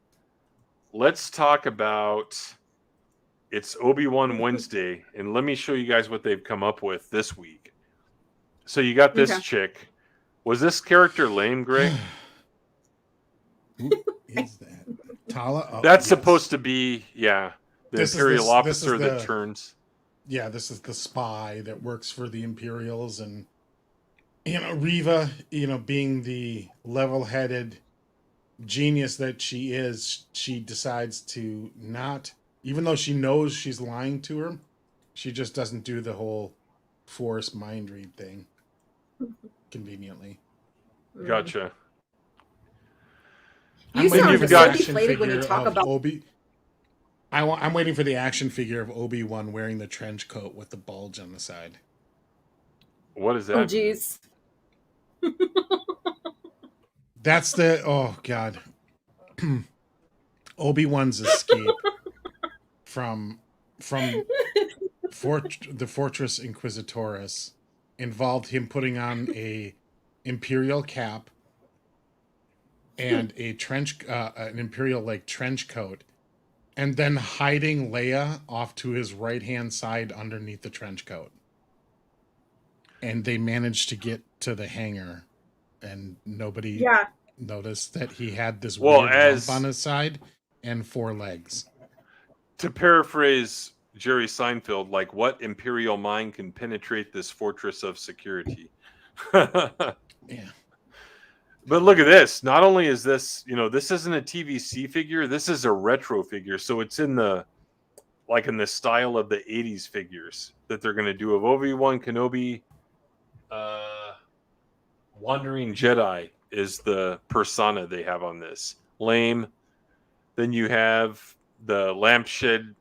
Let's talk about it's Obi-Wan Wednesday, and let me show you guys what they've come up with this week. So you got this chick. Was this character lame, Greg? Who is that? Tala? Oh, That's supposed to be, the Imperial officer that turns. Yeah, this is the spy that works for the Imperials, and Reva, being the level-headed genius that she is, she decides to not, even though she knows she's lying to her, she just doesn't do the whole force mind read thing conveniently. Gotcha. You sound so deflated when you talk about I'm waiting for the action figure of Obi-Wan wearing the trench coat with the bulge on the side. What is that? Oh, jeez. That's oh god. Obi-Wan's escape from the Fortress Inquisitoris involved him putting on a Imperial cap and a an Imperial trench coat, and then hiding Leia off to his right-hand side underneath the trench coat. And they managed to get to the hangar, and nobody noticed that he had this weird lump on his side and 4 legs. To paraphrase Jerry Seinfeld, what Imperial mind can penetrate this fortress of security? Yeah. But look at this. Not only is this, this isn't a TVC figure, this is a retro figure. So it's in the style of the 80s figures that they're going to do of Obi-Wan Kenobi. Wandering Jedi is the persona they have on this. Lame. Then you have the lampshade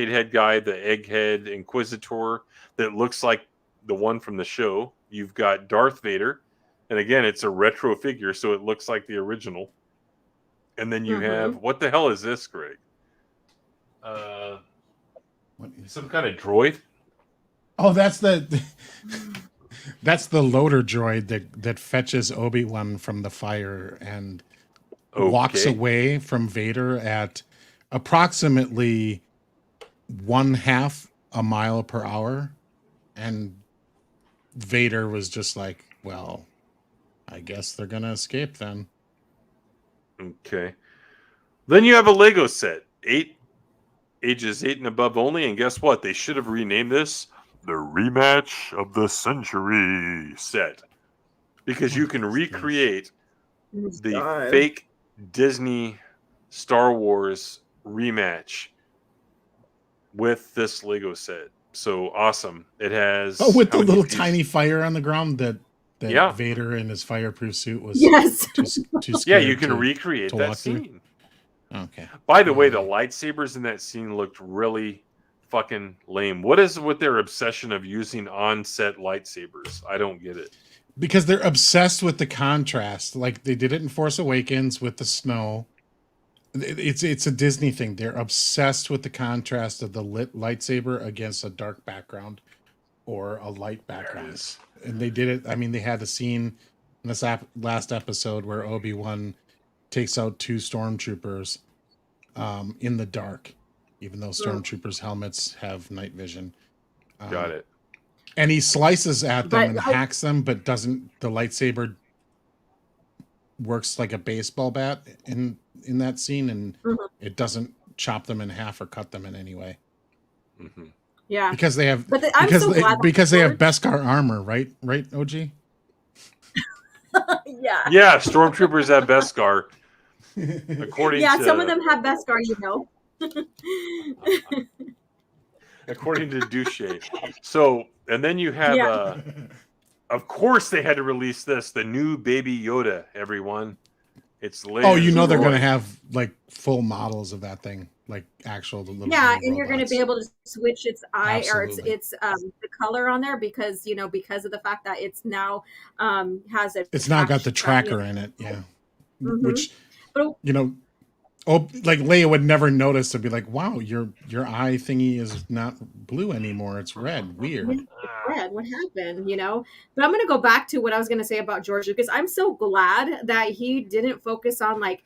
head guy, the egghead Inquisitor that looks like the one from the show. You've got Darth Vader. And again, it's a retro figure, so it looks like the original. And then you have, what the hell is this, Greg? Some kind of droid? Oh, that's that's the loader droid that fetches Obi-Wan from the fire and walks away from Vader at approximately 1/2 a mile per hour. And Vader was just like, well, I guess they're going to escape then. Okay. Then you have a Lego set. Ages 8 and above only. And guess what? They should have renamed this the Rematch of the Century set. Because you can recreate the fake Disney Star Wars rematch with this Lego set. So awesome. It has... Oh, with the little tiny fire on the ground that Vader in his fireproof suit was too scared. Yeah, you can recreate that scene. Okay. By the way, the lightsabers in that scene looked really fucking lame. What is with their obsession of using on-set lightsabers? I don't get it. Because they're obsessed with the contrast. Like they did it in Force Awakens with the snow. It's a Disney thing. They're obsessed with the contrast of the lit lightsaber against a dark background or a light background. And they did it. I mean, they had a scene in this last episode where Obi-Wan takes out 2 stormtroopers in the dark, even though stormtroopers' helmets have night vision. Got it. And he slices at them But and hacks them, but doesn't the lightsaber works like a baseball bat in that scene, and it doesn't chop them in half or cut them in any way. Mm-hmm. Yeah, because they have because they have Beskar armor, right? Right, OG? Yeah. Yeah, stormtroopers have Beskar. According to some of them have Beskar, you know. According to Douche. So, and then you have of course they had to release this, the new Baby Yoda, everyone. It's layers. Oh, you know they're going to have like full models of that thing, like actual little and robots. You're going to be able to switch its eye Absolutely. Or its the color on there because because of the fact that it's now has a it's now got the tracker in it, which like Leia would never notice. To be like, wow, your eye thingy is not blue anymore, it's red. Weird. It's red. What happened? But I'm gonna go back to what I was gonna say about George Lucas. I'm so glad that he didn't focus on like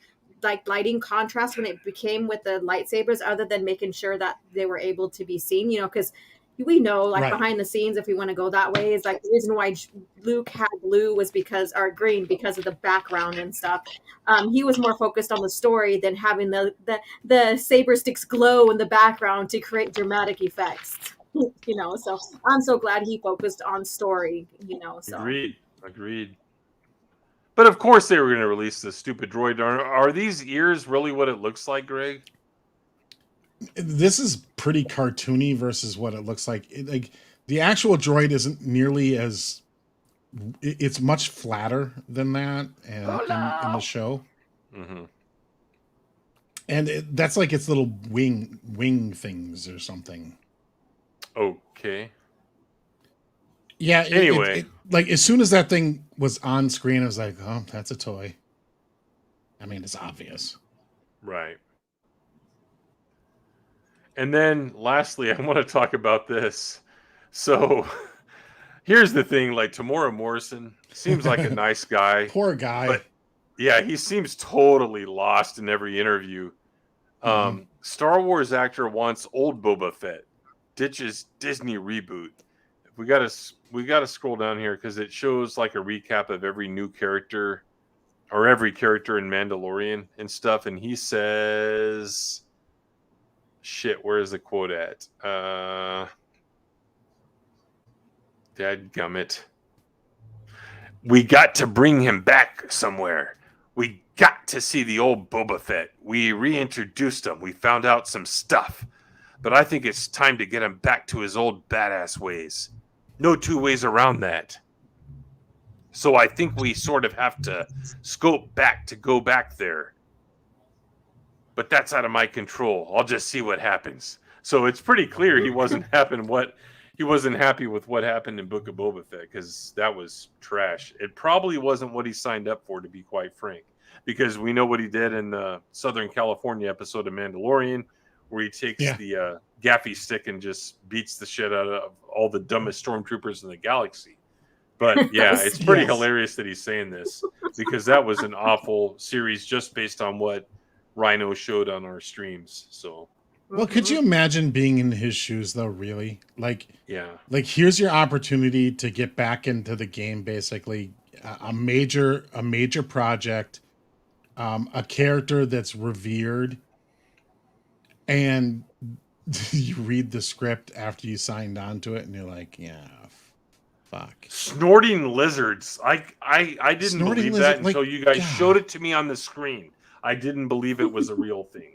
lighting contrast when it became with the lightsabers, other than making sure that they were able to be seen, because we know behind the scenes, if we want to go that way, is like the reason why Luke had blue was or green because of the background and stuff. He was more focused on the story than having the saber sticks glow in the background to create dramatic effects. So I'm so glad he focused on story. So Agreed. But of course they were going to release this stupid droid. Are these ears really what it looks like, Greg? This is pretty cartoony versus what it looks like. Like the actual droid isn't nearly as. It's much flatter than that, and in the show. Mm-hmm. And that's like its little wing things or something. Okay. Yeah. Anyway, like as soon as that thing was on screen, I was like, "Oh, that's a toy." I mean, it's obvious, right? And then lastly, I want to talk about this. So here's the thing, like Tamora Morrison seems like a nice guy. Poor guy. But yeah, he seems totally lost in every interview. Star Wars actor wants old Boba Fett, ditches Disney reboot. We gotta scroll down here because it shows like a recap of every new character or every character in Mandalorian and stuff. And he says... Shit, where is the quote at? Dadgummit. We got to bring him back somewhere. We got to see the old Boba Fett. We reintroduced him. We found out some stuff. But I think it's time to get him back to his old badass ways. No two ways around that. So I think we sort of have to scope back to go back there. But that's out of my control. I'll just see what happens. So it's pretty clear he wasn't happy with what happened in Book of Boba Fett, because that was trash. It probably wasn't what he signed up for, to be quite frank, because we know what he did in the Southern California episode of Mandalorian, where he takes the gaffy stick and just beats the shit out of all the dumbest stormtroopers in the galaxy. But yeah, it's pretty hilarious that he's saying this, because that was an awful series just based on what Rhino showed on our streams. So well, could you imagine being in his shoes though? Really? Like here's your opportunity to get back into the game, basically a major project, a character that's revered, and you read the script after you signed on to it and you're like, fuck. Snorting lizards. I didn't believe that until you guys showed it to me on the screen. I didn't believe it was a real thing.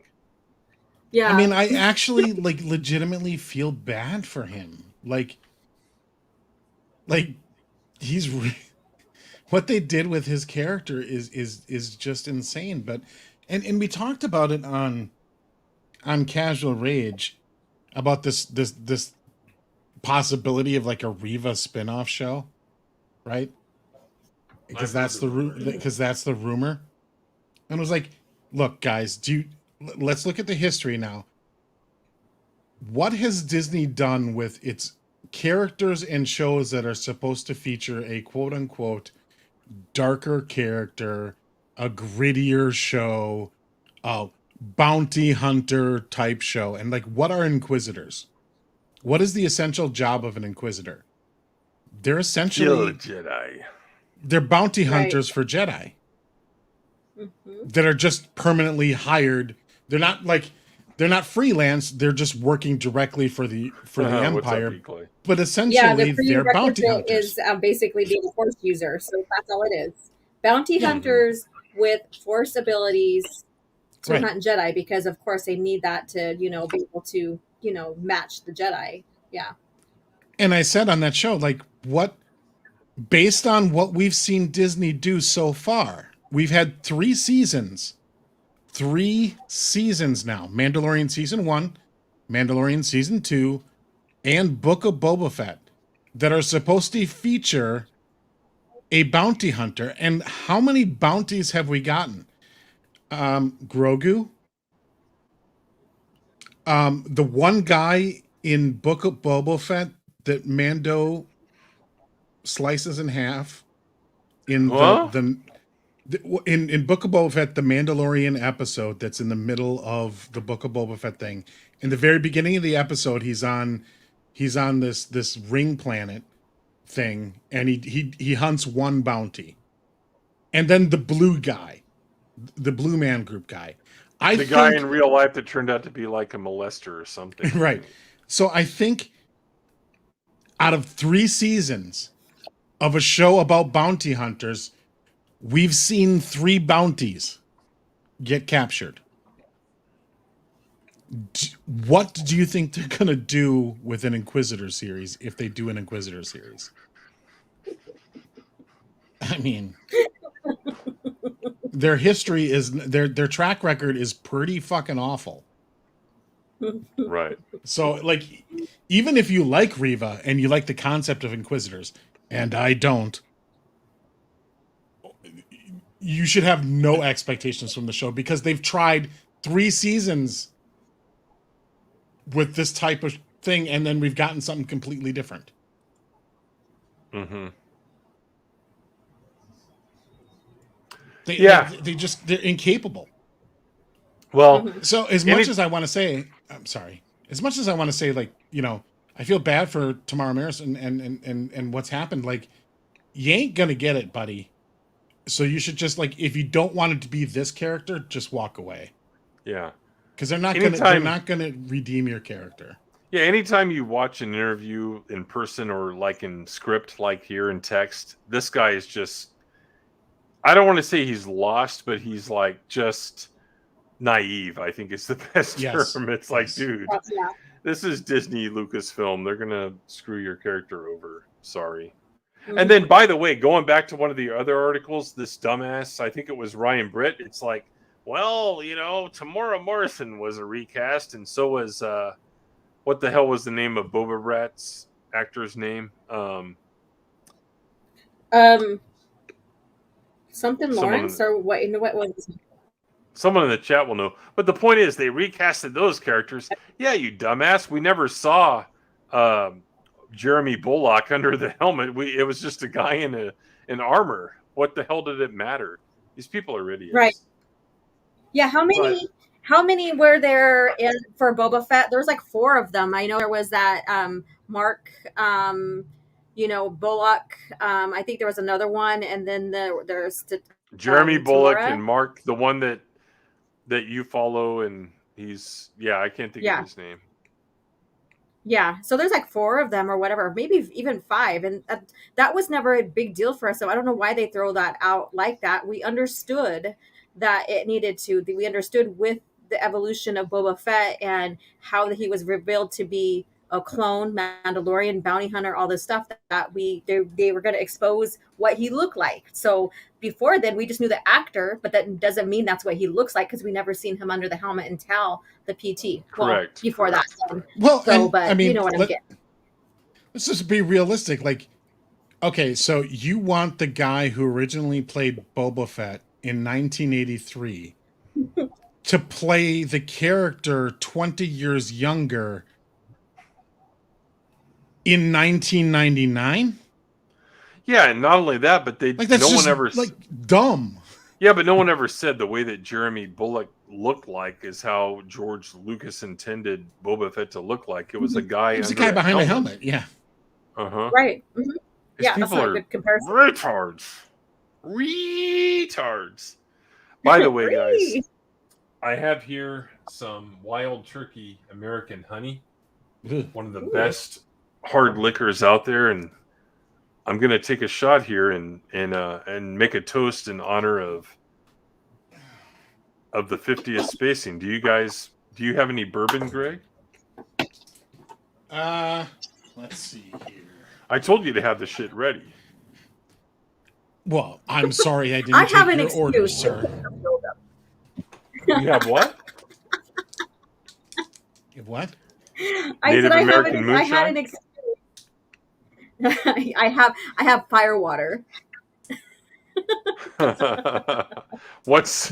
Yeah. I mean, I actually legitimately feel bad for him. Like he's what they did with his character is just insane. But and we talked about it on Casual Rage about this possibility of like a Reva spin-off show, right? Because that's the rumor. And it was like, look, guys, let's look at the history now. What has Disney done with its characters and shows that are supposed to feature a quote-unquote darker character, a grittier show, a bounty hunter type show? And like, what are Inquisitors? What is the essential job of an Inquisitor? They're essentially Jedi. They're bounty hunters for Jedi that are just permanently hired. They're not freelance. They're just working directly for the Empire. But essentially, the they're bounty hunters. Is basically being a Force user. So that's all it is. Bounty hunters with Force abilities to hunt Jedi, because of course they need that to be able to match the Jedi. Yeah. And I said on that show, based on what we've seen Disney do so far, we've had 3 seasons. 3 seasons now. Mandalorian Season 1, Mandalorian Season 2, and Book of Boba Fett that are supposed to feature a bounty hunter. And how many bounties have we gotten? Grogu. The one guy in Book of Boba Fett that Mando slices in half in in Book of Boba Fett, the Mandalorian episode that's in the middle of the Book of Boba Fett thing. In the very beginning of the episode, he's on this ring planet thing, and he hunts one bounty. And then the blue guy, the Blue Man Group guy. The guy in real life that turned out to be like a molester or something. Right. So I think out of 3 seasons of a show about bounty hunters, we've seen 3 bounties get captured. What do you think they're going to do with an Inquisitor series if they do an Inquisitor series? I mean, their history is their track record is pretty fucking awful. Right. So even if you like Reva and you like the concept of Inquisitors, and I don't, you should have no expectations from the show, because they've tried 3 seasons with this type of thing, and then we've gotten something completely different. Mm-hmm. They're incapable. Well, so as much as I want to say, I'm sorry. As much as I want to say, I feel bad for Tamara Maris and what's happened. You ain't gonna get it, buddy. So you should just if you don't want it to be this character, just walk away. Yeah, because they're not gonna redeem your character. Yeah, anytime you watch an interview in person or in script, here in text, this guy is just. I don't want to say he's lost, but he's just naive, I think is the best term. It's dude, this is Disney Lucasfilm. They're going to screw your character over. Sorry. Mm-hmm. And then, by the way, going back to one of the other articles, this dumbass, I think it was Ryan Britt. It's Tamora Morrison was a recast, and so was, what the hell was the name of Boba Fett's actor's name? Something Lawrence or what? What was his name? Someone in the chat will know. But the point is, they recasted those characters. Yeah, you dumbass. We never saw Jeremy Bullock under the helmet. It was just a guy in armor. What the hell did it matter? These people are idiots. Right. Yeah. How many were there for Boba Fett? There was 4 of them. I know there was that Mark. Bullock. I think there was another one, and then there's Jeremy Bullock and Mark, the one that you follow, and he's I can't think of his name. Yeah, so there's 4 of them or whatever, maybe even 5, and that was never a big deal for us. So I don't know why they throw that out like that. We understood that it needed to. We understood with the evolution of Boba Fett and how he was revealed to be a clone, Mandalorian, bounty hunter, all this stuff that they were going to expose what he looked like. So before then, we just knew the actor, but that doesn't mean that's what he looks like, because we never seen him under the helmet until the PT. Correct. Before that. Well, but you know what I'm getting. Let's just be realistic. Okay, so you want the guy who originally played Boba Fett in 1983 to play the character 20 years younger in 1999? Yeah, and not only that, but dumb. Yeah, but no one ever said the way that Jeremy Bullock looked like is how George Lucas intended Boba Fett to look like. It was a guy. It was a guy behind a helmet. Yeah. Uh-huh. Right. Mm-hmm. Yeah, that's people not a are good comparison. retards. By the way, guys, Free. I have here some Wild Turkey American honey, one of the Ooh. best hard liquors out there, and I'm gonna take a shot here and make a toast in honor of the 50th spacing. Do you have any bourbon, Greg? Let's see here. I told you to have the shit ready. Well, I'm sorry I didn't I take have an your excuse. order, sir. You have what? What? Native American I moonshine? had an excuse. I have fire water. What's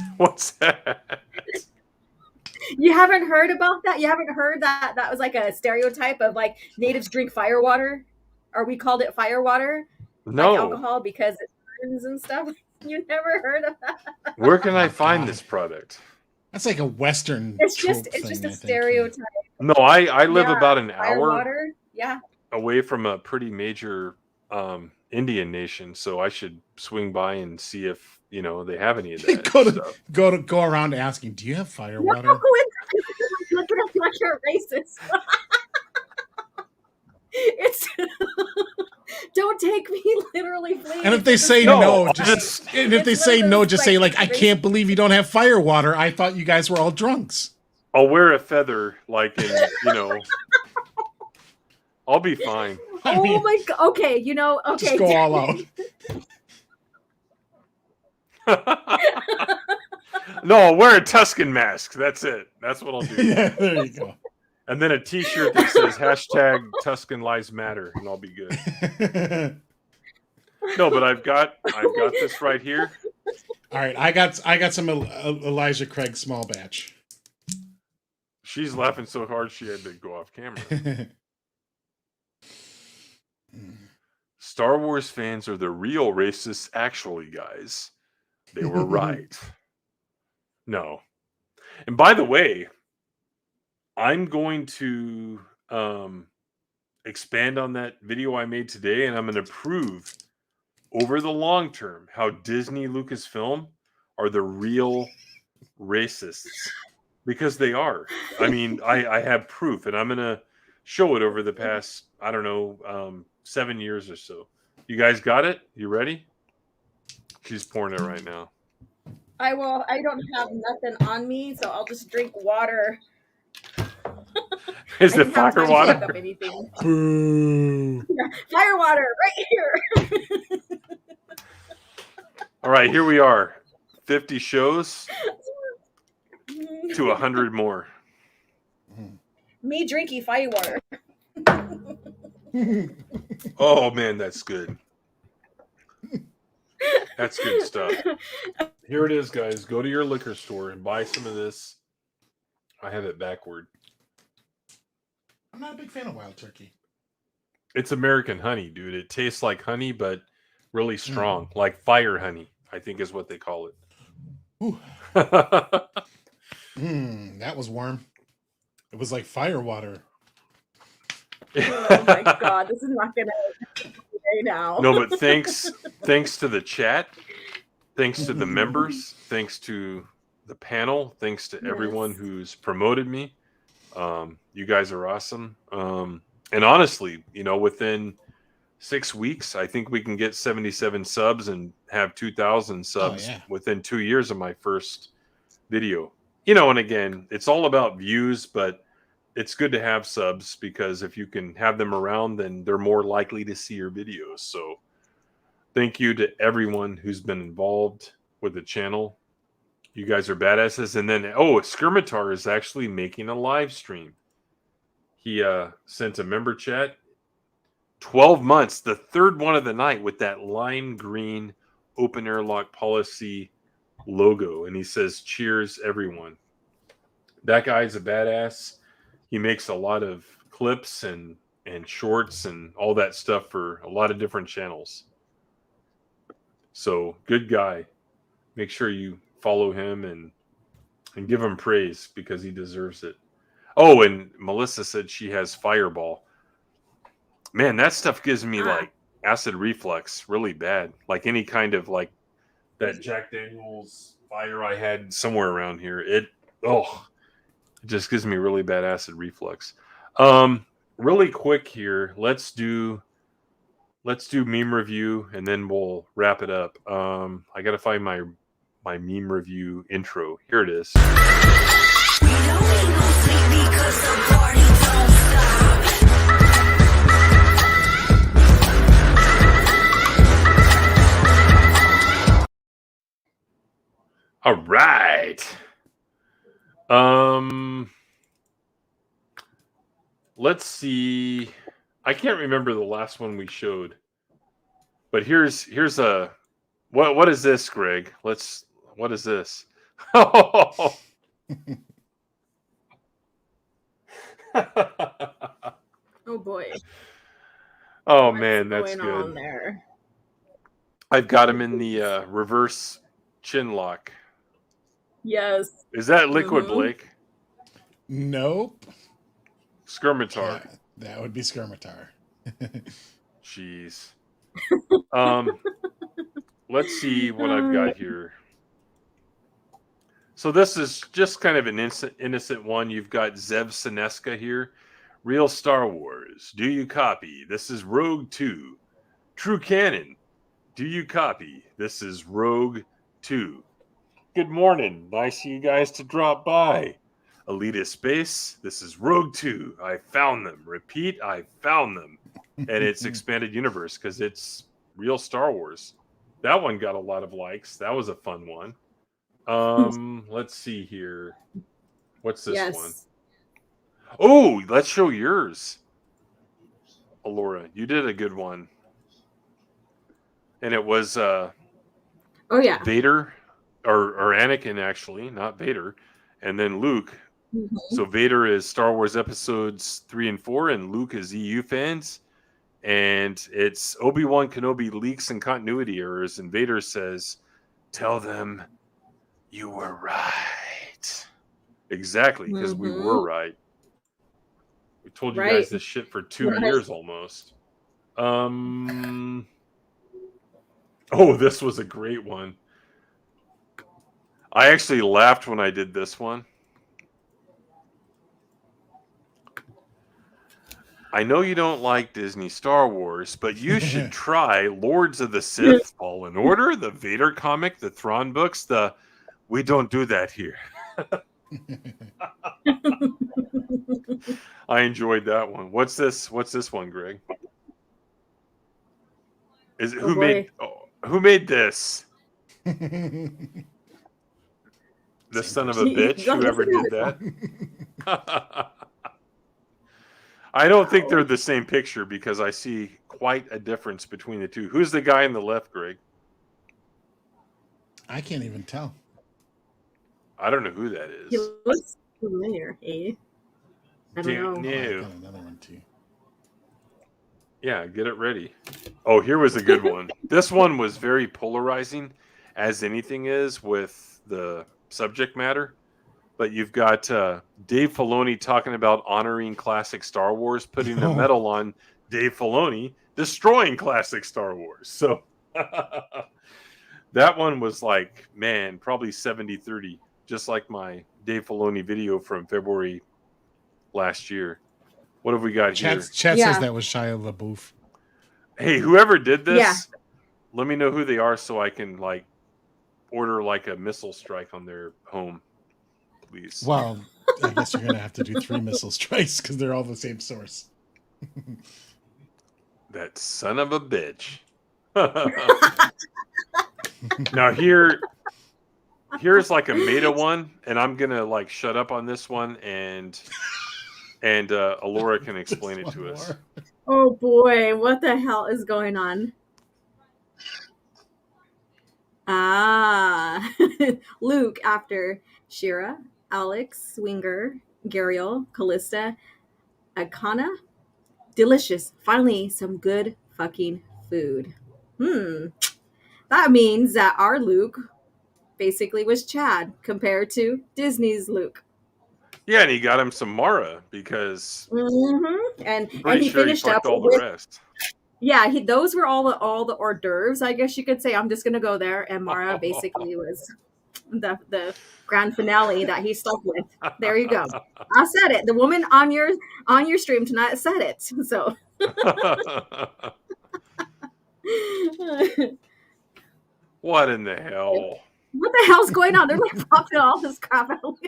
that? You haven't heard about that? You haven't heard that was like a stereotype of like natives drink fire water, or we called it fire water, No. like alcohol because it burns and stuff. You never heard of that? Where can I find this product? That's like a Western. It's just trope a thing, stereotype. No, I live Yeah, about an fire hour water. Yeah. away from a pretty major Indian nation, so I should swing by and see if they have any of that. Go around asking, do you have fire No, water? look at us like you're racist. It's don't take me literally, please. And if they say No, just say like, I racist. can't believe you don't have fire water. I thought you guys were all drunks. I'll wear a feather, like in I'll be fine. Oh my god. Okay, okay. Just go all out. No, I'll wear a Tuscan mask. That's it. That's what I'll do. Yeah, there you go. And then a T-shirt that says hashtag Tuscan Lives Matter, and I'll be good. No, but I've got this right here. All right, I got some Elijah Craig small batch. She's laughing so hard she had to go off camera. Star Wars fans are the real racists, actually, guys. They were right. No. And by the way, I'm going to expand on that video I made today, and I'm going to prove over the long term how Disney Lucasfilm are the real racists. Because they are. I mean, I have proof, and I'm going to show it over the past, 7 years or so. You guys got it? You ready? She's pouring it right now. I will. I don't have nothing on me, so I'll just drink water. Is I it didn't have fire time to water? look up anything. Boo. Fire water, right here. All right, here we are. 50 shows to 100 more. Me drinking fire water. Oh, man, that's good. That's good stuff. Here it is, guys. Go to your liquor store and buy some of this. I have it backward. I'm not a big fan of wild turkey. It's American honey, dude. It tastes like honey, but really strong. Like fire honey, I think is what they call it. Ooh. That was warm. It was like fire water. Oh my god, this is not gonna right now. No, but thanks to the chat, thanks to the members, thanks to the panel, thanks to everyone who's promoted me. You guys are awesome. And honestly, within 6 weeks, I think we can get 77 subs and have 2,000 subs within 2 years of my first video. And again, it's all about views, but it's good to have subs because if you can have them around, then they're more likely to see your videos. So thank you to everyone who's been involved with the channel. You guys are badasses. And then, Skirmitar is actually making a live stream. He sent a member chat. 12 months, the third one of the night with that lime green Open-Airlock Policy logo. And he says, cheers, everyone. That guy's a badass. He makes a lot of clips and shorts and all that stuff for a lot of different channels. So, good guy. Make sure you follow him and give him praise because he deserves it. Oh, and Melissa said she has Fireball. Man, that stuff gives me like acid reflux really bad. Like any kind of like that Jack Daniels fire I had somewhere around here. It just gives me really bad acid reflux. Really quick here, let's do meme review and then we'll wrap it up. I gotta find my meme review intro. Here it is. All right. Let's see. I can't remember the last one we showed, but here's a what is this, Greg? What is this? Oh boy. Oh man, that's good. On there? I've got him in the reverse chin lock. Yes. Is that Liquid Blake? Nope. Skirmitar. Yeah, that would be Skirmitar. Jeez. Let's see what I've got here. So this is just kind of an innocent one. You've got Zev Sineska here. Real Star Wars. Do you copy? This is Rogue 2. True Canon. Do you copy? This is Rogue 2. Good morning. Nice of you guys to drop by. Elitist Space. This is Rogue 2. I found them. Repeat, I found them. And it's expanded universe because it's real Star Wars. That one got a lot of likes. That was a fun one. Let's see here. What's this one? Oh, let's show yours. Alora, you did a good one. And it was Vader or Anakin, actually, not Vader, and then Luke. Mm-hmm. So Vader is Star Wars episodes 3 and 4, and Luke is EU fans. And it's Obi-Wan Kenobi leaks and continuity errors, and Vader says, "Tell them you were right." Exactly, because we were right. We told you guys this shit for 2 years almost. Oh, this was a great one. I actually laughed when I did this one. I know you don't like Disney Star Wars, but you should try Lords of the Sith, Fallen Order, the Vader comic, the Thrawn books, we don't do that here. I enjoyed that one. What's this one, Greg? Who made this? The son of a bitch, whoever did that. I don't think they're the same picture because I see quite a difference between the two. Who's the guy on the left, Greg? I can't even tell. I don't know who that is. He looks familiar, eh? I don't know. I got another one too. Yeah, get it ready. Oh, here was a good one. This one was very polarizing, as anything is with the subject matter. But you've got Dave Filoni talking about honoring classic Star Wars, putting a medal on Dave Filoni, destroying classic Star Wars. So that one was like, man, probably 70-30, just like my Dave Filoni video from February last year. What have we got here? Chat says that was Shia LaBeouf. Hey, whoever did this, let me know who they are so I can like order like a missile strike on their home. Please. Well, I guess you're going to have to do 3 missile strikes because they're all the same source. That son of a bitch. Now here's like a meta one, and I'm going to like shut up on this one, and Alora can explain it to us. Oh boy, what the hell is going on? Luke after Shira, Alex, Swinger, Gariel, Callista, Akana. Delicious. Finally, some good fucking food. That means that our Luke basically was Chad compared to Disney's Luke. Yeah, and he got him some Mara because and he finished up all the rest. Yeah, those were all the hors d'oeuvres, I guess you could say. I'm just gonna go there, and Mara basically was the grand finale that he stuck with. There you go. I said it. The woman on your stream tonight said it. So What in the hell? what the hell's going on? They're like popping all this crap out.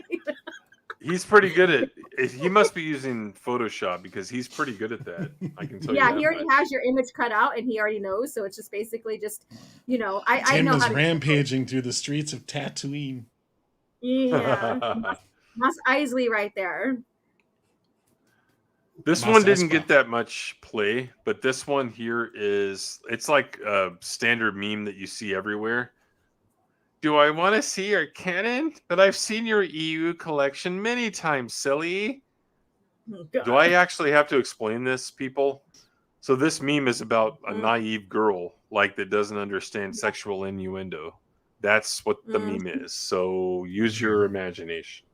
He's pretty good at. He must be using Photoshop because he's pretty good at that. I can tell you. Yeah, he already has your image cut out, and he already knows. So it's just basically just, you know, I know Tim how is to rampaging through the streets of Tatooine. Yeah, Mos Eisley right there. This one didn't get that much play, but this one here it's like a standard meme that you see everywhere. Do I want to see your canon? But I've seen your EU collection many times, silly. Do I actually have to explain this, people? So this meme is about a naive girl, like, that doesn't understand sexual innuendo. That's what the meme is. So use your imagination.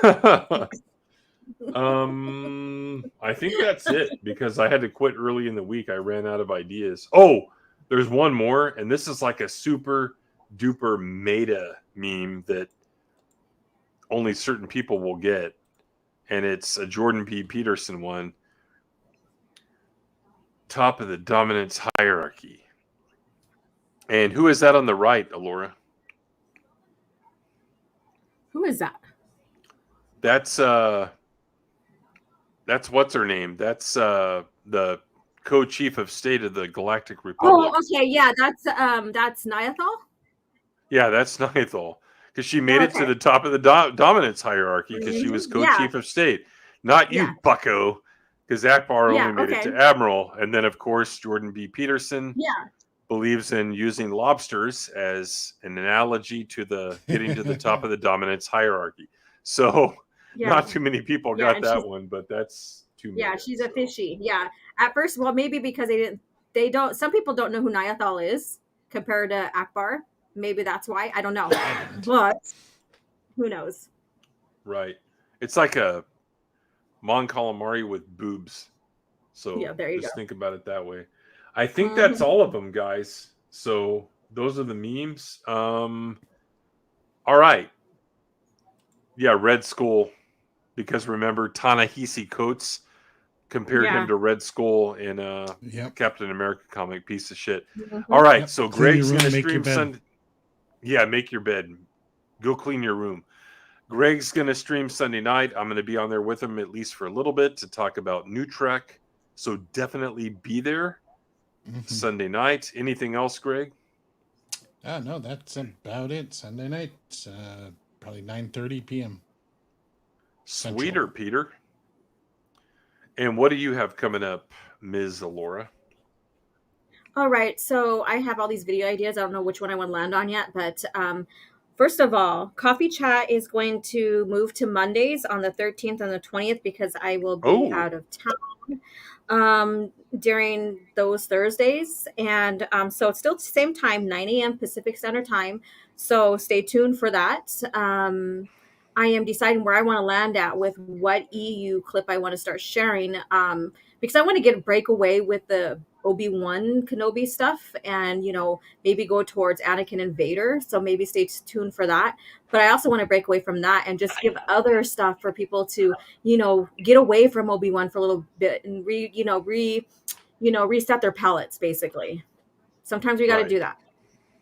I think that's it because I had to quit early in the week. I ran out of ideas. Oh, there's one more, and this is like a super duper meta meme that only certain people will get, and it's a Jordan B. Peterson one. Top of the dominance hierarchy. And who is that on the right, Alora? Who is that? That's what's her name? That's the co-chief of state of the Galactic Republic. Oh, okay, yeah, that's Niathal. Yeah, that's Niathal, because she made it to the top of the dominance hierarchy because she was co-chief of state. Not you, bucko, because Akbar only made it to admiral. And then, of course, Jordan B. Peterson believes in using lobsters as an analogy to the getting to the top of the dominance hierarchy. So not too many people got that one, but that's too many. Yeah, she's a fishy. Yeah. At first, well, maybe because some people don't know who Niathal is compared to Akbar. Maybe that's why. I don't know. But who knows? Right. It's like a Mon Calamari with boobs. So there you just go. think about it that way. I think that's all of them, guys. So those are the memes. All right. Yeah, Red Skull. Because remember, Ta-Nehisi Coates compared him to Red Skull in Captain America comic. Piece of shit. All right, so Greg's going to stream Sunday. Yeah, make your bed. Go clean your room. Greg's going to stream Sunday night. I'm going to be on there with him at least for a little bit to talk about New Trek. So definitely be there Sunday night. Anything else, Greg? No, that's about it. Sunday night, probably 9:30 p.m. Sweeter, Peter. And what do you have coming up, Ms. Alora? All right, so I have all these video ideas. I don't know which one I want to land on yet, but first of all, Coffee Chat is going to move to Mondays on the 13th and the 20th because I will be out of town during those Thursdays. And so it's still the same time, 9 a.m. Pacific Standard Time. So stay tuned for that. I am deciding where I want to land at with what EU clip I want to start sharing because I want to get a breakaway with the Obi-Wan Kenobi stuff and, you know, maybe go towards Anakin and Vader. So maybe stay tuned for that. But I also want to break away from that and just give other stuff for people to, you know, get away from Obi-Wan for a little bit and reset their palates, basically. Sometimes we got to do that.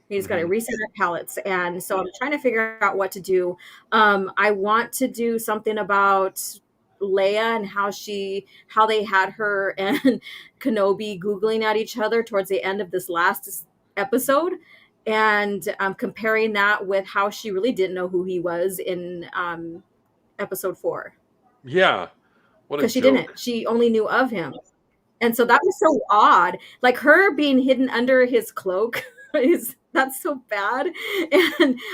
We just got to reset our palettes. And so I'm trying to figure out what to do. I want to do something about Leia and how they had her and Kenobi Googling at each other towards the end of this last episode. And comparing that with how she really didn't know who he was in episode 4. Yeah. Because she didn't. She only knew of him. And so that was so odd. Like her being hidden under his cloak that's so bad.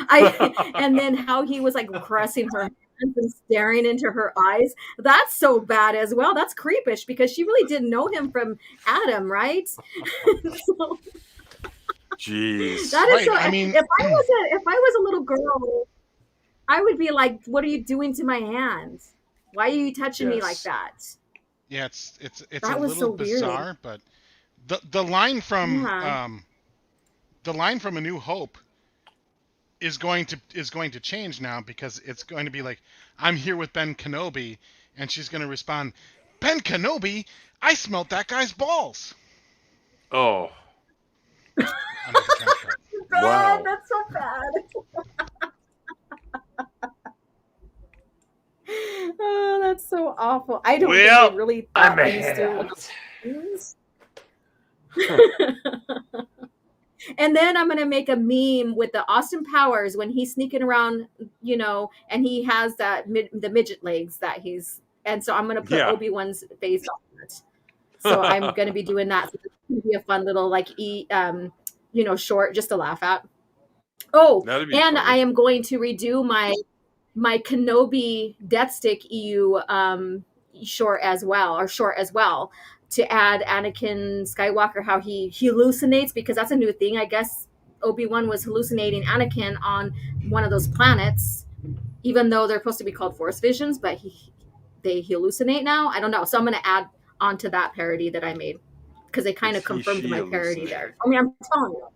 And then how he was like caressing her hands and staring into her eyes. That's so bad as well. That's creepish because she really didn't know him from Adam, right? So, jeez. That is so. I mean, if I was a little girl, I would be like, "What are you doing to my hands? Why are you touching me like that?" Yeah, it's That a was so little bizarre, weird. but the line from Yeah. A New Hope is going to change now, because it's going to be like, I'm here with Ben Kenobi, and she's going to respond, Ben Kenobi, I smelt that guy's balls. Oh, Under the trench coat. wow. Bad. That's so bad. Oh, that's so awful. I don't think they really thought things through. And then I'm gonna make a meme with the Austin Powers when he's sneaking around, and he has the midget legs that he's, and so I'm gonna put Obi-Wan's face on it. So I'm gonna be doing that. So it's gonna be a fun little short just to laugh at. Oh, and funny. I am going to redo my Kenobi Death Stick EU short as well, to add Anakin Skywalker, how he hallucinates, because that's a new thing. I guess Obi-Wan was hallucinating Anakin on one of those planets, even though they're supposed to be called Force visions, but they hallucinate now. I don't know. So I'm going to add onto that parody that I made, because they kind of confirmed my parody there. I mean, I'm telling you.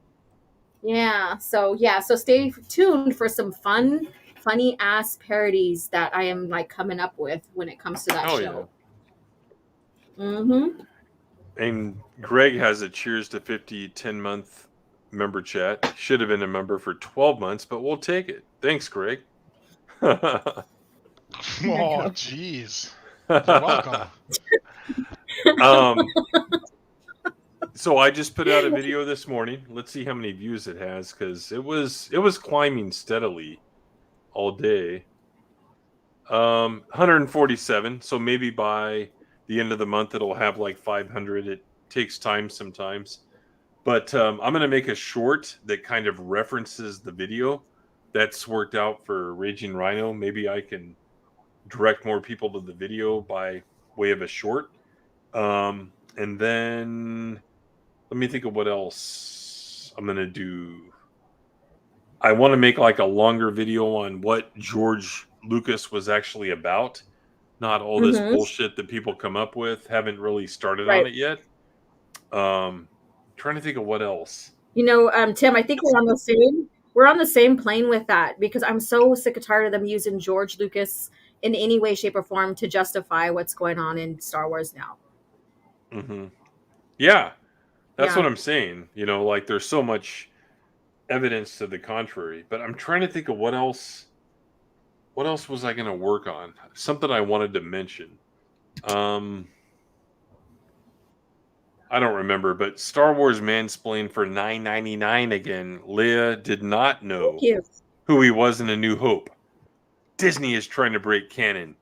Yeah. So stay tuned for some funny ass parodies that I am coming up with when it comes to that show. Yeah. Mm-hmm. And Greg has a cheers to 50 10-month member chat. Should have been a member for 12 months, but we'll take it. Thanks, Greg. Oh, jeez. You're welcome. So I just put out a video this morning. Let's see how many views it has, because it was climbing steadily all day. 147. So maybe by the end of the month it'll have 500. It takes time sometimes, but I'm going to make a short that kind of references the video. That's worked out for Raging Rhino. Maybe I can direct more people to the video by way of a short. And then let me think of what else I'm going to do. I want to make a longer video on what George Lucas was actually about. Not all this bullshit that people come up with. Haven't really started on it yet. Trying to think of what else. Tim, I think we're on the same plane with that, because I'm so sick and tired of them using George Lucas in any way, shape, or form to justify what's going on in Star Wars now. Mm-hmm. Yeah, that's what I'm saying. There's so much evidence to the contrary, but I'm trying to think of what else was I going to work on? Something I wanted to mention. I don't remember, but Star Wars mansplained for $9.99 again. Leia did not know who he was in A New Hope. Disney is trying to break canon.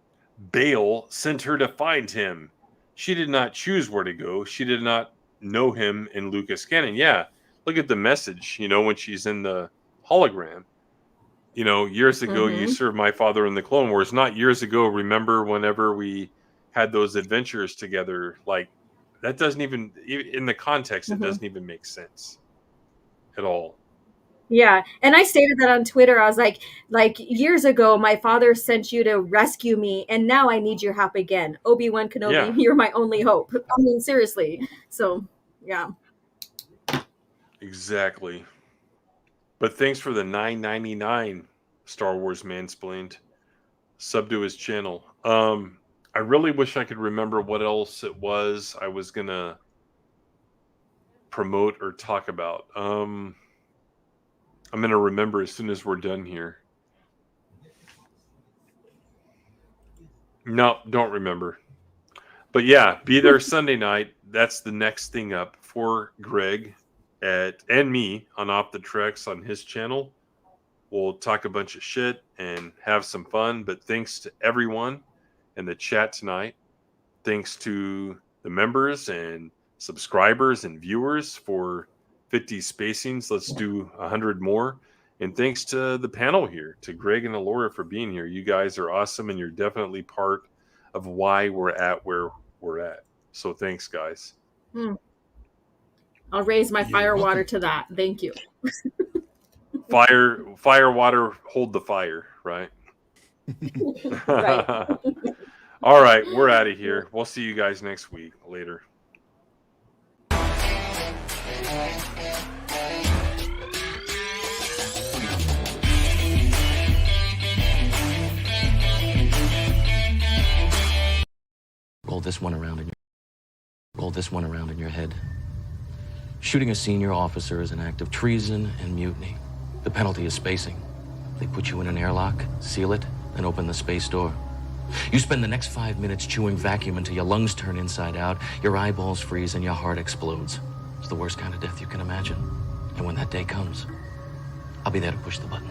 Bail sent her to find him. She did not choose where to go. She did not know him in Lucas canon. Yeah, look at the message, when she's in the hologram. Years ago, you served my father in the Clone Wars. Not years ago. Remember whenever we had those adventures together? That doesn't even, in the context, it doesn't even make sense at all. Yeah. And I stated that on Twitter. I was like years ago, my father sent you to rescue me, and now I need your help again. Obi-Wan Kenobi, you're my only hope. I mean, seriously. So, yeah. Exactly. But thanks for the $9.99 Star Wars mansplained. Sub to his channel. I really wish I could remember what else it was I was going to promote or talk about. I'm going to remember as soon as we're done here. No, don't remember. But yeah, be there Sunday night. That's the next thing up for Greg and me on Off the Treks on his channel. We'll talk a bunch of shit and have some fun. But thanks to everyone in the chat tonight. Thanks to the members and subscribers and viewers for 50 spacings. Let's do 100 more. And thanks to the panel here, to Greg and Alora for being here. You guys are awesome, and you're definitely part of why we're at where we're at. So thanks, guys. I'll raise my fire water to that. Thank you. Fire, water, hold the fire, right? Right. All right, we're out of here. We'll see you guys next week. Later. Roll this one around in your head. Shooting a senior officer is an act of treason and mutiny. The penalty is spacing. They put you in an airlock, seal it, and open the space door. You spend the next 5 minutes chewing vacuum until your lungs turn inside out, your eyeballs freeze, and your heart explodes. It's the worst kind of death you can imagine. And when that day comes, I'll be there to push the button.